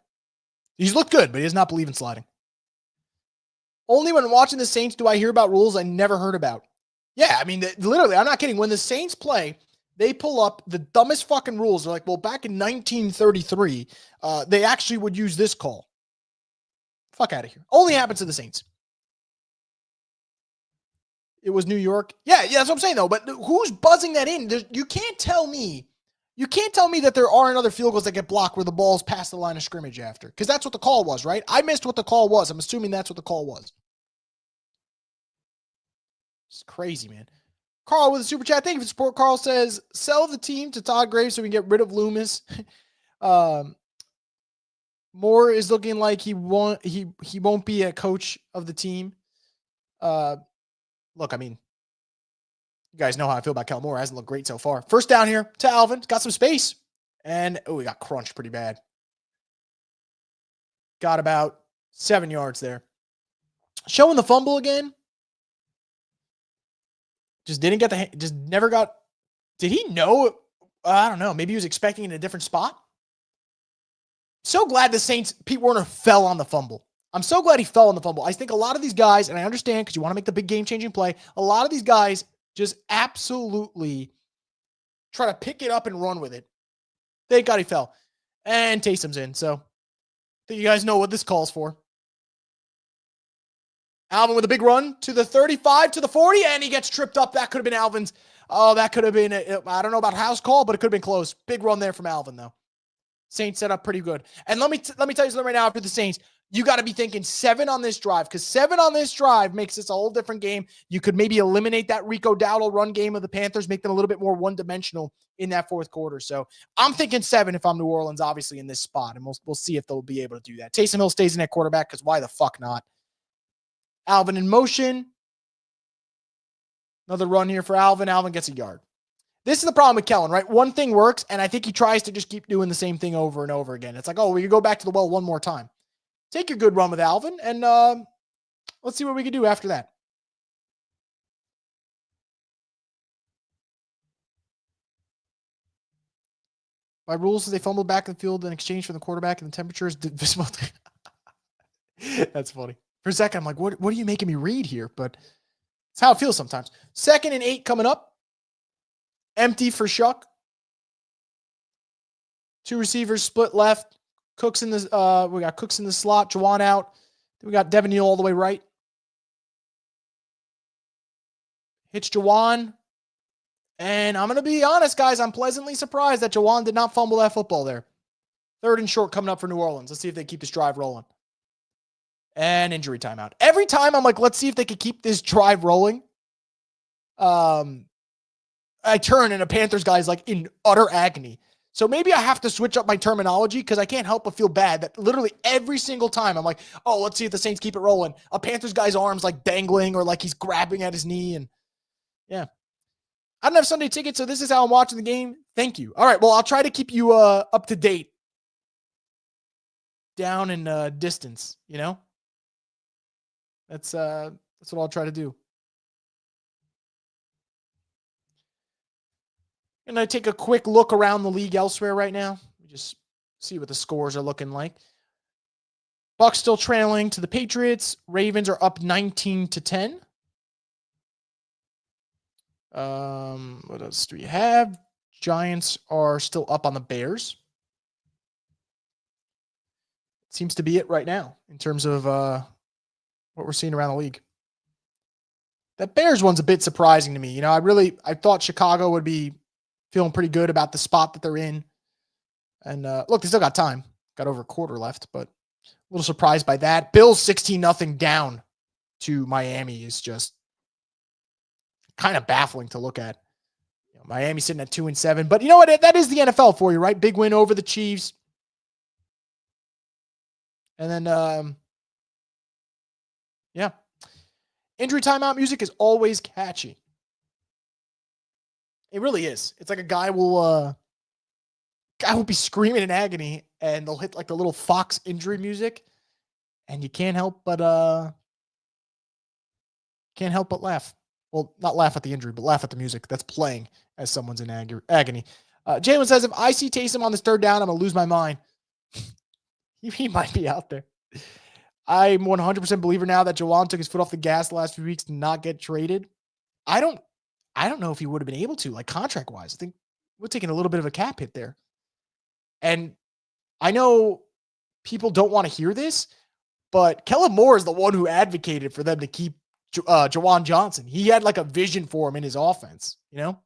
He's looked good, but he does not believe in sliding. Only when watching the Saints do I hear about rules I never heard about. Yeah, I mean, literally, I'm not kidding. When the Saints play, they pull up the dumbest fucking rules. They're like, well, back in 1933, they actually would use this call. Fuck out of here. Only happens to the Saints. It was New York. Yeah, that's what I'm saying, though. But who's buzzing that in? You can't tell me that there aren't other field goals that get blocked where the ball's past the line of scrimmage after. Because that's what the call was, right? I missed what the call was. I'm assuming that's what the call was. It's crazy, man. Carl with a super chat. Thank you for support. Carl says, sell the team to Todd Graves so we can get rid of Loomis. Moore is looking like he won't be a coach of the team. Look, I mean, You guys know how I feel about Kellen Moore. Hasn't looked great so far. First down here to Alvin. Got some space. And, he got crunched pretty bad. Got about 7 yards there. Showing the fumble again. Just didn't get just never got. Did he know? I don't know. Maybe he was expecting it in a different spot. So glad the Saints, Pete Werner fell on the fumble. I'm so glad he fell on the fumble. I think a lot of these guys, and I understand because you want to make the big game-changing play, a lot of these guys just absolutely try to pick it up and run with it. Thank God he fell. And Taysom's in, so I think you guys know what this calls for. Alvin with a big run to the 35, to the 40, and he gets tripped up. That could have been Alvin's. Oh, that could have been, I don't know about house call, but it could have been close. Big run there from Alvin, though. Saints set up pretty good. And let me tell you something right now after the Saints. You got to be thinking 7 on this drive, because 7 on this drive makes this a whole different game. You could maybe eliminate that Rico Dowdle run game of the Panthers, make them a little bit more one-dimensional in that fourth quarter. So I'm thinking 7 if I'm New Orleans, obviously, in this spot, and we'll see if they'll be able to do that. Taysom Hill stays in at quarterback, because why the fuck not? Alvin in motion. Another run here for Alvin. Alvin gets a yard. This is the problem with Kellen, right? One thing works, and I think he tries to just keep doing the same thing over and over again. It's like, we can go back to the well one more time. Take your good run with Alvin, and let's see what we can do after that. By rules, they fumbled back in the field in exchange for the quarterback, and the temperature is visible. That's funny. For a second, I'm like, what are you making me read here? But it's how it feels sometimes. 2nd and 8 coming up. Empty for Shough. 2 receivers split left. Cooks in the we got Cooks in the slot. Juwan out. Then we got Devin Neal all the way right. Hitch Juwan. And I'm going to be honest, guys. I'm pleasantly surprised that Juwan did not fumble that football there. 3rd and short coming up for New Orleans. Let's see if they keep this drive rolling. And injury timeout. Every time I'm like, let's see if they could keep this drive rolling. I turn and a Panthers guy is like in utter agony. So maybe I have to switch up my terminology, because I can't help but feel bad that literally every single time I'm like, let's see if the Saints keep it rolling. A Panthers guy's arm's like dangling or like he's grabbing at his knee. And yeah, I don't have Sunday tickets, so this is how I'm watching the game. Thank you. All right, well, I'll try to keep you up to date down in distance, you know? That's what I'll try to do. And I take a quick look around the league elsewhere right now. Just see what the scores are looking like. Bucs still trailing to the Patriots. Ravens are up 19-10. What else do we have? Giants are still up on the Bears. Seems to be it right now in terms of what we're seeing around the league. That Bears one's a bit surprising to me. You know, I thought Chicago would be feeling pretty good about the spot that they're in. And look, they still got time. Got over a quarter left, but a little surprised by that. Bills 16-0 down to Miami is just kind of baffling to look at. You know, Miami sitting at 2-7, but you know what? That is the NFL for you, right? Big win over the Chiefs. And then, yeah. Injury timeout music is always catchy. It really is. It's like a guy will be screaming in agony, and they'll hit like the little Fox injury music, and you can't help but laugh. Well, not laugh at the injury, but laugh at the music that's playing as someone's in agony. Jalen says, if I see Taysom on this 3rd down, I'm gonna lose my mind. He might be out there. I'm 100% believer now that Juwan took his foot off the gas the last few weeks to not get traded. I don't know if he would have been able to, like contract-wise. I think we're taking a little bit of a cap hit there. And I know people don't want to hear this, but Kellen Moore is the one who advocated for them to keep Juwan Johnson. He had like a vision for him in his offense, you know?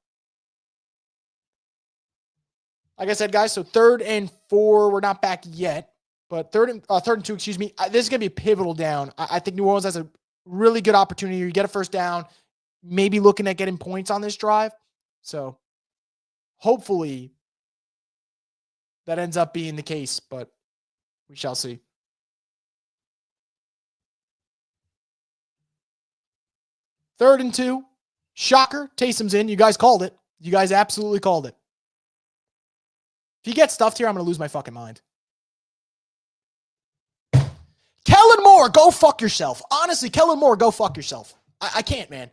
Like I said, guys, so 3rd and 4, we're not back yet, but 3rd and 2, excuse me. This is going to be a pivotal down. I think New Orleans has a really good opportunity. You get a 1st down, maybe looking at getting points on this drive. So hopefully that ends up being the case, but we shall see. Third and 2. Shocker. Taysom's in. You guys called it. You guys absolutely called it. If you get stuffed here, I'm going to lose my fucking mind. Kellen Moore, go fuck yourself. Honestly, Kellen Moore, go fuck yourself. I can't, man.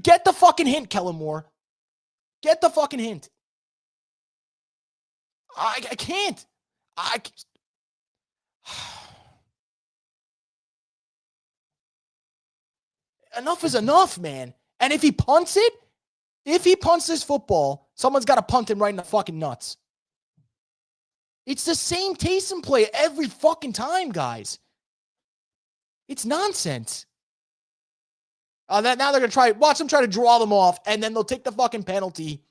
Get the fucking hint, Kellen Moore. Get the fucking hint. I can't. Enough is enough, man. And if he punts this football, someone's got to punt him right in the fucking nuts. It's the same Taysom play every fucking time, guys. It's nonsense. Now they're going to watch them try to draw them off, and then they'll take the fucking penalty.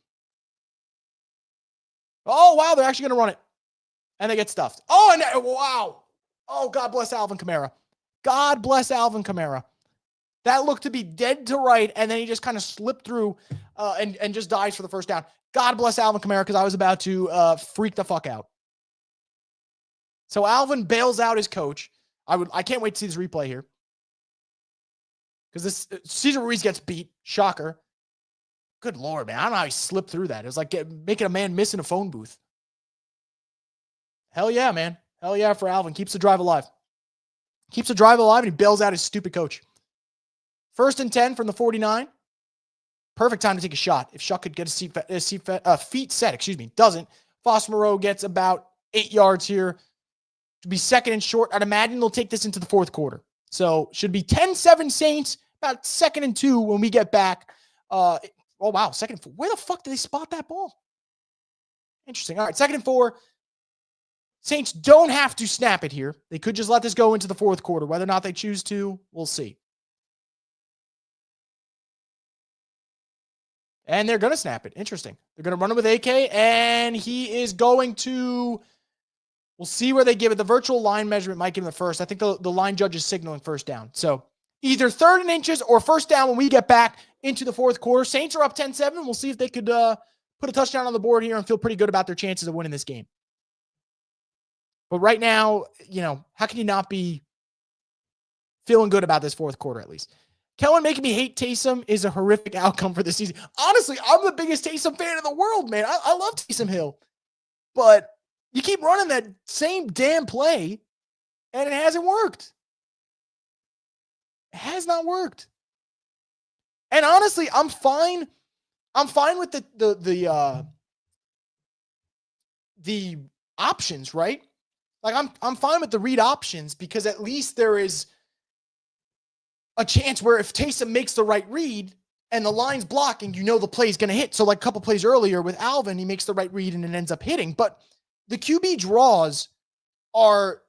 Oh, wow, they're actually going to run it. And they get stuffed. Oh, and wow. Oh, God bless Alvin Kamara. God bless Alvin Kamara. That looked to be dead to right, and then he just kind of slipped through and just dies for the first down. God bless Alvin Kamara, because I was about to freak the fuck out. So Alvin bails out his coach. I can't wait to see this replay here. Because this Cesar Ruiz gets beat. Shocker. Good Lord, man. I don't know how he slipped through that. It was like making a man miss in a phone booth. Hell yeah, man. Hell yeah for Alvin. Keeps the drive alive. Keeps the drive alive, and he bails out his stupid coach. 1st and 10 from the 49. Perfect time to take a shot. If Shough could get a feet set, doesn't. Foss Moreau gets about 8 yards here. To be 2nd and short. I'd imagine they'll take this into the 4th quarter. So should be 10-7 Saints, about 2nd and 2 when we get back. Oh, wow. 2nd and 4. Where the fuck did they spot that ball? Interesting. All right, 2nd and 4. Saints don't have to snap it here. They could just let this go into the 4th quarter. Whether or not they choose to, we'll see. And they're going to snap it. Interesting. They're going to run it with AK, and he is going to... We'll see where they give it. The virtual line measurement might give him the first. I think the line judge is signaling first down. So either 3rd and inches or first down when we get back into the 4th quarter. Saints are up 10-7. We'll see if they could put a touchdown on the board here and feel pretty good about their chances of winning this game. But right now, how can you not be feeling good about this 4th quarter at least? Kellen making me hate Taysom is a horrific outcome for this season. Honestly, I'm the biggest Taysom fan in the world, man. I love Taysom Hill. But you keep running that same damn play, and it hasn't worked. It has not worked. And honestly, I'm fine. I'm fine with the options, right? Like I'm fine with the read options, because at least there is a chance where if Taysom makes the right read and the line's blocking, the play's going to hit. So like a couple plays earlier with Alvin, he makes the right read and it ends up hitting. But the QB draws are,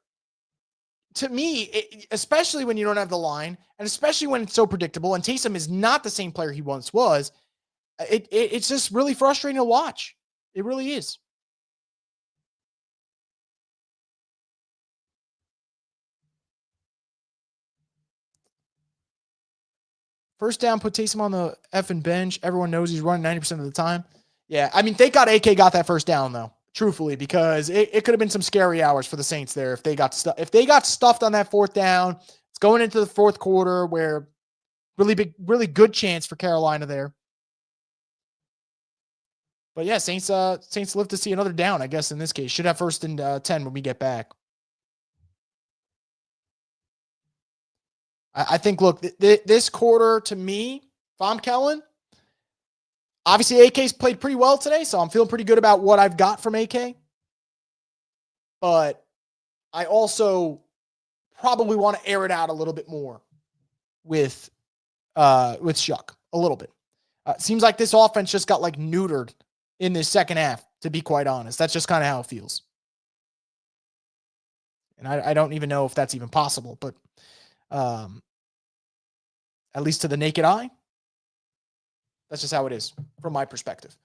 to me, especially when you don't have the line, and especially when it's so predictable, and Taysom is not the same player he once was, it's just really frustrating to watch. It really is. First down, put Taysom on the effing bench. Everyone knows he's running 90% of the time. Yeah, I mean, thank God AK got that first down, though. Truthfully, because it could have been some scary hours for the Saints there if they got stuffed on that 4th down. It's going into the 4th quarter where really good chance for Carolina there. But yeah, Saints live to see another down, I guess, in this case. Should have 1st and 10 when we get back. I think, look, this quarter, to me, if I'm Kellen, obviously AK's played pretty well today, so I'm feeling pretty good about what I've got from AK. But I also probably want to air it out a little bit more with Shough, a little bit. Seems like this offense just got neutered in this second half, to be quite honest. That's just kind of how it feels. And I don't even know if that's even possible, but at least to the naked eye, that's just how it is from my perspective.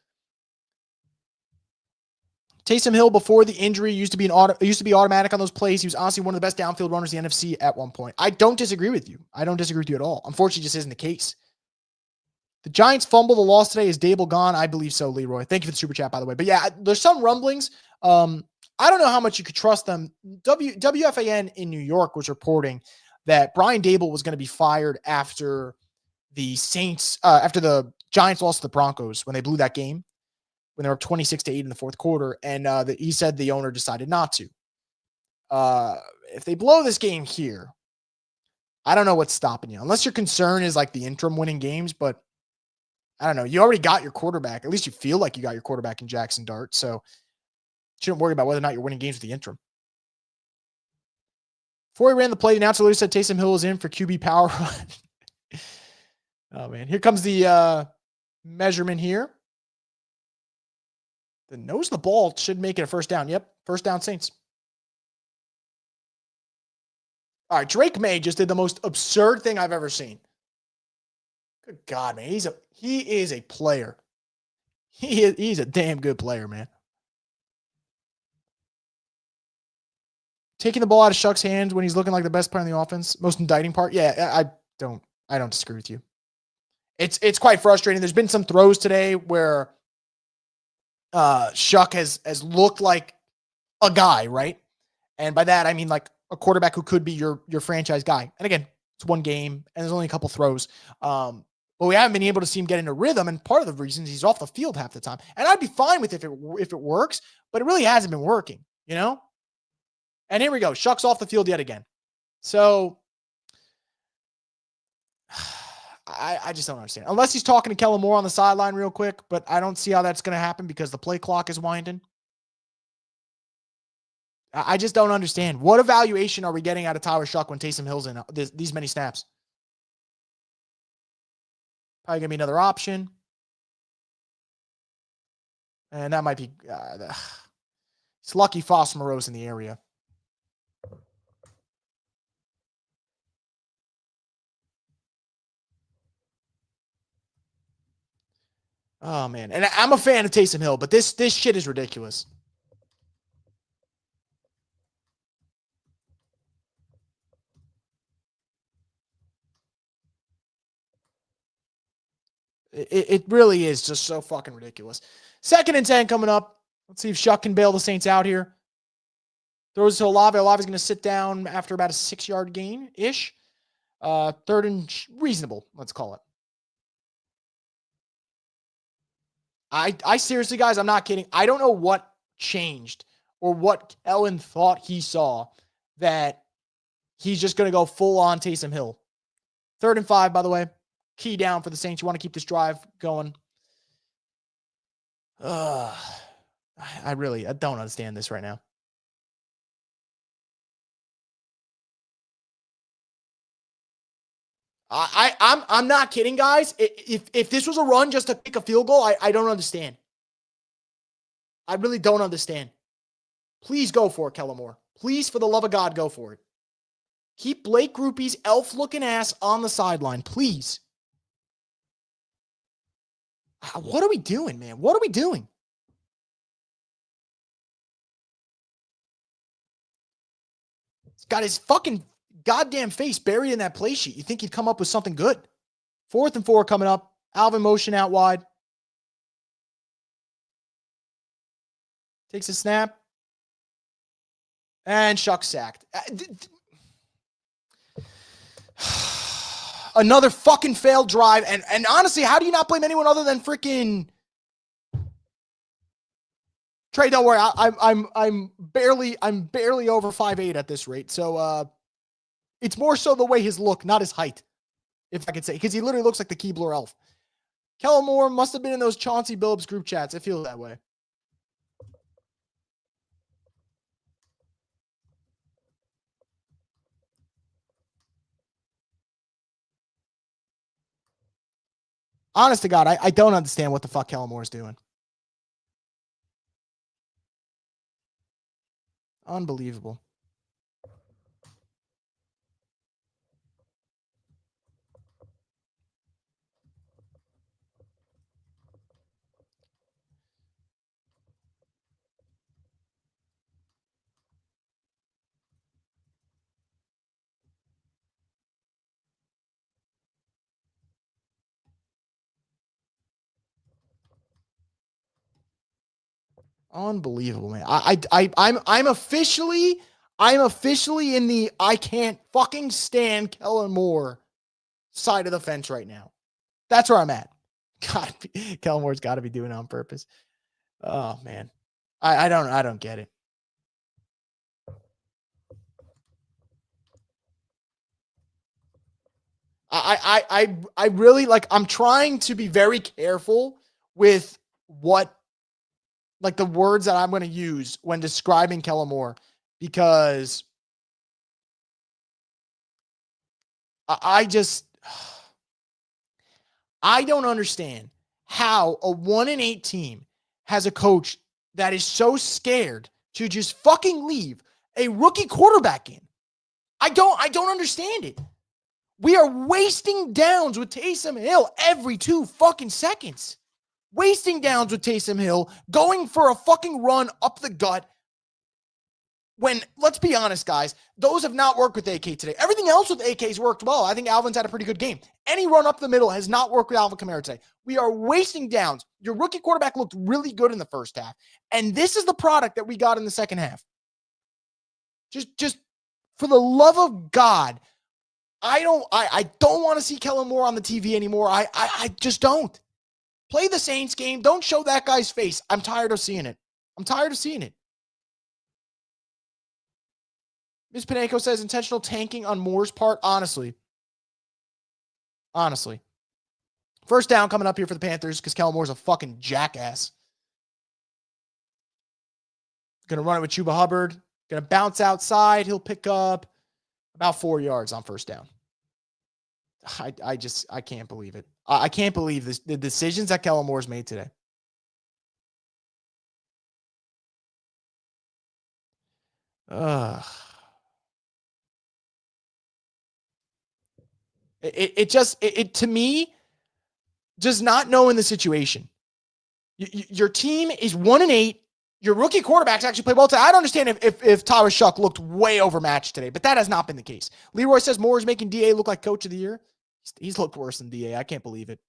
Taysom Hill, before the injury, used to be automatic on those plays. He was honestly one of the best downfield runners in the NFC at one point. I don't disagree with you. I don't disagree with you at all. Unfortunately, it just isn't the case. The Giants fumble the loss today. Is Dable gone? I believe so, Leroy. Thank you for the super chat, by the way. But yeah, there's some rumblings. I don't know how much you could trust them. WFAN in New York was reporting that Brian Dable was going to be fired after the Saints, after the Giants lost to the Broncos, when they blew that game, when they were up 26-8 in the fourth quarter, and he said the owner decided not to. If they blow this game here, I don't know what's stopping you. Unless your concern is like the interim winning games, but I don't know. You already got your quarterback. At least you feel like you got your quarterback in Jackson Dart, so shouldn't worry about whether or not you're winning games with the interim. Before he ran the play, the announcer said Taysom Hill is in for QB power run. Oh, man. Here comes the measurement here. The nose of the ball should make it a first down. Yep, first down Saints. All right, Drake May just did the most absurd thing I've ever seen. Good God, man. He is a player. He's a damn good player, man. Taking the ball out of Shough's hands when he's looking like the best player in the offense. Most indicting part. Yeah, I don't disagree with you. It's quite frustrating. There's been some throws today where Shough has looked like a guy, right? And by that I mean like a quarterback who could be your franchise guy. And again, it's one game and there's only a couple throws. But we haven't been able to see him get into rhythm, and part of the reason is he's off the field half the time. And I'd be fine with if it works, but it really hasn't been working, you know? And here we go. Shough's off the field yet again. So I just don't understand. Unless he's talking to Kellen Moore on the sideline real quick, but I don't see how that's going to happen because the play clock is winding. I just don't understand. What evaluation are we getting out of Tyler Shough when Taysom Hill's in these many snaps? Probably going to be another option. And that might be... it's lucky Foss Moreau's in the area. Oh, man. And I'm a fan of Taysom Hill, but this shit is ridiculous. It really is just so fucking ridiculous. 2nd and 10 coming up. Let's see if Shough can bail the Saints out here. Throws to Olave. Olave's going to sit down after about a 6-yard gain-ish. 3rd and reasonable, let's call it. I seriously, guys, I'm not kidding. I don't know what changed or what Ellen thought he saw that he's just going to go full-on Taysom Hill. 3rd and 5, by the way. Key down for the Saints. You want to keep this drive going. I don't understand this right now. I'm not kidding, guys. If this was a run just to kick a field goal, I don't understand. I really don't understand. Please go for it, Kellen Moore. Please, for the love of God, go for it. Keep Blake Grupe's elf-looking ass on the sideline, please. What are we doing, man? What are we doing? He's got his fucking goddamn face buried in that play sheet. You think he'd come up with something good. 4th and 4 coming up. Alvin motion out wide. Takes a snap. And Shough sacked. Another fucking failed drive. And honestly, how do you not blame anyone other than freaking Trey? Don't worry. I'm barely over 5'8" at this rate. So it's more so the way his look, not his height, if I could say, because he literally looks like the Keebler elf. Kellen Moore must have been in those Chauncey Billups group chats. It feels that way. Honest to God, I don't understand what the fuck Kellen Moore's doing. Unbelievable. Unbelievable, man. I'm officially in the I can't fucking stand Kellen Moore side of the fence right now. That's where I'm at. Kellen Moore's got to be doing it on purpose. Oh man, I don't get it. I really like. I'm trying to be very careful with what, like, the words that I'm going to use when describing Kellen Moore, because I don't understand how a 1-8 team has a coach that is so scared to just fucking leave a rookie quarterback in. I don't understand it. We are wasting downs with Taysom Hill every 2 fucking seconds. Wasting downs with Taysom Hill, going for a fucking run up the gut. When, let's be honest, guys, those have not worked with AK today. Everything else with AK's worked well. I think Alvin's had a pretty good game. Any run up the middle has not worked with Alvin Kamara today. We are wasting downs. Your rookie quarterback looked really good in the first half. And this is the product that we got in the second half. Just for the love of God, I don't want to see Kellen Moore on the TV anymore. I just don't. Play the Saints game. Don't show that guy's face. I'm tired of seeing it. Ms. Panenko says intentional tanking on Moore's part. Honestly. First down coming up here for the Panthers because Kellen Moore's a fucking jackass. Going to run it with Chuba Hubbard. Going to bounce outside. He'll pick up about 4 yards on first down. I can't believe it. I can't believe this, the decisions that Kellen Moore's made today. It to me, does not know in the situation. Your team is 1-8. Your rookie quarterbacks actually play well today. I don't understand if Tyler Shough looked way overmatched today, but that has not been the case. Leroy says Moore is making DA look like coach of the year. He's looked worse than DA. I can't believe it.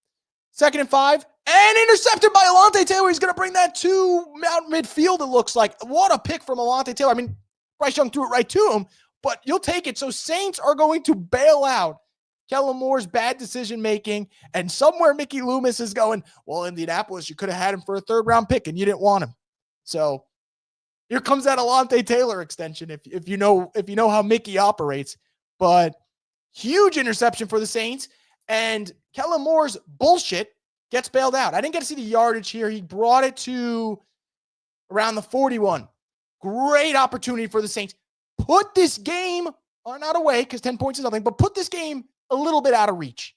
2nd and 5, and intercepted by Alontae Taylor. He's going to bring that to out midfield, it looks like. What a pick from Alontae Taylor. I mean, Bryce Young threw it right to him, but you'll take it. So Saints are going to bail out Kellen Moore's bad decision-making, and somewhere Mickey Loomis is going, well, Indianapolis, you could have had him for a 3rd-round pick, and you didn't want him. So here comes that Alontae Taylor extension, if you know how Mickey operates. But huge interception for the Saints, and Kellen Moore's bullshit gets bailed out. I didn't get to see the yardage here. He brought it to around the 41. Great opportunity for the Saints. Put this game, or not away, because 10 points is nothing, but put this game a little bit out of reach.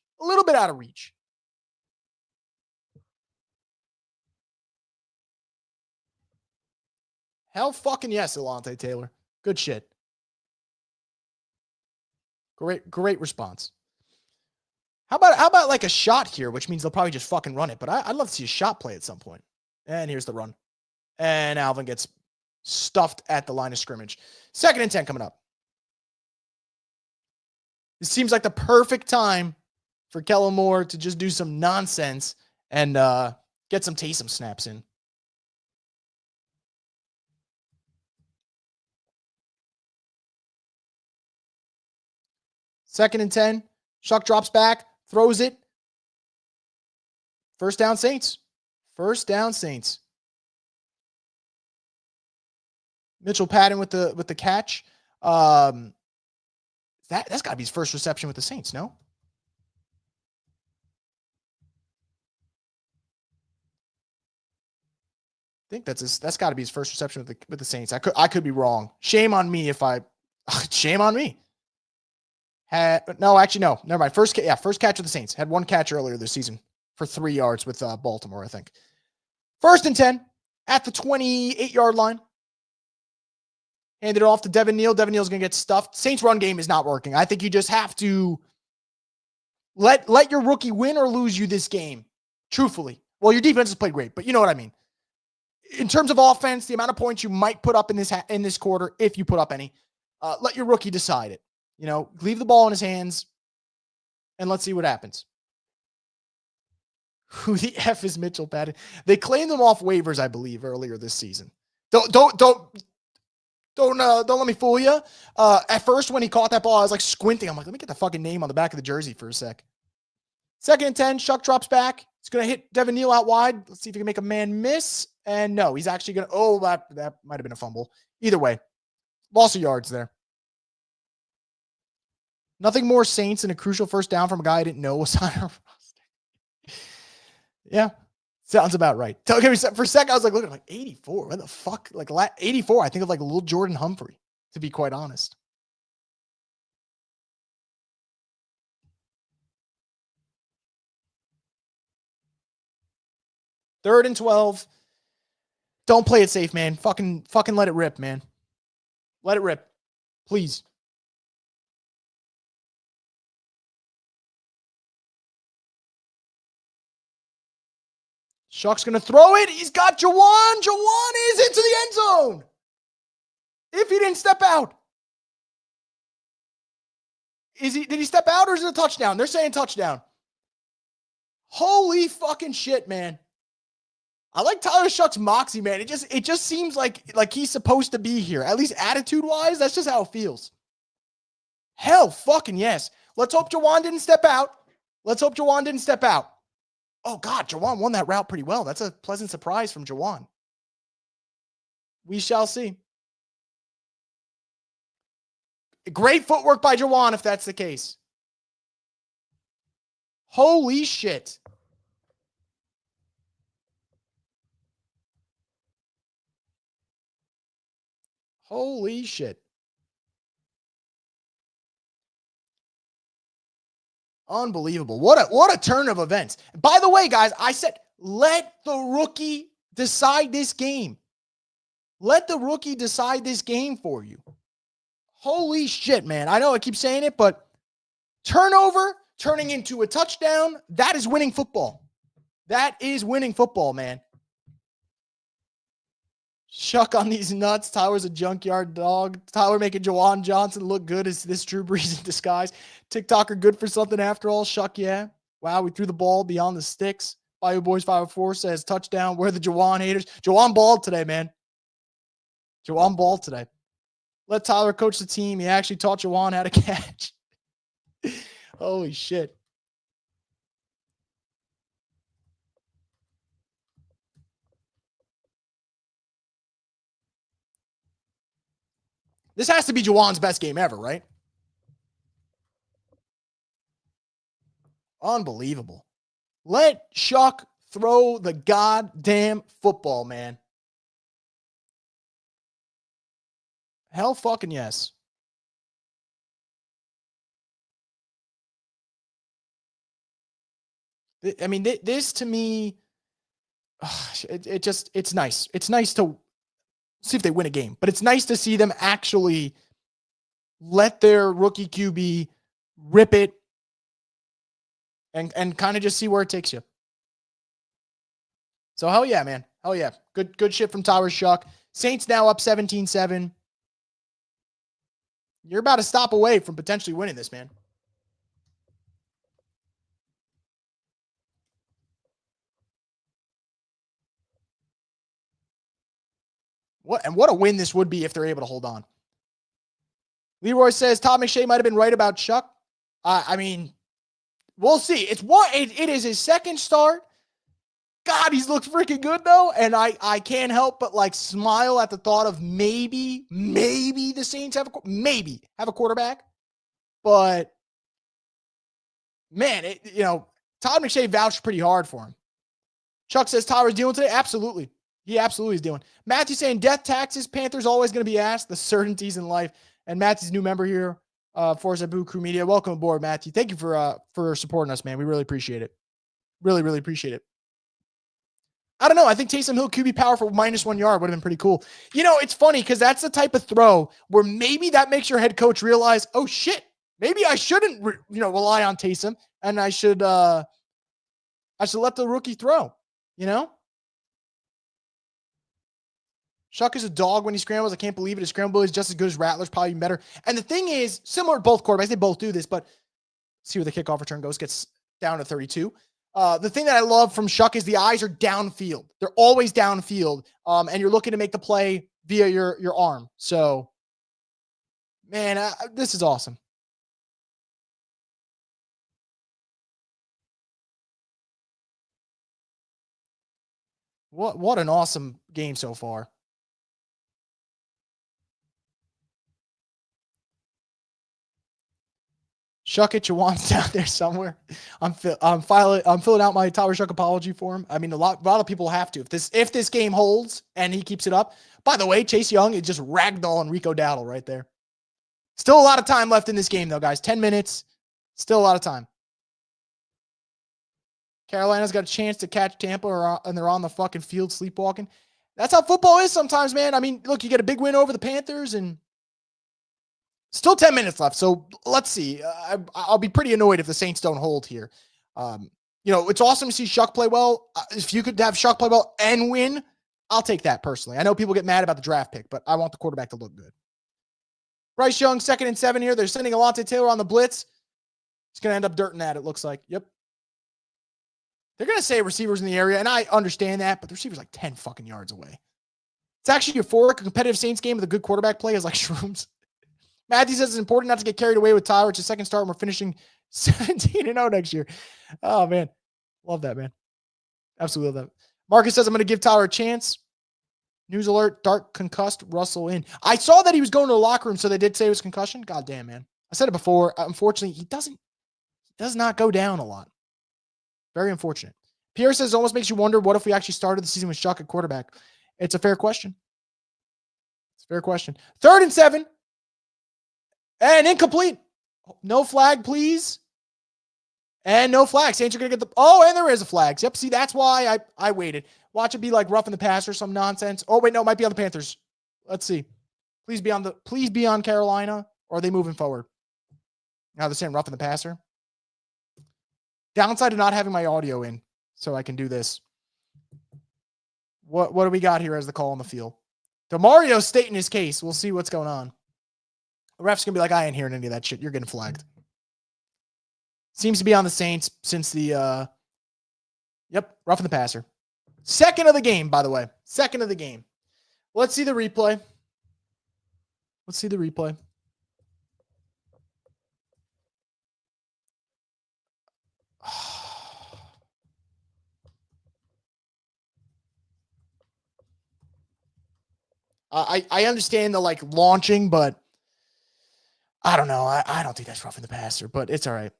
Hell fucking yes, Alontae Taylor. Good shit. Great response. How about like a shot here, which means they'll probably just fucking run it. But I'd love to see a shot play at some point. And here's the run. And Alvin gets stuffed at the line of scrimmage. 2nd and 10 coming up. This seems like the perfect time for Kellen Moore to just do some nonsense and get some Taysom snaps in. Second and 10. Shough drops back, throws it. First down Saints. Mitchell Patton with the catch. That's got to be his first reception with the Saints, no? I think that's got to be his first reception with the Saints. I could be wrong. Shame on me if I. Shame on me. No, never mind. First catch with the Saints. Had 1 catch earlier this season for 3 yards with Baltimore, I think. 1st and 10 at the 28-yard line. Handed it off to Devin Neal. Devin Neal's going to get stuffed. Saints run game is not working. I think you just have to let your rookie win or lose you this game. Truthfully. Well, your defense has played great, but you know what I mean. In terms of offense, the amount of points you might put up in this quarter, if you put up any, let your rookie decide it. Leave the ball in his hands and let's see what happens. Who the F is Mitchell Patton? They claimed him off waivers, I believe, earlier this season. Don't let me fool you. At first, when he caught that ball, I was like squinting. I'm like, let me get the fucking name on the back of the jersey for a sec. 2nd and 10, Shough drops back. He's going to hit Devin Neal out wide. Let's see if he can make a man miss. And no, he's actually going to, that might have been a fumble. Either way, loss of yards there. Nothing more Saints than a crucial first down from a guy I didn't know was on our roster. Yeah, sounds about right. For a second, I was like, look, like 84. What the fuck? Like 84, I think of like a little Jordan Humphrey, to be quite honest. Third and 12. Don't play it safe, man. Fucking let it rip, man. Let it rip. Please. Shough's going to throw it. He's got Juwan. Juwan is into the end zone. If he didn't step out. Did he step out or is it a touchdown? They're saying touchdown. Holy fucking shit, man. I like Tyler Shough's moxie, man. It just seems like he's supposed to be here. At least attitude-wise, that's just how it feels. Hell fucking yes. Let's hope Juwan didn't step out. Oh, God, Juwan won that route pretty well. That's a pleasant surprise from Juwan. We shall see. Great footwork by Juwan if that's the case. Holy shit. Holy shit. Unbelievable. What a turn of events. By the way, guys, I said, let the rookie decide this game. Let the rookie decide this game for you. Holy shit, man. I know I keep saying it, but turnover turning into a touchdown, that is winning football. That is winning football, man. Shough on these nuts. Tyler's a junkyard dog. Tyler making Juwan Johnson look good. Is this Drew Brees in disguise? TikToker good for something after all. Shough, yeah. Wow, we threw the ball beyond the sticks. Bayou Boys 504 says touchdown. We're the Juwan haters. Juwan balled today, man. Juwan balled today. Let Tyler coach the team. He actually taught Juwan how to catch. Holy shit. This has to be Juwan's best game ever, right? Unbelievable. Let Shough throw the goddamn football, man. Hell fucking yes. I mean, this to me, it's nice. It's nice to see if they win a game, but it's nice to see them actually let their rookie QB rip it and kind of just see where it takes you. So hell yeah, man. Hell yeah. Good shit from Tyler Shough. Saints now up 17-7. You're about a stop away from potentially winning this, man. What a win this would be if they're able to hold on. Leroy says Todd McShay might have been right about Shough. I mean, we'll see. It is his second start. God, he's looked freaking good though, and I can't help but like smile at the thought of maybe the Saints have a quarterback, but man, Todd McShay vouched pretty hard for him. Chuck says Tyler's dealing today. Absolutely. He absolutely is doing. Matthew saying death taxes, Panthers always going to be asked, the certainties in life. And Matthew's new member here for Zabu Crew Media. Welcome aboard, Matthew. Thank you for supporting us, man. We really appreciate it. Really, really appreciate it. I don't know. I think Taysom Hill QB power for -1 yard would have been pretty cool. It's funny because that's the type of throw where maybe that makes your head coach realize, oh shit, maybe I shouldn't rely on Taysom and I should let the rookie throw. Shough is a dog when he scrambles. I can't believe it. His scramble is just as good as Rattler's, probably even better. And the thing is, similar to both quarterbacks, they both do this, but see where the kickoff return goes, gets down to 32. The thing that I love from Shough is the eyes are downfield. They're always downfield, and you're looking to make the play via your arm. So, man, this is awesome. What an awesome game so far. Shuck it, Jawan's down there somewhere. I'm filling out my Tyler Shough apology form. I mean, a lot of people have to. If this game holds and he keeps it up. By the way, Chase Young is just ragdolling Rico Dowdle right there. Still a lot of time left in this game, though, guys. 10 minutes. Still a lot of time. Carolina's got a chance to catch Tampa, and they're on the fucking field sleepwalking. That's how football is sometimes, man. I mean, look, you get a big win over the Panthers, and still 10 minutes left. So let's see. I'll be pretty annoyed if the Saints don't hold here. It's awesome to see Shough play well. If you could have Shough play well and win, I'll take that personally. I know people get mad about the draft pick, but I want the quarterback to look good. Bryce Young, 2nd and 7 here. They're sending Alontae Taylor on the blitz. He's going to end up dirting that, it looks like. Yep. They're going to say receivers in the area, and I understand that, but the receiver's like 10 fucking yards away. It's actually euphoric. A competitive Saints game with a good quarterback play is like shrooms. Matthew says it's important not to get carried away with Tyler. It's his second start, and we're finishing 17-0 next year. Oh, man. Love that, man. Absolutely love that. Marcus says, I'm going to give Tyler a chance. News alert, Dart concussed Russell in. I saw that he was going to the locker room, so they did say it was concussion. God damn, man. I said it before. Unfortunately, he does not go down a lot. Very unfortunate. Pierre says it almost makes you wonder, what if we actually started the season with Shough at quarterback? It's a fair question. It's a fair question. 3rd and 7. And incomplete. No flag, please. And no flag. Saints are going to get the... Oh, and there is a flag. Yep, see, that's why I waited. Watch it be like roughing the passer, some nonsense. Oh, wait, no, it might be on the Panthers. Let's see. Please be on Carolina, or are they moving forward? Now they're saying roughing the passer. Downside of not having my audio in, so I can do this. What do we got here as the call on the field? DeMario's stating his case. We'll see what's going on. The ref's going to be like, I ain't hearing any of that shit. You're getting flagged. Seems to be on the Saints since the, roughing the passer. 2nd of the game, by the way. 2nd of the game. Let's see the replay. I understand the launching, but I don't know. I don't think that's roughing the passer, but it's all right.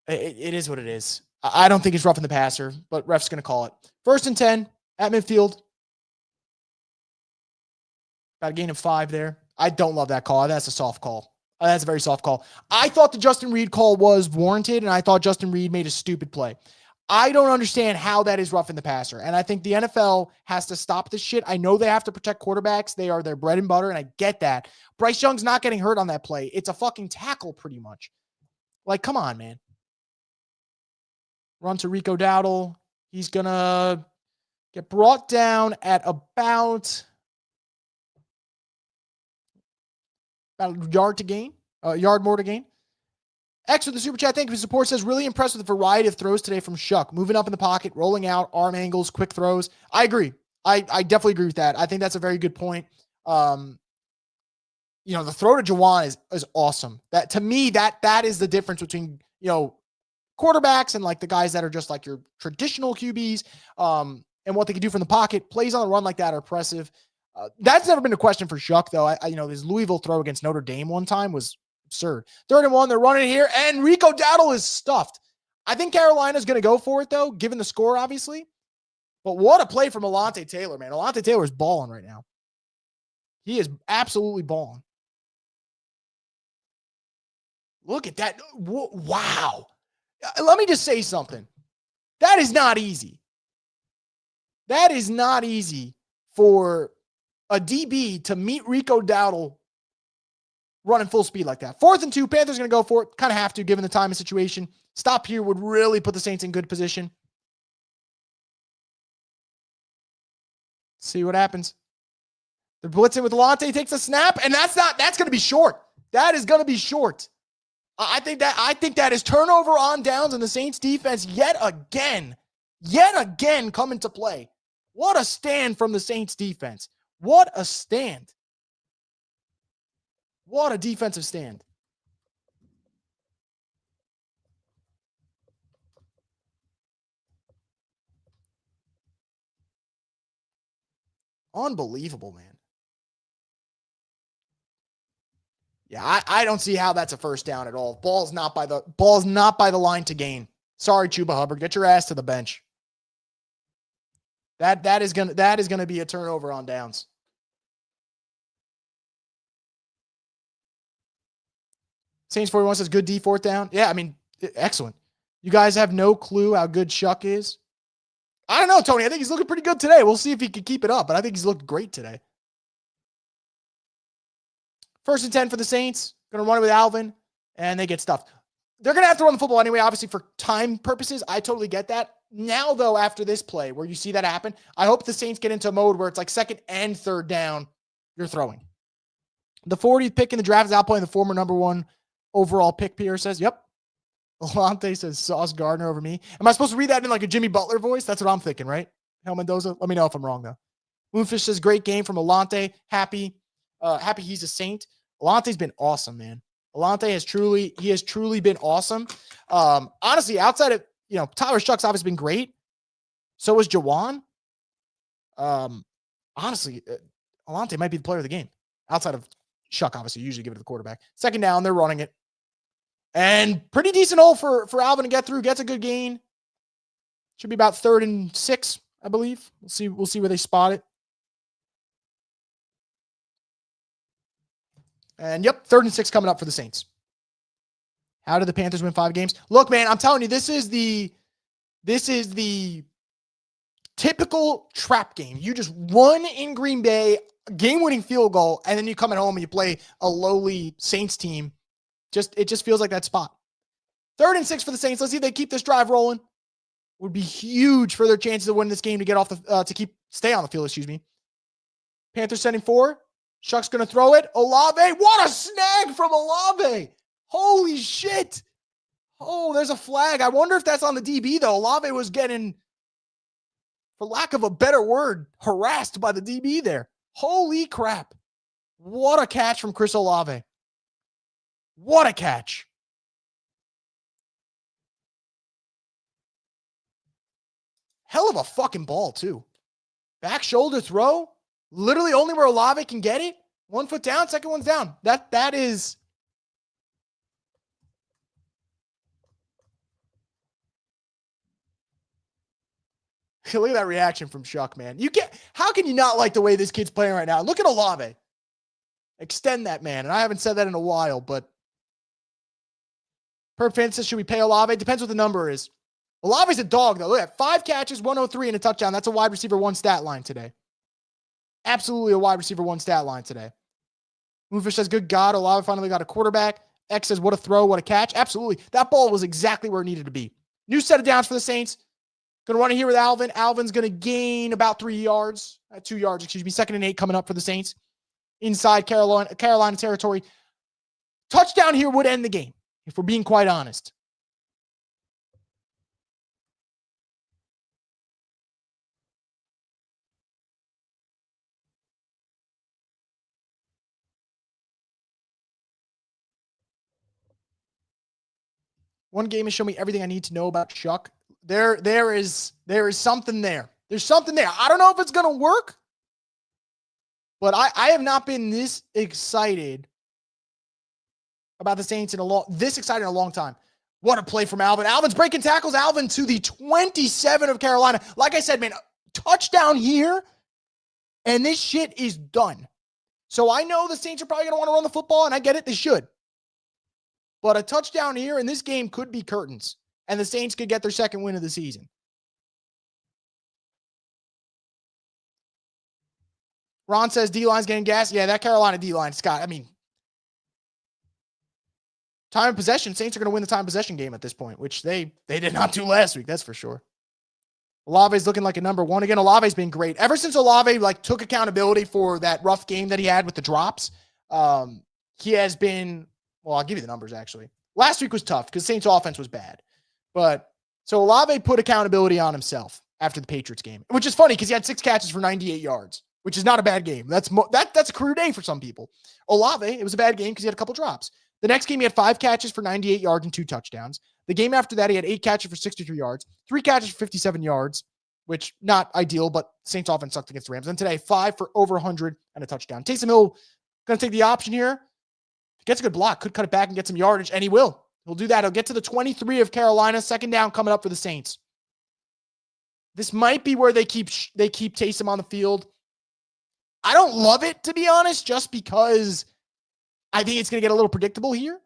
It is what it is. I don't think it's roughing the passer, but ref's going to call it. 1st and 10 at midfield. Got a gain of 5 there. I don't love that call. That's a soft call. That's a very soft call. I thought the Justin Reed call was warranted, and I thought Justin Reed made a stupid play. I don't understand how that is roughing the passer. And I think the NFL has to stop this shit. I know they have to protect quarterbacks. They are their bread and butter, and I get that. Bryce Young's not getting hurt on that play. It's a fucking tackle pretty much. Come on, man. Run to Rico Dowdle. He's going to get brought down at about a yard more to gain. X with the super chat. Thank you for support. Says, really impressed with the variety of throws today from Shough. Moving up in the pocket, rolling out, arm angles, quick throws. I agree. I definitely agree with that. I think that's a very good point. The throw to Jawan is awesome. That, to me, that is the difference between, quarterbacks and the guys that are just your traditional QBs, and what they can do from the pocket. Plays on the run like that are impressive. That's never been a question for Shough, though. His Louisville throw against Notre Dame one time was absurd. 3rd and 1, they're running here, and Rico Dowdle is stuffed. I think Carolina's going to go for it, though, given the score, obviously. But what a play from Alontae Taylor, man. Alontae Taylor is balling right now. He is absolutely balling. Look at that. Wow. Let me just say something. That is not easy. That is not easy for a DB to meet Rico Dowdle running full speed like that. 4th and 2, Panthers going to go for it. Kind of have to, given the time and situation. Stop here would really put the Saints in good position. See what happens. They're blitzing with Alontae, takes a snap, and that's going to be short. That is going to be short. I think that is turnover on downs, and the Saints defense yet again come into play. What a stand from the Saints defense. What a stand. What a defensive stand. Unbelievable, man. Yeah, I don't see how that's a first down at all. Ball's not by the line to gain. Sorry, Chuba Hubbard. Get your ass to the bench. That is gonna be a turnover on downs. Saints 41 says good D fourth down. Yeah, I mean, excellent. You guys have no clue how good Shough is. I don't know, Tony. I think he's looking pretty good today. We'll see if he can keep it up, but I think he's looked great today. 1st and 10 for the Saints. Going to run it with Alvin, and they get stuffed. They're going to have to run the football anyway, obviously, for time purposes. I totally get that. Now, though, after this play where you see that happen, I hope the Saints get into a mode where it's like 2nd and 3rd down, you're throwing. The 40th pick in the draft is outplaying the former number 1 overall pick, Pierre says. Yep. Alante says Sauce Gardner over me. Am I supposed to read that in like a Jimmy Butler voice? That's what I'm thinking, right? Hel Mendoza? Let me know if I'm wrong, though. Moonfish says, great game from Alante. Happy he's a Saint. Alante's been awesome, man. Alante has truly been awesome. Honestly, outside of, Tyler Shough's obviously been great. So was Jawan. Honestly, Alante might be the player of the game. Outside of Shough, obviously, usually give it to the quarterback. 2nd down, they're running it. And pretty decent hole for Alvin to get through. Gets a good gain. Should be about 3rd and 6, I believe. We'll see where they spot it. And yep, 3rd and 6 coming up for the Saints. How did the Panthers win 5 games? Look, man, I'm telling you, this is the typical trap game. You just run in Green Bay, game-winning field goal, and then you come at home and you play a lowly Saints team. It just feels like that spot. 3rd and 6 for the Saints. Let's see if they keep this drive rolling. Would be huge for their chances of winning this game to get off stay on the field, excuse me. Panthers sending 4. Shough's going to throw it. Olave. What a snag from Olave. Holy shit. Oh, there's a flag. I wonder if that's on the DB, though. Olave was getting, for lack of a better word, harassed by the DB there. Holy crap. What a catch from Chris Olave. What a catch. Hell of a fucking ball, too. Back shoulder throw. Literally only where Olave can get it. 1 foot down, second one's down. That is. Look at that reaction from Shough, man. How can you not like the way this kid's playing right now? Look at Olave. Extend that, man. And I haven't said that in a while, but Perp fan says, should we pay Olave? Depends what the number is. Olave's a dog, though. Look at 5 catches, 103, and a touchdown. That's a wide receiver 1 stat line today. Absolutely a wide receiver 1 stat line today. Moonfish says, good God, Olave finally got a quarterback. X says, what a throw, what a catch. Absolutely. That ball was exactly where it needed to be. New set of downs for the Saints. Going to run it here with Alvin. Alvin's going to gain about 3 yards. 2 yards, excuse me. 2nd and 8 coming up for the Saints. Inside Carolina territory. Touchdown here would end the game, if we're being quite honest. One game has shown me everything I need to know about Shough. There is something there. There's something there. I don't know if it's going to work, but I have not been this excited about the Saints in a long time. What a play from Alvin. Alvin's breaking tackles. Alvin to the 27 of Carolina. Like I said, man, touchdown here, and this shit is done. So I know the Saints are probably going to want to run the football, and I get it. They should. But a touchdown here in this game could be curtains, and the Saints could get their 2nd win of the season. Ron says D-line's getting gas. Yeah, that Carolina D-line, Scott. I mean, time of possession. Saints are going to win the time possession game at this point, which they did not do last week. That's for sure. Olave's looking like a number 1. Again, Olave's been great. Ever since Olave took accountability for that rough game that he had with the drops, he has been, well, I'll give you the numbers, actually. Last week was tough because Saints offense was bad. But so Olave put accountability on himself after the Patriots game, which is funny because he had 6 catches for 98 yards, which is not a bad game. That's a career day for some people. Olave, it was a bad game because he had a couple drops. The next game, he had 5 catches for 98 yards and 2 touchdowns. The game after that, he had 8 catches for 63 yards, 3 catches for 57 yards. which not ideal, but Saints offense sucked against the Rams. And today, 5 for over 100 and a touchdown. Taysom Hill going to take the option here. Gets a good block, could cut it back and get some yardage, and he will. He'll do that. He'll get to the 23 of Carolina. Second down coming up for the Saints. This might be where they keep Taysom on the field. I don't love it, to be honest, just because I think it's going to get a little predictable here.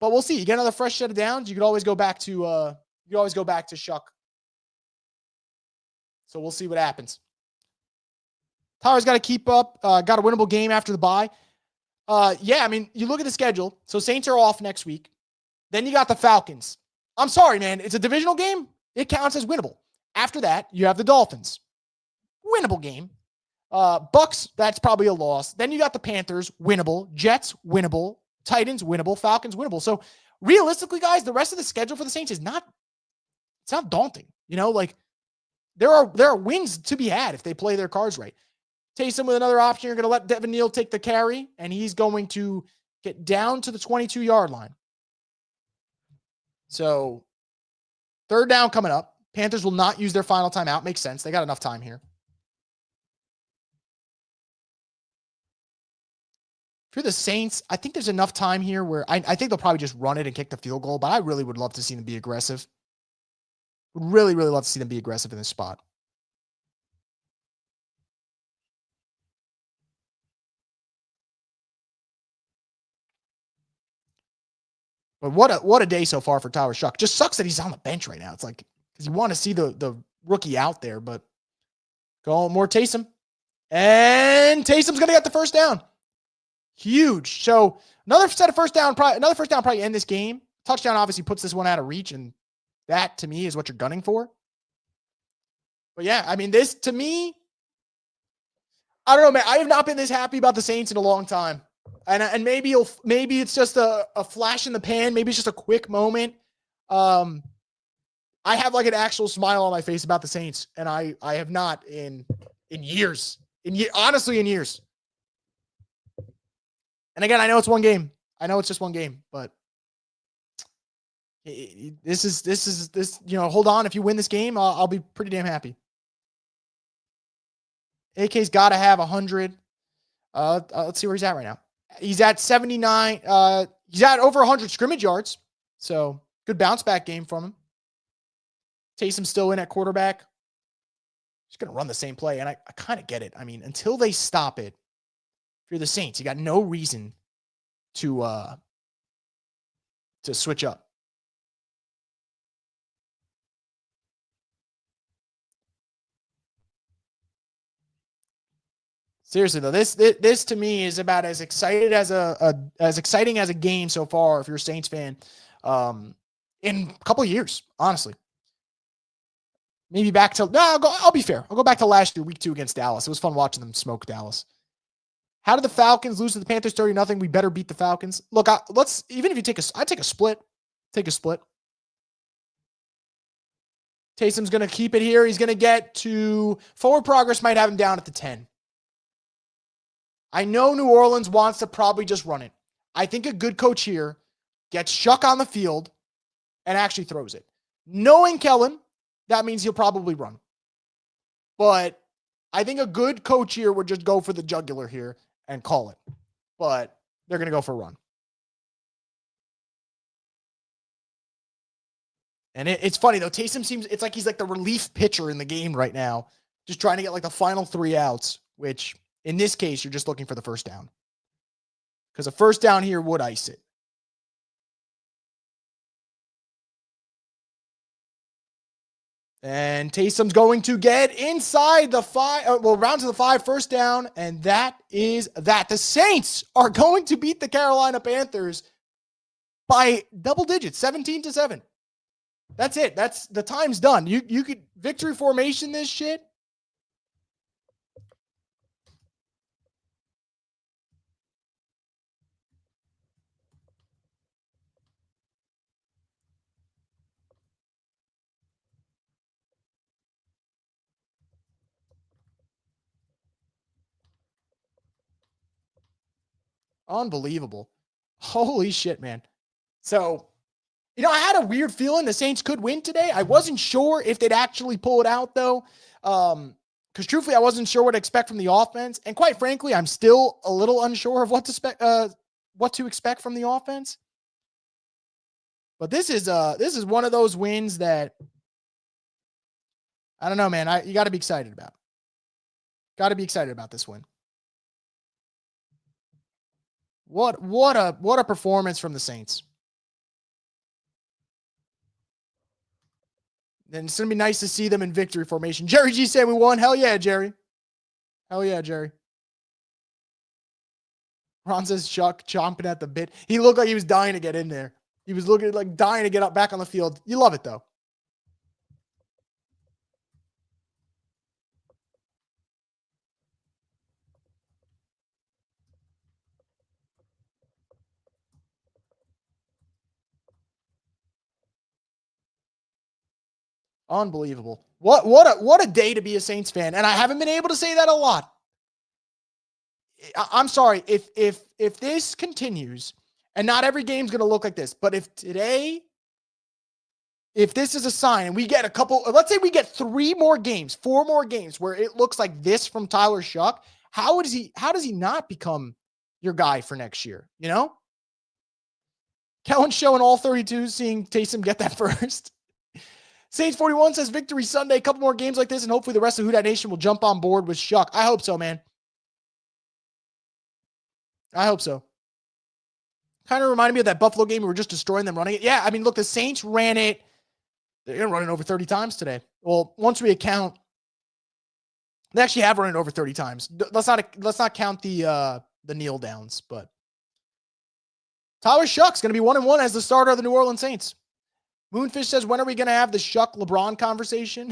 But we'll see. You get another fresh set of downs. You could always go back to Shough. So we'll see what happens. Tyler's got to keep up. Got a winnable game after the bye. Yeah, I mean, you look at the schedule. So Saints are off next week. Then you got the Falcons. I'm sorry, man. It's a divisional game. It counts as winnable. After that, you have the Dolphins. Winnable game. Bucks, that's probably a loss. Then you got the Panthers, winnable. Jets, winnable. Titans, winnable. Falcons, winnable. So realistically, guys, the rest of the schedule for the Saints is not daunting. You know, like there are wins to be had if they play their cards right. Taysom with another option. You're going to let Devin Neal take the carry, and he's going to get down to the 22-yard line. So, third down coming up. Panthers will not use their final timeout. Makes sense. They got enough time here. If you're the Saints, I think there's enough time here where I think they'll probably just run it and kick the field goal, but I really would love to see them be aggressive. Would really, really love to see them be aggressive in this spot. But what a day so far for Tyler Shough. Just sucks that he's on the bench right now. It's like, because you want to see the rookie out there, but go more Taysom. And Taysom's going to get the first down. Huge. So another first down probably end this game. Touchdown obviously puts this one out of reach, and that to me is what you're gunning for. But yeah, I mean, this to me, I don't know, man. I have not been this happy about the Saints in a long time. And maybe it's just a flash in the pan. Maybe it's just a quick moment. I have like an actual smile on my face about the Saints, and I have not in years. Honestly, in years. And again, I know it's one game. I know it's just one game, but this is hold on. If you win this game, I'll be pretty damn happy. AK's got to have 100. Let's see where he's at right now. He's at 79. He's at over 100 scrimmage yards. So good bounce back game from him. Taysom's still in at quarterback. He's going to run the same play. And I kind of get it. I mean, until they stop it, if you're the Saints, you got no reason to switch up. Seriously though, this to me is about as exciting as a game so far if you're a Saints fan in a couple of years, honestly. Maybe back to I'll be fair. I'll go back to last year, week 2 against Dallas. It was fun watching them smoke Dallas. How did the Falcons lose to the Panthers 30-0? We better beat the Falcons. Look, even if you I'd take a split. Take a split. Taysom's going to keep it here. He's going to get to forward progress, might have him down at the 10. I know New Orleans wants to probably just run it. I think a good coach here gets Shough on the field and actually throws it. Knowing Kellen, that means he'll probably run. But I think a good coach here would just go for the jugular here and call it. But they're going to go for a run. And it's funny, though. Taysom it's like he's like the relief pitcher in the game right now, just trying to get like the final 3 outs, which in this case, you're just looking for the first down. Because a first down here would ice it. And Taysom's going to get inside the 5, round to the 5, first down, and that is that. The Saints are going to beat the Carolina Panthers by double digits, 17-7. That's it. That's the time's done. You could victory formation this shit. Unbelievable. Holy shit, man. So I had a weird feeling the Saints could win today. I wasn't sure if they'd actually pull it out, though. Because truthfully, I wasn't sure what to expect from the offense. And quite frankly, I'm still a little unsure of what to expect from the offense. But this is one of those wins that I don't know, man. You got to be excited about. Got to be excited about this win. What a performance from the Saints. And it's going to be nice to see them in victory formation. Jerry G said we won. Hell yeah, Jerry. Hell yeah, Jerry. Ron says Chuck chomping at the bit. He looked like he was dying to get in there. He was looking like dying to get up back on the field. You love it, though. Unbelievable. What a day to be a Saints fan. And I haven't been able to say that a lot. I'm sorry if this continues, and not every game's going to look like this, but if this is a sign and we get a couple, let's say we get 4 more games where it looks like this from Tyler Shough, how does he not become your guy for next year? Kellen showing all 32, seeing Taysom get that first. Saints 41 says victory Sunday, a couple more games like this, and hopefully the rest of WhoDat Nation will jump on board with Shough. I hope so, man. I hope so. Kind of reminded me of that Buffalo game. We were just destroying them running it. Yeah, I mean, look, the Saints ran it. They're running over 30 times today. Well, once we account, they actually have run it over 30 times. Let's not count the kneel downs, but Tyler Shough's going to be 1-1 as the starter of the New Orleans Saints. Moonfish says, when are we going to have the Shough LeBron conversation?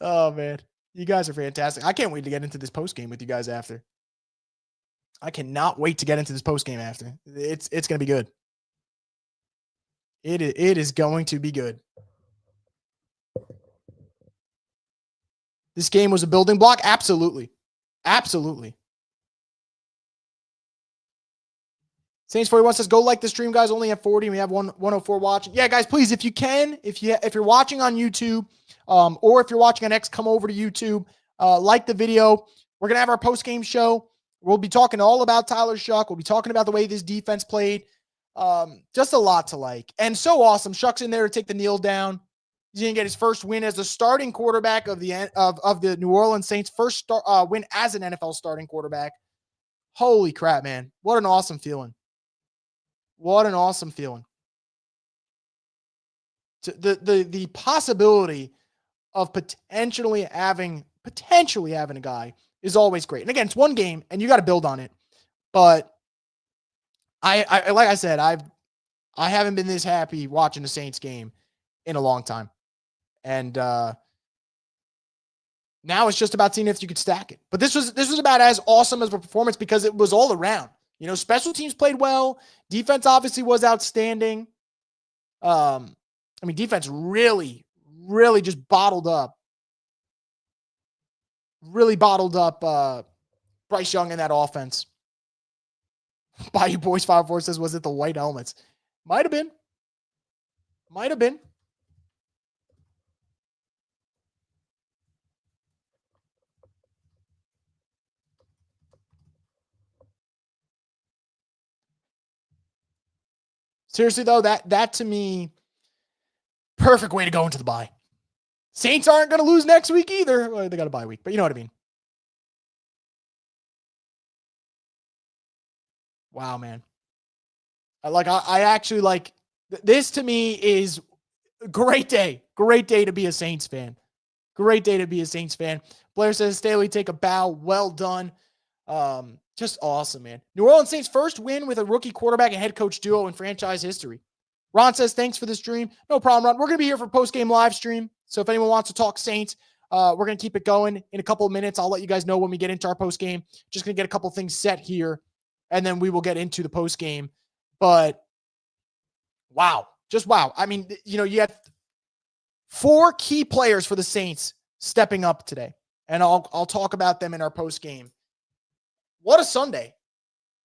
Oh, man. You guys are fantastic. I can't wait to get into this postgame with you guys after. I cannot wait to get into this postgame after. It's going to be good. It is going to be good. This game was a building block? Absolutely. Absolutely. Saints 41 says, go like the stream, guys. Only have 40. We have 104 watching. Yeah, guys, please, if you can, if you're watching on YouTube, or if you're watching on X, come over to YouTube, like the video. We're going to have our post-game show. We'll be talking all about Tyler Shough. We'll be talking about the way this defense played. Just a lot to like. And so awesome. Shough's in there to take the kneel down. He's going to get his first win as the starting quarterback of the New Orleans Saints. First win as an NFL starting quarterback. Holy crap, man. What an awesome feeling. What an awesome feeling. The possibility of potentially having a guy is always great. And again, it's one game and you got to build on it. But I like I said, I haven't been this happy watching the Saints game in a long time. And now it's just about seeing if you could stack it. But this was about as awesome as a performance because it was all around. Special teams played well. Defense obviously was outstanding. Defense really, really just bottled up. Really bottled up Bryce Young in that offense. Bayou Boys 54 says, was it the white helmets? Might have been. Might have been. Seriously, though, that to me, perfect way to go into the bye. Saints aren't going to lose next week either. Well, they got a bye week, but you know what I mean. Wow, man. I actually like this. To me is a great day. Great day to be a Saints fan. Great day to be a Saints fan. Blair says, Staley, take a bow. Well done. Just awesome, man. New Orleans Saints first win with a rookie quarterback and head coach duo in franchise history. Ron says, thanks for the stream. No problem, Ron. We're going to be here for post-game live stream. So if anyone wants to talk Saints, we're going to keep it going in a couple of minutes. I'll let you guys know when we get into our post-game. Just going to get a couple of things set here, and then we will get into the post-game. But wow, just wow. I mean, you had 4 key players for the Saints stepping up today, and I'll talk about them in our post-game. What a Sunday.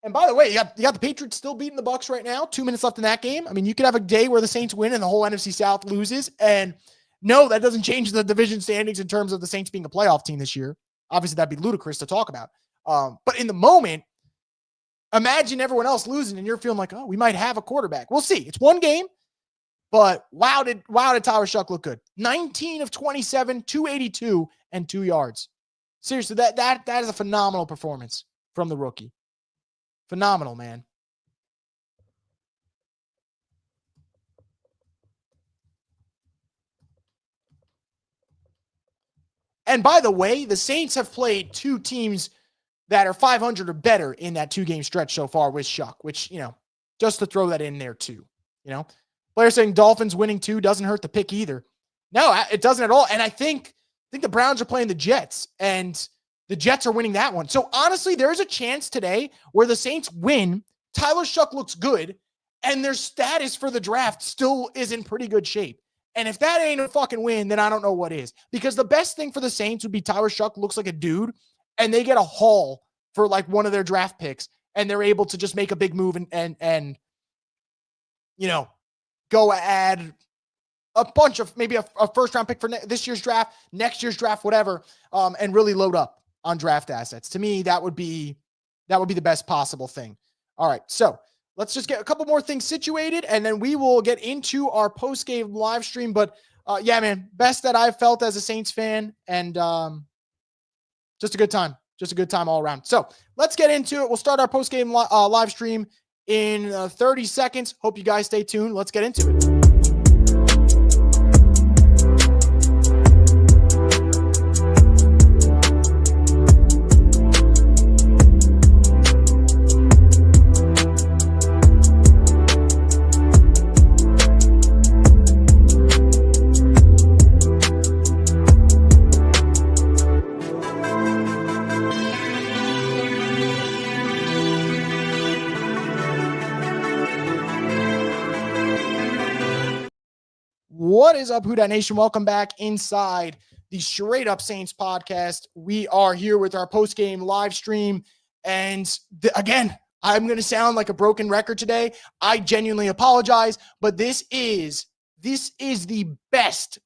And by the way, you got the Patriots still beating the Bucs right now. 2 minutes left in that game. I mean, you could have a day where the Saints win and the whole NFC South loses. And no, that doesn't change the division standings in terms of the Saints being a playoff team this year. Obviously, that'd be ludicrous to talk about. But in the moment, imagine everyone else losing and you're feeling like, oh, we might have a quarterback. We'll see. It's one game, but wow, did Tyler Shough look good. 19 of 27, 282, and 2 yards. Seriously, that is a phenomenal performance from the rookie. Phenomenal, man. And by the way, the Saints have played 2 teams that are 500 or better in that 2-game stretch so far with Shough, which, just to throw that in there too, Players saying Dolphins winning 2 doesn't hurt the pick either. No, it doesn't at all. And I think the Browns are playing the Jets, and the Jets are winning that one. So honestly, there's a chance today where the Saints win, Tyler Shough looks good, and their status for the draft still is in pretty good shape. And if that ain't a fucking win, then I don't know what is. Because the best thing for the Saints would be Tyler Shough looks like a dude, and they get a haul for like one of their draft picks, and they're able to just make a big move and go add a bunch of maybe a first-round pick for this year's draft, next year's draft, whatever, and really load up on draft assets. To me, that would be the best possible thing. All right, so let's just get a couple more things situated, and then we will get into our post-game live stream. But yeah, man, best that I've felt as a Saints fan, and just a good time. Just a good time all around. So let's get into it. We'll start our post-game live stream in 30 seconds. Hope you guys stay tuned. Let's get into it. What is up, WhoDat Nation? Welcome back inside the Straight Up Saints podcast. We are here with our post-game live stream. And again, I'm going to sound like a broken record today. I genuinely apologize, but this is the best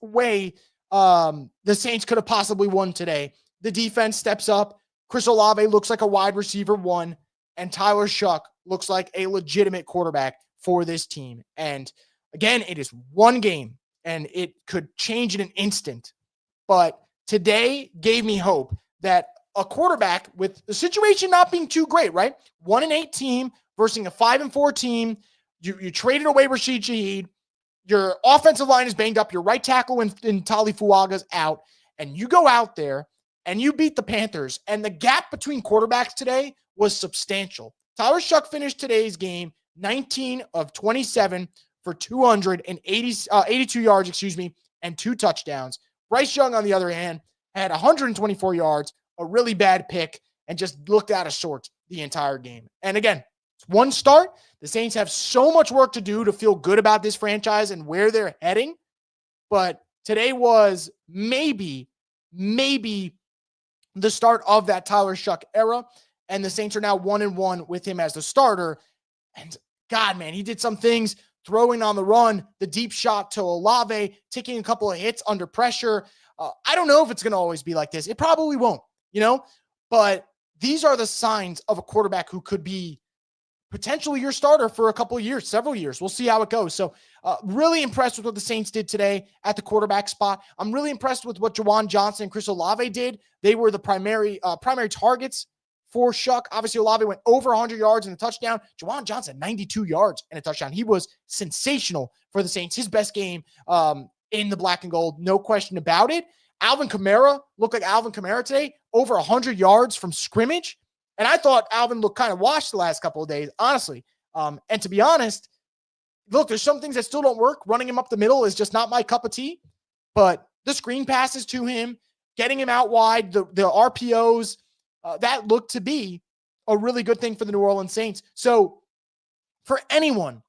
way the Saints could have possibly won today. The defense steps up. Chris Olave looks like a wide receiver 1, and Tyler Shough looks like a legitimate quarterback for this team. And again, it is one game, and it could change in an instant. But today gave me hope that a quarterback with the situation not being too great, right? 1-8 team versus a 5-4 team. You traded away Rashid Shaheed. Your offensive line is banged up. Your right tackle in Tali Fuaga's out. And you go out there and you beat the Panthers. And the gap between quarterbacks today was substantial. Tyler Shough finished today's game 19 of 27 for 82 yards, and 2 touchdowns. Bryce Young, on the other hand, had 124 yards, a really bad pick, and just looked out of sorts the entire game. And again, it's one start. The Saints have so much work to do to feel good about this franchise and where they're heading. But today was maybe the start of that Tyler Shough era. And the Saints are now 1-1 with him as the starter. And God, man, he did some things. Throwing on the run, the deep shot to Olave, taking a couple of hits under pressure. I don't know if it's going to always be like this. It probably won't, but these are the signs of a quarterback who could be potentially your starter for a couple of years, several years. We'll see how it goes. So really impressed with what the Saints did today at the quarterback spot. I'm really impressed with what Juwan Johnson and Chris Olave did. They were the primary targets for Shough. Obviously, Olave went over 100 yards and a touchdown. Juwan Johnson, 92 yards and a touchdown. He was sensational for the Saints. His best game in the black and gold, no question about it. Alvin Kamara looked like Alvin Kamara today, over 100 yards from scrimmage. And I thought Alvin looked kind of washed the last couple of days, honestly. And to be honest, look, there's some things that still don't work. Running him up the middle is just not my cup of tea. But the screen passes to him, getting him out wide, the RPOs, that looked to be a really good thing for the New Orleans Saints. So for anyone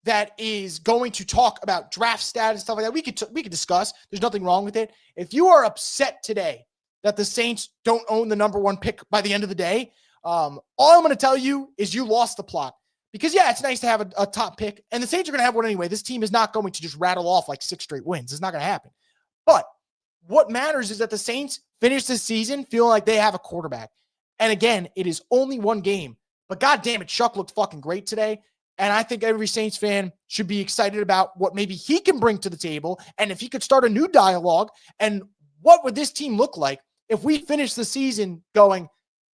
that is going to talk about draft status, stuff like that, we could discuss. There's nothing wrong with it. If you are upset today that the Saints don't own the number 1 pick by the end of the day, All I'm going to tell you is you lost the plot. Because, yeah, it's nice to have a top pick, and the Saints are going to have one anyway. This team is not going to just rattle off like 6 straight wins. It's not going to happen. But what matters is that the Saints finish this season feeling like they have a quarterback. And again, it is only one game. But God damn it, Shough looked fucking great today. And I think every Saints fan should be excited about what maybe he can bring to the table. And if he could start a new dialogue, and what would this team look like if we finish the season going,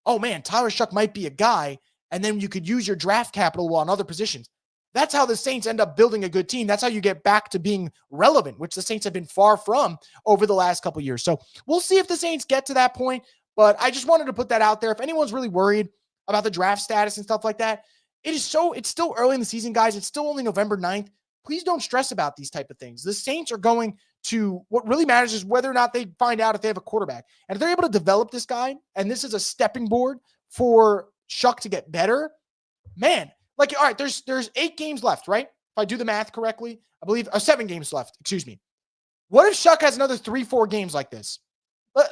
oh man, Tyler Shough might be a guy, and then you could use your draft capital on other positions. That's how the Saints end up building a good team. That's how you get back to being relevant, which the Saints have been far from over the last couple of years. So we'll see if the Saints get to that point, but I just wanted to put that out there. If anyone's really worried about the draft status and stuff like that, it's still early in the season, guys. It's still only November 9th. Please don't stress about these type of things. The Saints are going to, what really matters is whether or not they find out if they have a quarterback. And if they're able to develop this guy, and this is a stepping board for Shough to get better, man, like, all right, there's 8 games left, right? If I do the math correctly, I believe 7 games left, excuse me. What if Shough has another 3-4 games like this?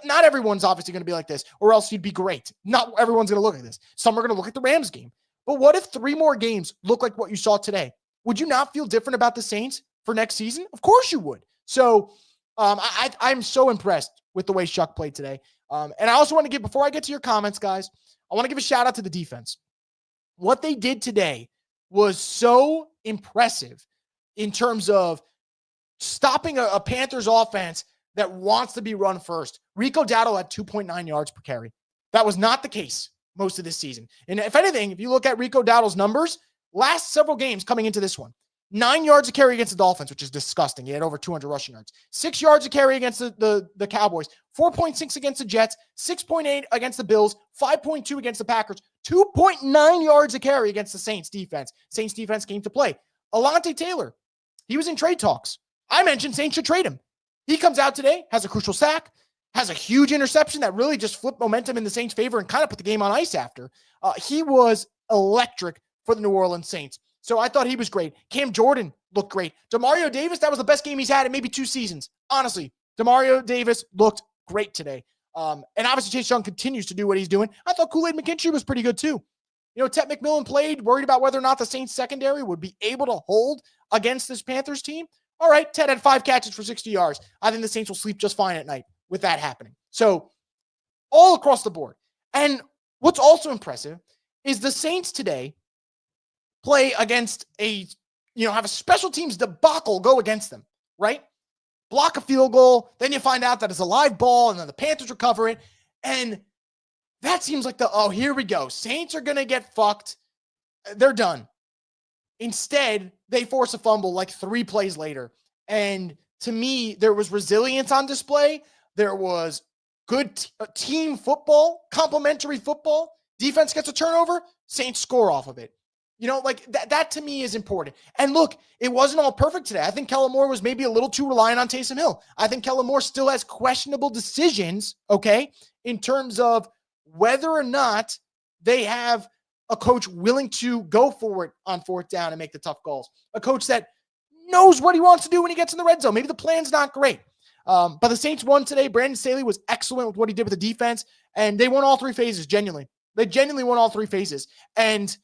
Not everyone's obviously going to be like this, or else he'd be great. Not everyone's going to look at this. Some are going to look at the Rams game. But what if 3 more games look like what you saw today? Would you not feel different about the Saints for next season? Of course you would. So I'm so impressed with the way Shough played today. And I also want to give, before I get to your comments, guys, I want to give a shout out to the defense. What they did today was so impressive in terms of stopping a Panthers offense that wants to be run first. Rico Dowdle had 2.9 yards per carry. That was not the case most of this season. And if anything, if you look at Rico Dowdle's numbers, last several games coming into this one, 9 yards a carry against the Dolphins, which is disgusting. He had over 200 rushing yards. 6 yards a carry against the Cowboys. 4.6 against the Jets. 6.8 against the Bills. 5.2 against the Packers. 2.9 yards a carry against the Saints defense. Saints defense came to play. Alontae Taylor, he was in trade talks. I mentioned Saints should trade him. He comes out today, has a crucial sack, has a huge interception that really just flipped momentum in the Saints' favor and kind of put the game on ice after. He was electric for the New Orleans Saints. So I thought he was great. Cam Jordan looked great. Demario Davis, that was the best game he's had in maybe 2 seasons. Honestly, Demario Davis looked great today. And obviously Chase Young continues to do what he's doing. I thought Kool-Aid McKinstry was pretty good too. You know, Ted McMillan played, worried about whether or not the Saints secondary would be able to hold against this Panthers team. All right, Ted had 5 catches for 60 yards. I think the Saints will sleep just fine at night with that happening. So all across the board. And what's also impressive is the Saints today play against have a special teams debacle go against them, right? Block a field goal, then you find out that it's a live ball, and then the Panthers recover it. And that seems like here we go. Saints are going to get fucked. They're done. Instead, they force a fumble like 3 plays later. And to me, there was resilience on display. There was good team football, complementary football. Defense gets a turnover, Saints score off of it. You know, like that to me is important. And look, it wasn't all perfect today. I think Kellen Moore was maybe a little too reliant on Taysom Hill. I think Kellen Moore still has questionable decisions, okay, in terms of whether or not they have a coach willing to go for it on 4th down and make the tough calls. A coach that knows what he wants to do when he gets in the red zone. Maybe the plan's not great. But the Saints won today. Brandon Staley was excellent with what he did with the defense, and they won all 3 phases, genuinely. They genuinely won all 3 phases. And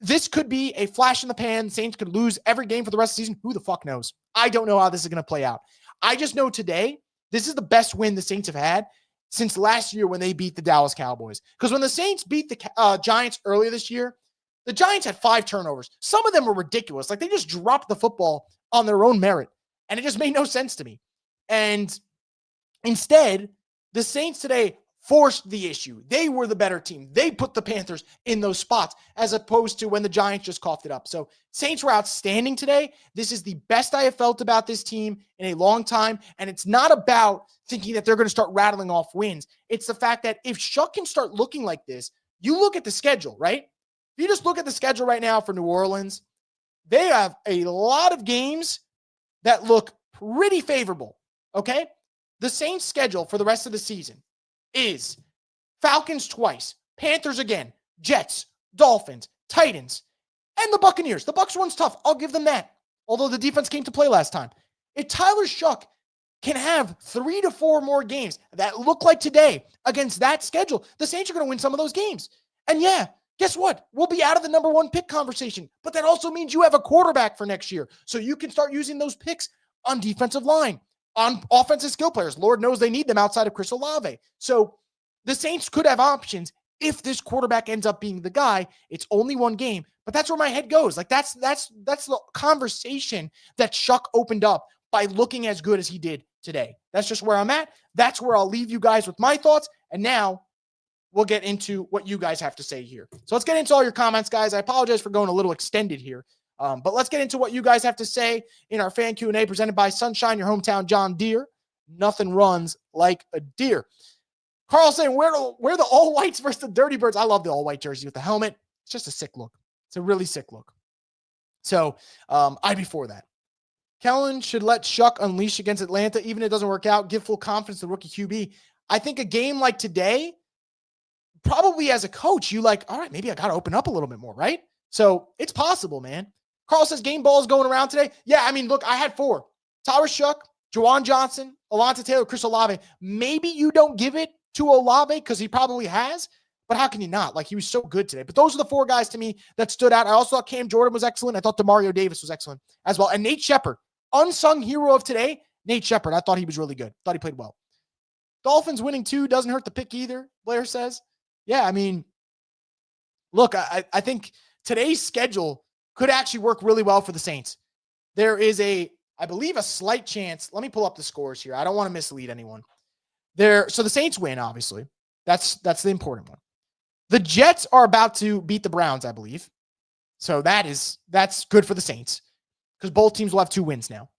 this could be a flash in the pan. Saints could lose every game for the rest of the season. Who the fuck knows? I don't know how this is going to play out. I just know today, this is the best win the Saints have had since last year when they beat the Dallas Cowboys. Because when the Saints beat the Giants earlier this year, the Giants had 5 turnovers. Some of them were ridiculous. Like, they just dropped the football on their own merit. And it just made no sense to me. And instead, the Saints today forced the issue. They were the better team. They put the Panthers in those spots as opposed to when the Giants just coughed it up. So Saints were outstanding today. This is the best I have felt about this team in a long time. And it's not about thinking that they're going to start rattling off wins. It's the fact that if Shough can start looking like this, you look at the schedule, right? If you just look at the schedule right now for New Orleans, they have a lot of games that look pretty favorable, okay? The Saints schedule for the rest of the season is Falcons twice, Panthers again, Jets, Dolphins, Titans, and the Buccaneers. The Bucs one's tough. I'll give them that. Although the defense came to play last time. If Tyler Shough can have 3 to 4 more games that look like today against that schedule, the Saints are going to win some of those games. And yeah, guess what? We'll be out of the number 1 pick conversation, but that also means you have a quarterback for next year. So you can start using those picks on defensive line, on offensive skill players. Lord knows they need them outside of Chris Olave. So the Saints could have options if this quarterback ends up being the guy. It's only 1 game, but that's where my head goes. Like that's the conversation that Shough opened up by looking as good as he did today. That's just where I'm at. That's where I'll leave you guys with my thoughts. And now we'll get into what you guys have to say here. So let's get into all your comments, guys. I apologize for going a little extended here, but let's get into what you guys have to say in our fan Q&A presented by Sunshine, your hometown John Deere. Nothing runs like a deer. Carl saying, wear the all whites versus the Dirty Birds. I love the all white jersey with the helmet. It's just a sick look. It's a really sick look. So I'd be for that. Kellen should let Shough unleash against Atlanta, even if it doesn't work out. Give full confidence to the rookie QB. I think a game like today, probably as a coach, you like, all right, maybe I got to open up a little bit more, right? So it's possible, man. Carl says game balls going around today. Yeah, I mean, look, I had 4. Tyler Shough, Juwan Johnson, Alontae Taylor, Chris Olave. Maybe you don't give it to Olave because he probably has, but how can you not? Like, he was so good today. But those are the 4 guys to me that stood out. I also thought Cam Jordan was excellent. I thought Demario Davis was excellent as well. And Nate Shepard, unsung hero of today, Nate Shepard. I thought he was really good. Thought he played well. Dolphins winning 2 doesn't hurt the pick either, Blair says. Yeah, I mean, look, I think today's schedule could actually work really well for the Saints. There is I believe a slight chance. Let me pull up the scores here. I don't want to mislead anyone. So the Saints win, obviously. That's the important one. The Jets are about to beat the Browns, I believe. So that's good for the Saints because both teams will have 2 wins now.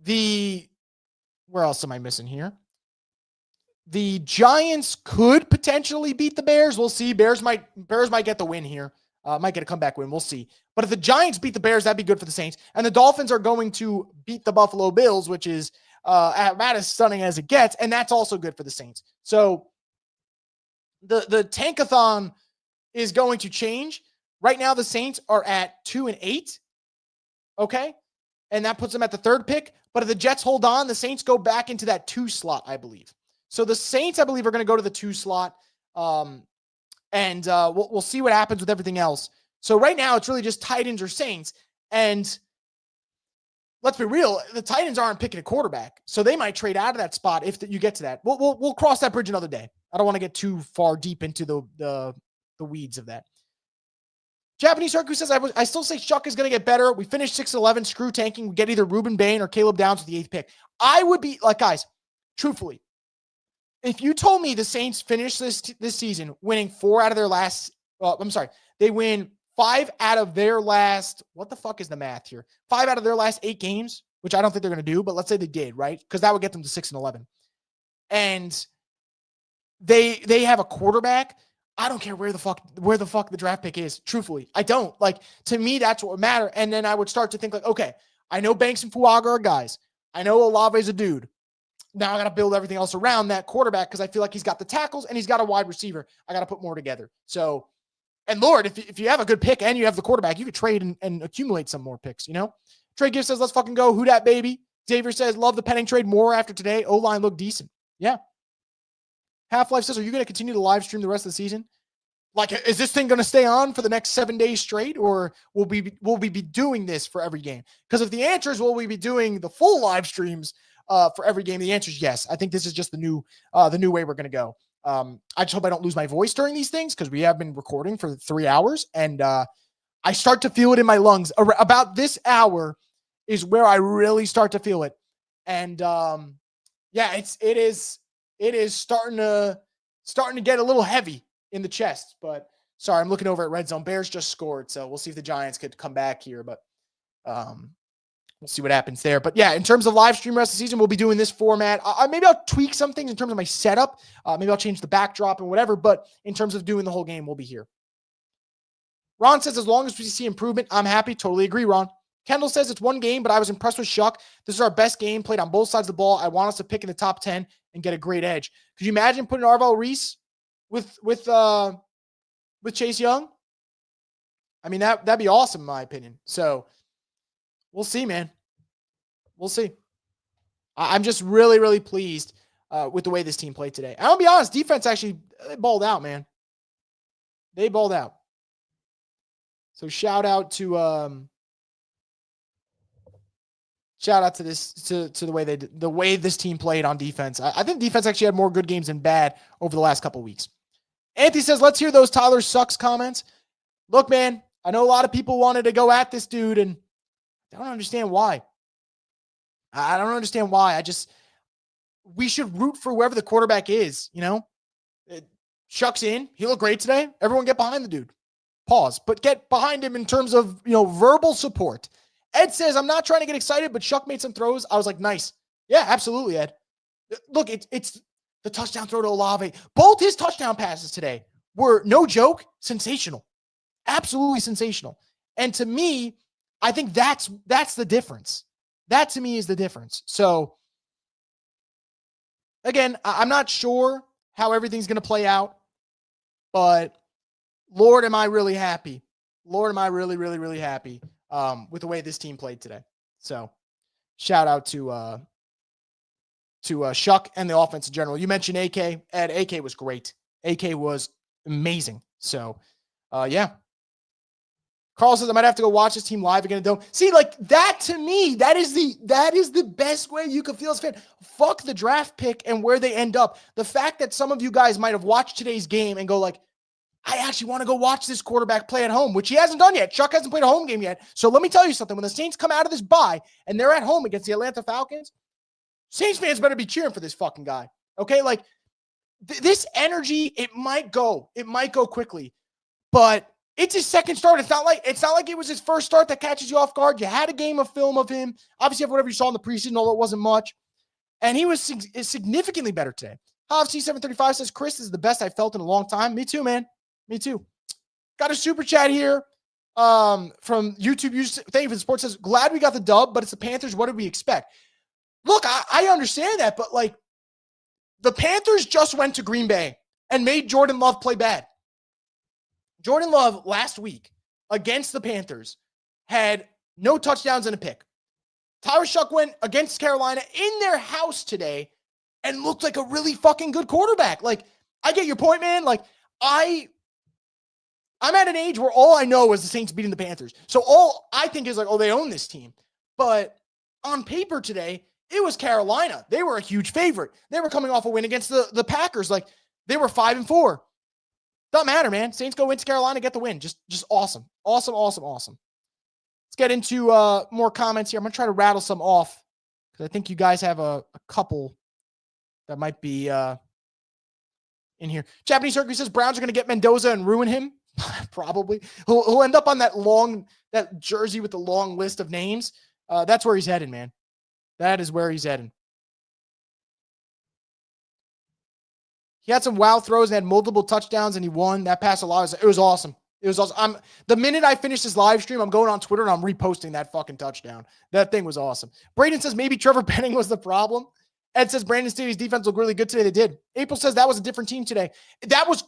Where else am I missing here? The Giants could potentially beat the Bears. We'll see. Bears might get the win here. Might get a comeback win. We'll see. But if the Giants beat the Bears, that'd be good for the Saints. And the Dolphins are going to beat the Buffalo Bills, which is about as stunning as it gets. And that's also good for the Saints. So the tankathon is going to change. Right now, the Saints are at 2-8. Okay. And that puts them at the 3rd pick. But if the Jets hold on, the Saints go back into that 2 slot, I believe. So the Saints, I believe, are going to go to the 2 slot. And we'll see what happens with everything else. So right now, it's really just Titans or Saints. And let's be real, the Titans aren't picking a quarterback. So they might trade out of that spot if you get to that. We'll cross that bridge another day. I don't want to get too far deep into the weeds of that. Japanese Hercu says, I still say Shough is going to get better. We finished 6-11. Screw tanking. We get either Ruben Bain or Caleb Downs with the 8th pick. I would be like, guys, truthfully, if you told me the Saints finished this season winning 4 out of their last, they win 5 out of their last, what the fuck is the math here? 5 out of their last 8 games, which I don't think they're going to do, but let's say they did, right? Because that would get them to 6-11. And they have a quarterback. I don't care where the fuck the draft pick is. Truthfully, I don't. Like, to me, that's what would matter. And then I would start to think like, okay, I know Banks and Fuaga are guys. I know Olave's a dude. Now I got to build everything else around that quarterback because I feel like he's got the tackles and he's got a wide receiver. I got to put more together. So, and Lord, if you have a good pick and you have the quarterback, you could trade and accumulate some more picks, you know? Trey Gibbs says, let's fucking go. WhoDat, baby. Xavier says, love the Penning trade more after today. O-line looked decent. Yeah. Half-Life says, are you going to continue to live stream the rest of the season? Like, is this thing going to stay on for the next 7 days straight, or will we be doing this for every game? Because if the answer is, will we be doing the full live streams for every game? The answer is yes. I think this is just the new way we're going to go. I just hope I don't lose my voice during these things because we have been recording for 3 hours, and I start to feel it in my lungs. About this hour is where I really start to feel it, and yeah, it is starting to get a little heavy in the chest. But sorry, I'm looking over at Red Zone. Bears just scored, so we'll see if the Giants could come back here, but we'll see what happens there. But yeah, in terms of live stream rest of the season, we'll be doing this format. Maybe I'll tweak some things in terms of my setup. Maybe I'll change the backdrop and whatever, but in terms of doing the whole game, we'll be here. Ron says, as long as we see improvement, I'm happy. Totally agree, Ron. Kendall says, it's one game, but I was impressed with Shough. This is our best game played on both sides of the ball. I want us to pick in the top 10 and get a great edge. Could you imagine putting Arvell Reese with Chase Young? I mean, that'd be awesome, in my opinion. So we'll see, man. We'll see. I'm just really, really pleased with the way this team played today. And I'll be honest, defense actually balled out, man. They balled out. So shout out to this to the way this team played on defense. I think defense actually had more good games than bad over the last couple of weeks. Anthony says, let's hear those Tyler sucks comments. Look, man, I know a lot of people wanted to go at this dude, and I don't understand why. I don't understand why. We should root for whoever the quarterback is, you know? Shuck's in. He looked great today. Everyone get behind the dude. Pause. But get behind him in terms of, verbal support. Ed says, I'm not trying to get excited, but Shuck made some throws. I was like, nice. Yeah, absolutely, Ed. Look, it's the touchdown throw to Olave. Both his touchdown passes today were, no joke, sensational. Absolutely sensational. And to me, I think that's the difference. That to me is the difference. So again, I'm not sure how everything's going to play out, but Lord, am I really happy. Lord, am I really, really, really happy with the way this team played today. So shout out to Shuck and the offense in general. You mentioned AK. Ed, AK was great. AK was amazing. So yeah. Carl says, I might have to go watch this team live again. Don't see, like, that to me, that is the best way you can feel as a fan. Fuck the draft pick and where they end up. The fact that some of you guys might have watched today's game and go like, I actually want to go watch this quarterback play at home, which he hasn't done yet. Chuck hasn't played a home game yet. So let me tell you something. When the Saints come out of this bye and they're at home against the Atlanta Falcons, Saints fans better be cheering for this fucking guy. Okay? Like, this energy, it might go quickly, but it's his second start. It's not like it was his first start that catches you off guard. You had a game of film of him. Obviously, you have whatever you saw in the preseason, although it wasn't much. And he was significantly better today. HovC735 says, Chris is the best I've felt in a long time. Me too, man. Me too. Got a super chat here from YouTube. Thank you for the support. Says, glad we got the dub, but it's the Panthers. What did we expect? Look, I understand that, but like, the Panthers just went to Green Bay and made Jordan Love play bad. Jordan Love last week against the Panthers had no touchdowns and a pick. Tyler Shough went against Carolina in their house today and looked like a really fucking good quarterback. Like, I get your point, man. Like, I'm at an age where all I know is the Saints beating the Panthers. So all I think is like, oh, they own this team. But on paper today, it was Carolina. They were a huge favorite. They were coming off a win against the Packers. Like, they were 5-4. Doesn't matter, man. Saints go into Carolina, get the win. Just awesome. Awesome. Let's get into more comments here. I'm going to try to rattle some off because I think you guys have a couple that might be in here. Japanese Circuit says Browns are going to get Mendoza and ruin him. Probably. He'll end up on that jersey with the long list of names. That's where he's headed, man. That is where he's heading. He had some wow throws and had multiple touchdowns, and he won. That pass a lot. It was awesome. It was awesome. The minute I finish this live stream, I'm going on Twitter and I'm reposting that fucking touchdown. That thing was awesome. Braden says maybe Trevor Penning was the problem. Ed says Brandon Staley's defense looked really good today. They did. April says that was a different team today. That was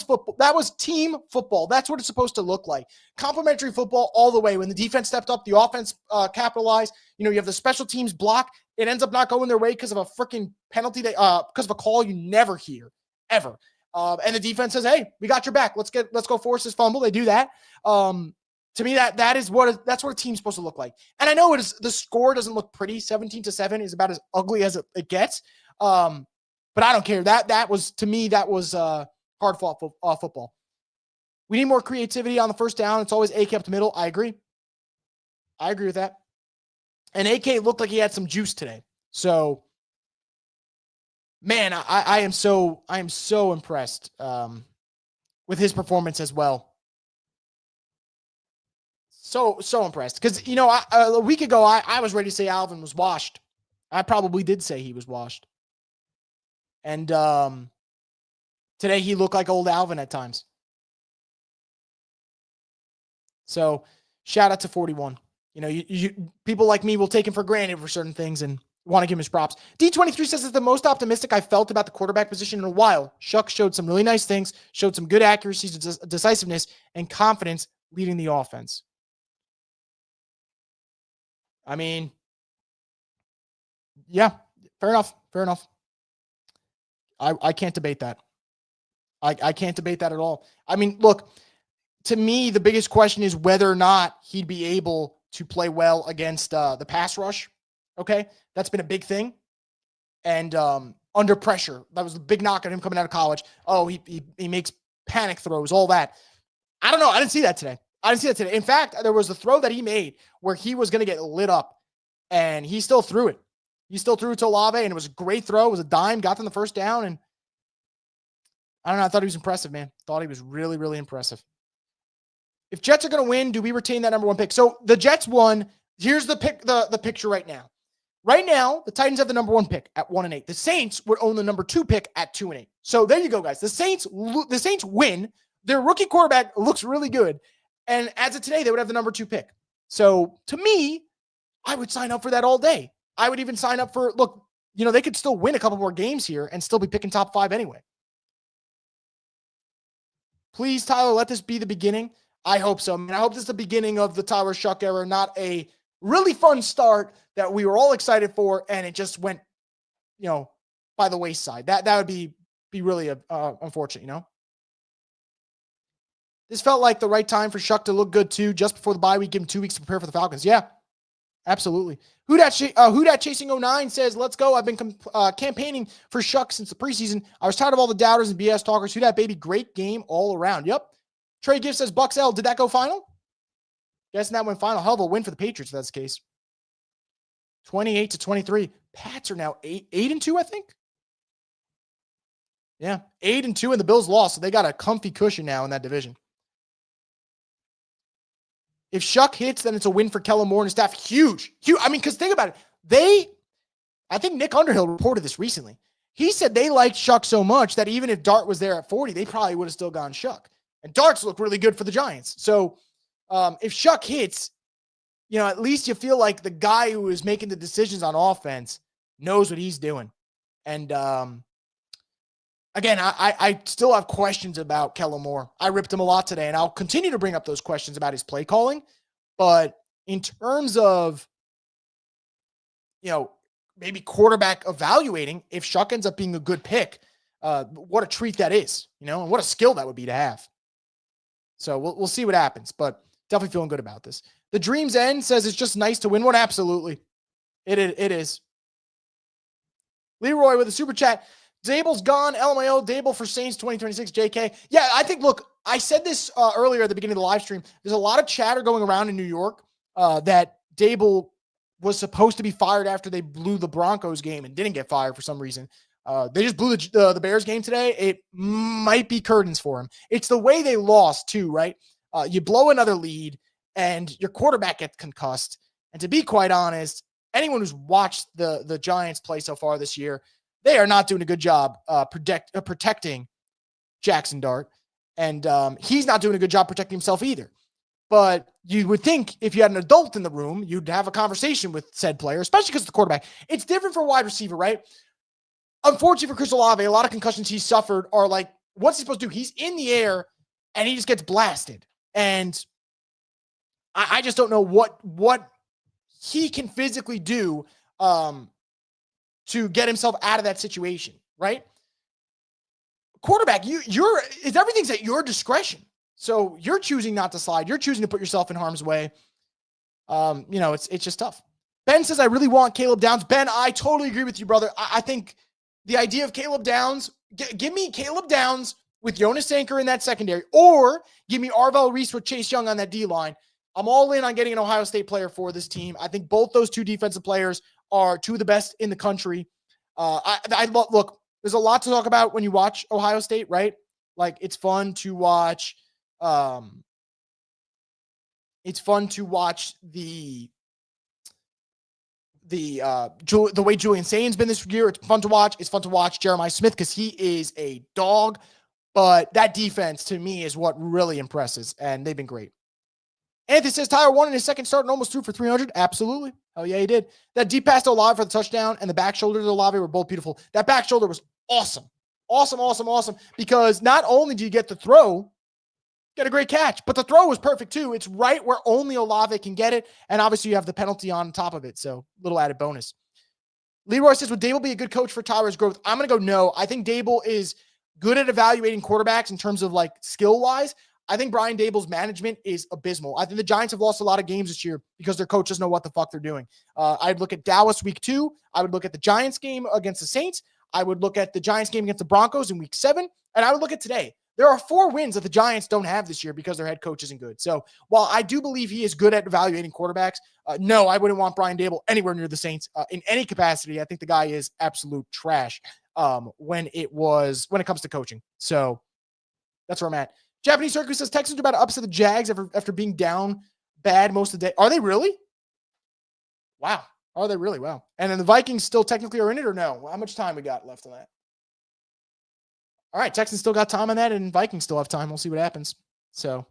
football. That was team football. That's what it's supposed to look like. Complementary football all the way. When the defense stepped up, the offense capitalized. You have the special teams block. It ends up not going their way because of a freaking penalty. Because of a call you never hear ever. And the defense says, "Hey, we got your back. Let's go force this fumble." They do that. To me, that's what a team's supposed to look like. And I know the score doesn't look pretty. 17-7 is about as ugly as it gets. But I don't care. That was, to me, that was hard fought football. We need more creativity on the first down. It's always AK up the middle. I agree with that. And AK looked like he had some juice today. So, man, I am so impressed with his performance as well. So impressed. Because, a week ago, I was ready to say Alvin was washed. I probably did say he was washed. And today he looked like old Alvin at times. So shout out to 41. You people like me will take him for granted for certain things and want to give him his props. D23 says it's the most optimistic I felt about the quarterback position in a while. Shough showed some really nice things, showed some good accuracy, decisiveness, and confidence leading the offense. I mean, yeah, fair enough. I can't debate that. I can't debate that at all. I mean, look, to me, the biggest question is whether or not he'd be able to play well against the pass rush. Okay. That's been a big thing. And under pressure, that was the big knock on him coming out of college. Oh, he makes panic throws, all that. I don't know. I didn't see that today. In fact, there was a throw that he made where he was going to get lit up, and he still threw it. He still threw it to Olave, and it was a great throw. It was a dime, got them the first down, and I don't know. I thought he was impressive, man. Thought he was really, really impressive. If Jets are going to win, do we retain that number one pick? So the Jets won. Here's the picture right now. Right now, the Titans have the number one pick at 1-8. The Saints would own the number two pick at 2-8. So there you go, guys. The Saints win. Their rookie quarterback looks really good. And as of today, they would have the number two pick. So to me, I would sign up for that all day. I would even sign up for, look, they could still win a couple more games here and still be picking top 5 anyway. Please, Tyler, let this be the beginning. I hope so. I hope this is the beginning of the Tyler Shough era, not a really fun start that we were all excited for, and it just went, by the wayside. That would be really unfortunate, This felt like the right time for Shough to look good too. Just before the bye week, give him 2 weeks to prepare for the Falcons. Yeah, absolutely. WhoDat Chasing 09 says, let's go. I've been campaigning for Shough since the preseason. I was tired of all the doubters and BS talkers. WhoDat, baby, great game all around. Yep. Trey Gift says, Bucks L, did that go final? Guessing that went final. Hell of a win for the Patriots if that's the case. 28-23. Pats are now 8-2, I think. Yeah, 8-2, and the Bills lost, so they got a comfy cushion now in that division. If Shough hits, then it's a win for Kellen Moore and his staff. Huge. I mean, because think about it. I think Nick Underhill reported this recently. He said they liked Shough so much that even if Dart was there at 40, they probably would have still gone Shough. And Darts look really good for the Giants. So if Shough hits, at least you feel like the guy who is making the decisions on offense knows what he's doing. And again, I still have questions about Kellen Moore. I ripped him a lot today, and I'll continue to bring up those questions about his play calling. But in terms of, maybe quarterback evaluating, if Shough ends up being a good pick, what a treat that is, and what a skill that would be to have. So we'll see what happens, but definitely feeling good about this. The Dreams End says it's just nice to win one. Absolutely. It is. Leroy with a super chat. Dable's gone. LMAO. Dable for Saints 2026. JK. Yeah, I think, look, I said this earlier at the beginning of the live stream. There's a lot of chatter going around in New York that Dable was supposed to be fired after they blew the Broncos game and didn't get fired for some reason. They just blew the Bears game today. It might be curtains for him. It's the way they lost too, right? You blow another lead and your quarterback gets concussed. And to be quite honest, anyone who's watched the Giants play so far this year, they are not doing a good job protecting Jackson Dart. And he's not doing a good job protecting himself either. But you would think if you had an adult in the room, you'd have a conversation with said player, especially because of the quarterback. It's different for a wide receiver, right? Unfortunately for Chris Olave, a lot of concussions he suffered are like, what's he supposed to do? He's in the air and he just gets blasted. And I just don't know what he can physically do to get himself out of that situation, right? Quarterback, everything's at your discretion. So you're choosing not to slide. You're choosing to put yourself in harm's way. It's just tough. Ben says, I really want Caleb Downs. Ben, I totally agree with you, brother. I think the idea of Caleb Downs, give me Caleb Downs with Jonas Anchor in that secondary, or give me Arvell Reese with Chase Young on that D-line. I'm all in on getting an Ohio State player for this team. I think both those two defensive players are two of the best in the country. Look, there's a lot to talk about when you watch Ohio State, right? Like, it's fun to watch. It's fun to watch the way Julian Sain's been this year. It's fun to watch. It's fun to watch Jeremiah Smith because he is a dog. But that defense, to me, is what really impresses, and they've been great. Anthony says, Tyler won in his second start and almost threw for 300. Absolutely. Oh, yeah, he did. That deep pass to Olave for the touchdown and the back shoulder to Olave were both beautiful. That back shoulder was awesome. Awesome. Because not only do you get the throw, get a great catch, but the throw was perfect too. It's right where only Olave can get it. And obviously you have the penalty on top of it. So little added bonus. Leroy says, would Dable be a good coach for Tyler's growth? I'm going to go no. I think Dable is good at evaluating quarterbacks in terms of like skill-wise, I think Brian Daboll's management is abysmal. I think the Giants have lost a lot of games this year because their coaches know what the fuck they're doing. I'd look at Dallas week 2. I would look at the Giants game against the Saints. I would look at the Giants game against the Broncos in week 7. And I would look at today. There are 4 wins that the Giants don't have this year because their head coach isn't good. So while I do believe he is good at evaluating quarterbacks, no, I wouldn't want Brian Daboll anywhere near the Saints in any capacity. I think the guy is absolute trash when it comes to coaching. So that's where I'm at. Japanese Circle says Texans are about to upset the Jags after being down bad most of the day. Are they really? Wow. Are they really? Wow. And then the Vikings still technically are in it or no? How much time we got left on that? All right. Texans still got time on that and Vikings still have time. We'll see what happens. So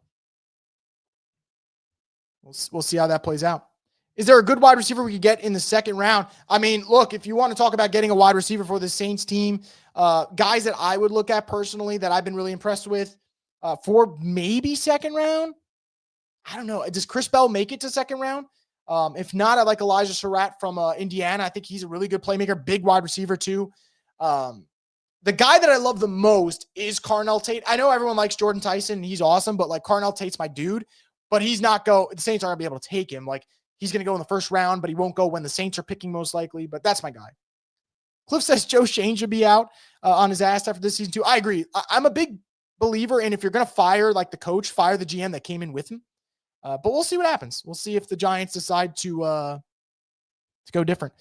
we'll see how that plays out. Is there a good wide receiver we could get in the second round? I mean, look, if you want to talk about getting a wide receiver for the Saints team, guys that I would look at personally that I've been really impressed with, for maybe second round. I don't know. Does Chris Bell make it to second round? If not, I like Elijah Surratt from Indiana. I think he's a really good playmaker, big wide receiver too. The guy that I love the most is Carnell Tate. I know everyone likes Jordan Tyson. He's awesome, but like Carnell Tate's my dude, but the Saints aren't gonna be able to take him. Like he's going to go in the first round, but he won't go when the Saints are picking most likely, but that's my guy. Cliff says Joe Shane should be out on his ass after this season too. I agree. I'm a big believer in if you're going to fire like the coach, fire the GM that came in with him. But we'll see what happens. We'll see if the Giants decide to go different.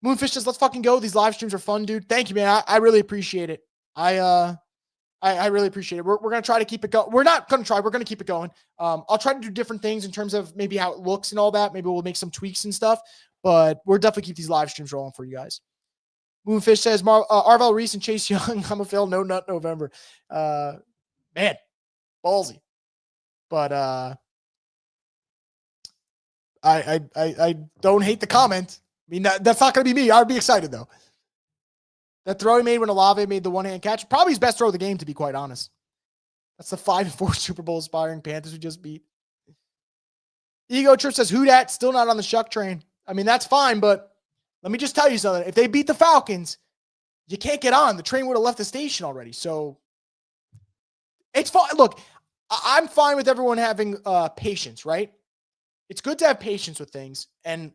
Moonfish says, let's fucking go. These live streams are fun, dude. Thank you, man. I really appreciate it. I really appreciate it. We're going to try to keep it going. We're not going to try. We're going to keep it going. I'll try to do different things in terms of maybe how it looks and all that. Maybe we'll make some tweaks and stuff, but we'll definitely keep these live streams rolling for you guys. Moonfish says, Arvell Reese and Chase Young. I'm a fail. No nut November. Man, ballsy. But I don't hate the comment. I mean, that's not going to be me. I would be excited though. That throw he made when Olave made the one-hand catch, probably his best throw of the game, to be quite honest. That's the 5-4 Super Bowl aspiring Panthers we just beat. Ego Trip says, WhoDat still not on the Shough train. I mean, that's fine, but let me just tell you something. If they beat the Falcons, you can't get on. The train would have left the station already. So it's fine. Look, I'm fine with everyone having patience, right? It's good to have patience with things, and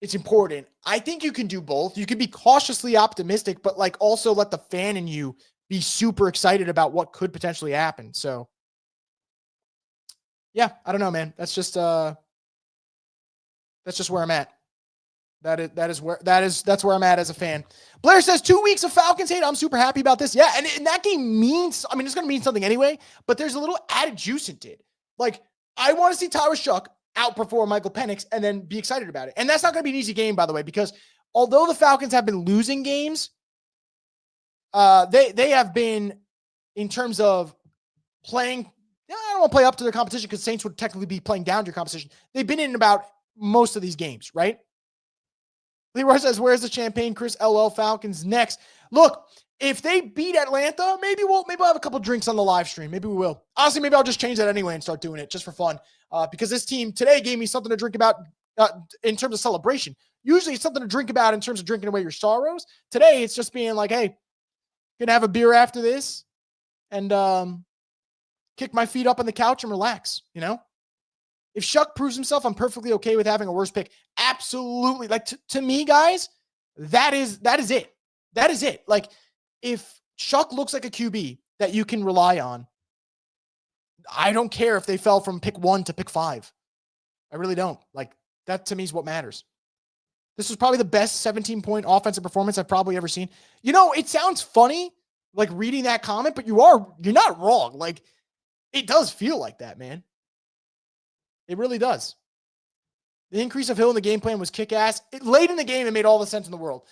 it's important. I think you can do both. You can be cautiously optimistic, but like also let the fan in you be super excited about what could potentially happen. So yeah, I don't know, man. That's just where I'm at. That's where I'm at as a fan. Blair says 2 weeks of Falcons hate. I'm super happy about this. Yeah. And that game means, I mean, it's going to mean something anyway, but there's a little added juice it did. Like I want to see Tyler Shough outperform Michael Penix and then be excited about it. And that's not going to be an easy game, by the way, because although the Falcons have been losing games, they have been, in terms of playing, I don't want to play up to their competition because Saints would technically be playing down to your competition. They've been in about most of these games, right? Leroy says, where's the champagne? Chris LL Falcons next. Look, if they beat Atlanta, maybe we'll have a couple drinks on the live stream. Maybe we will. Honestly, maybe I'll just change that anyway and start doing it just for fun. Because this team today gave me something to drink about in terms of celebration. Usually it's something to drink about in terms of drinking away your sorrows. Today it's just being like, hey, gonna have a beer after this and kick my feet up on the couch and relax, you know? If Shough proves himself, I'm perfectly okay with having a worse pick. Absolutely. Like to me, guys, that is it. That is it. Like if Shough looks like a QB that you can rely on, I don't care if they fell from pick 1 to pick 5. I really don't. Like that to me is what matters. This was probably the best 17-point offensive performance I've probably ever seen. You know, it sounds funny, like reading that comment, but you're not wrong. Like it does feel like that, man. It really does. The increase of Hill in the game plan was kick-ass. Late in the game, it made all the sense in the world.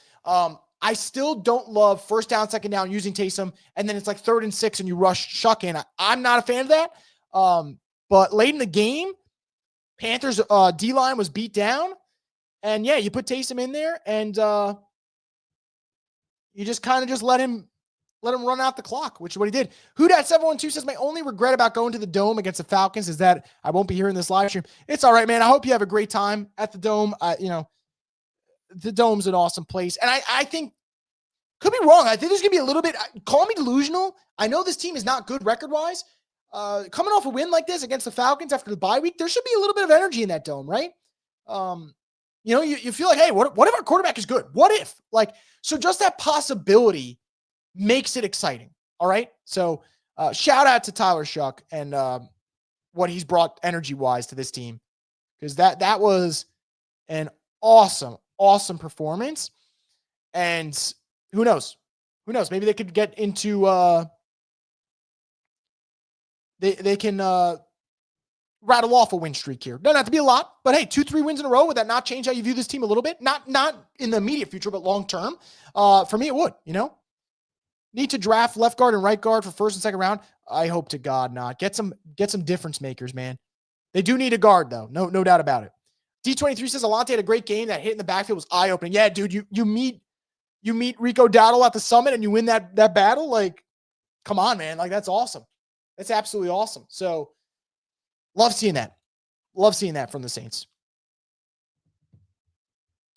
I still don't love first down, second down using Taysom, and then it's like 3rd and 6 and you rush Shough in. I'm not a fan of that. But late in the game, Panthers D-line was beat down. And yeah, you put Taysom in there and you just kind of just let him run out the clock, which is what he did. WhoDat 712 says, my only regret about going to the Dome against the Falcons is that I won't be here in this live stream. It's all right, man. I hope you have a great time at the Dome. The Dome's an awesome place. And I think Could be wrong. I think there's going to be a little bit, call me delusional. I know this team is not good record-wise. Coming off a win like this against the Falcons after the bye week, there should be a little bit of energy in that dome, right? You feel like, hey, what if our quarterback is good? What if? So just that possibility makes it exciting, all right? So shout out to Tyler Shough and what he's brought energy-wise to this team, because that was an awesome performance. And who knows? Maybe they could get into they can rattle off a win streak here. Doesn't have to be a lot, but hey, 2-3 wins in a row. Would that not change how you view this team a little bit? Not in the immediate future, but long term. For me, it would. Need to draft left guard and right guard for first and second round. I hope to God not. Get some difference makers, man. They do need a guard though. No doubt about it. D23 says Alante had a great game. That hit in the backfield was eye opening. Yeah, dude, you meet Rico Dowdle at the summit and you win that battle. Like, come on, man. Like, that's awesome. That's absolutely awesome. So love seeing that. Love seeing that from the Saints.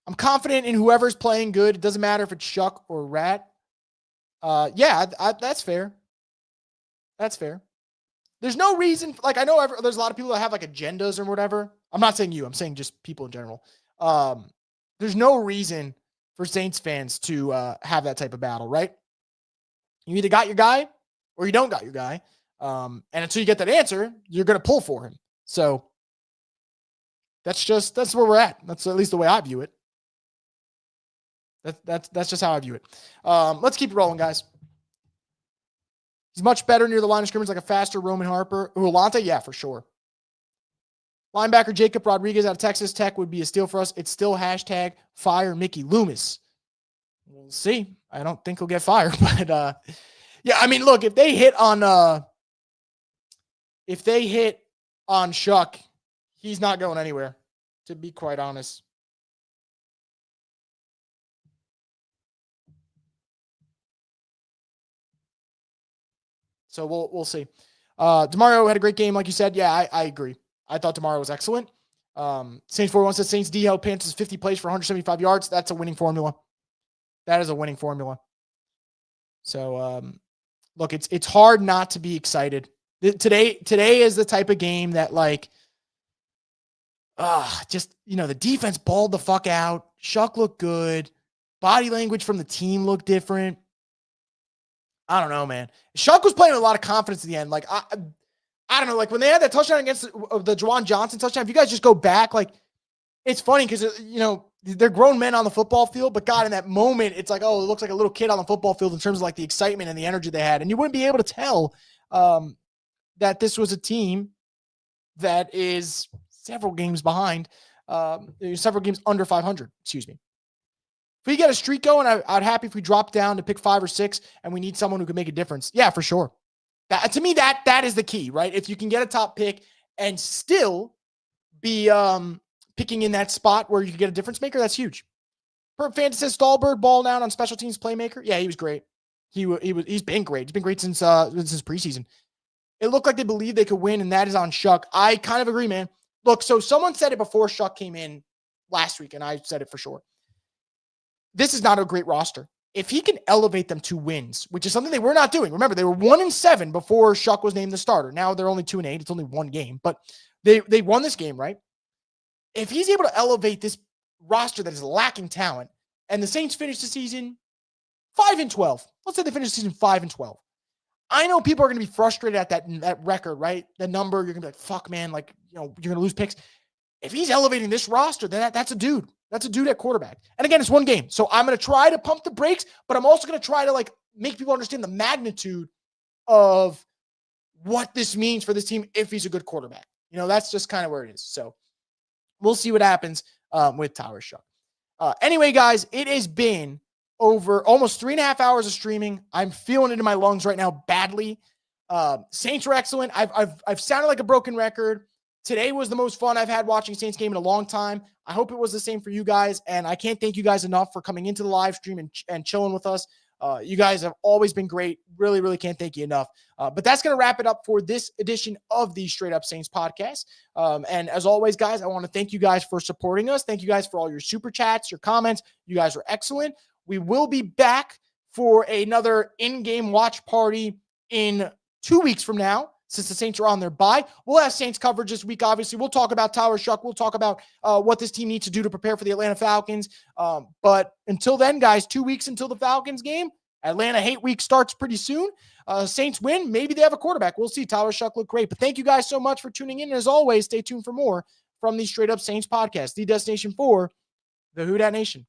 I'm confident in whoever's playing good. It doesn't matter if it's Shough or Rat. Yeah, that's fair. That's fair. There's no reason. Like, I know there's a lot of people that have like agendas or whatever. I'm not saying you. I'm saying just people in general. There's no reason for Saints fans to have that type of battle, right? You either got your guy or you don't got your guy. And until you get that answer, you're going to pull for him. So that's where we're at. That's at least the way I view it. That's just how I view it. Let's keep it rolling, guys. He's much better near the line of scrimmage, like a faster Roman Harper. Ulante, yeah, for sure. Linebacker Jacob Rodriguez out of Texas Tech would be a steal for us. It's still hashtag fire Mickey Loomis. We'll see. I don't think he'll get fired, but yeah, I mean, look, if they hit on Shough, he's not going anywhere, to be quite honest. So we'll see. DeMario had a great game, like you said. Yeah, I agree. I thought DeMario was excellent. Saints 41 says Saints D held Panthers 50 plays for 175 yards. That's a winning formula. That is a winning formula. So look, it's hard not to be excited. Today is the type of game that the defense balled the fuck out. Shough looked good. Body language from the team looked different. I don't know, man. Shough was playing with a lot of confidence at the end. Like, I don't know. Like, when they had that touchdown against the Juwan Johnson touchdown, if you guys just go back, like, it's funny because, they're grown men on the football field, but God, in that moment, it's like, oh, it looks like a little kid on the football field in terms of, like, the excitement and the energy they had. And you wouldn't be able to tell that this was a team that is several games behind, several games under 500, excuse me. If we get a streak going, I'd happy if we drop down to pick 5 or 6 and we need someone who can make a difference. Yeah, for sure. To me, that is the key, right? If you can get a top pick and still be picking in that spot where you can get a difference maker, that's huge. Fantasy says Stallbird ball out on special teams playmaker. Yeah, he was great. He's been great. He's been great since preseason. It looked like they believed they could win, and that is on Shough. I kind of agree, man. Look, so someone said it before Shough came in last week, and I said it for sure. This is not a great roster. If he can elevate them to wins, which is something they were not doing. Remember, they were 1-7 before Shough was named the starter. Now they're only 2-8. It's only one game, but they won this game, right? If he's able to elevate this roster that is lacking talent, and the Saints finish the season 5-12. Let's say they finish the season 5-12. I know people are going to be frustrated at that record, right? The number, you're going to be like, fuck, man, you're going to lose picks. If he's elevating this roster, then that's a dude. That's a dude at quarterback. And again, it's one game. So I'm going to try to pump the brakes, but I'm also going to try to make people understand the magnitude of what this means for this team if he's a good quarterback. That's just kind of where it is. So we'll see what happens with Tyler Shough. Anyway, guys, it has been over almost 3.5 hours of streaming. I'm feeling it in my lungs right now badly. Saints are excellent. I've sounded like a broken record. Today was the most fun I've had watching Saints game in a long time. I hope it was the same for you guys, and I can't thank you guys enough for coming into the live stream and chilling with us. You guys have always been great. Really, really can't thank you enough. But that's going to wrap it up for this edition of the Straight Up Saints podcast. And as always, guys, I want to thank you guys for supporting us. Thank you guys for all your super chats, your comments. You guys are excellent. We will be back for another in-game watch party in 2 weeks from now, since the Saints are on their bye. We'll have Saints coverage this week, obviously. We'll talk about Tyler Shough. We'll talk about what this team needs to do to prepare for the Atlanta Falcons. But until then, guys, 2 weeks until the Falcons game. Atlanta hate week starts pretty soon. Saints win. Maybe they have a quarterback. We'll see. Tyler Shough looked great. But thank you guys so much for tuning in. And as always, stay tuned for more from the Straight Up Saints podcast, the destination for the WhoDat Nation.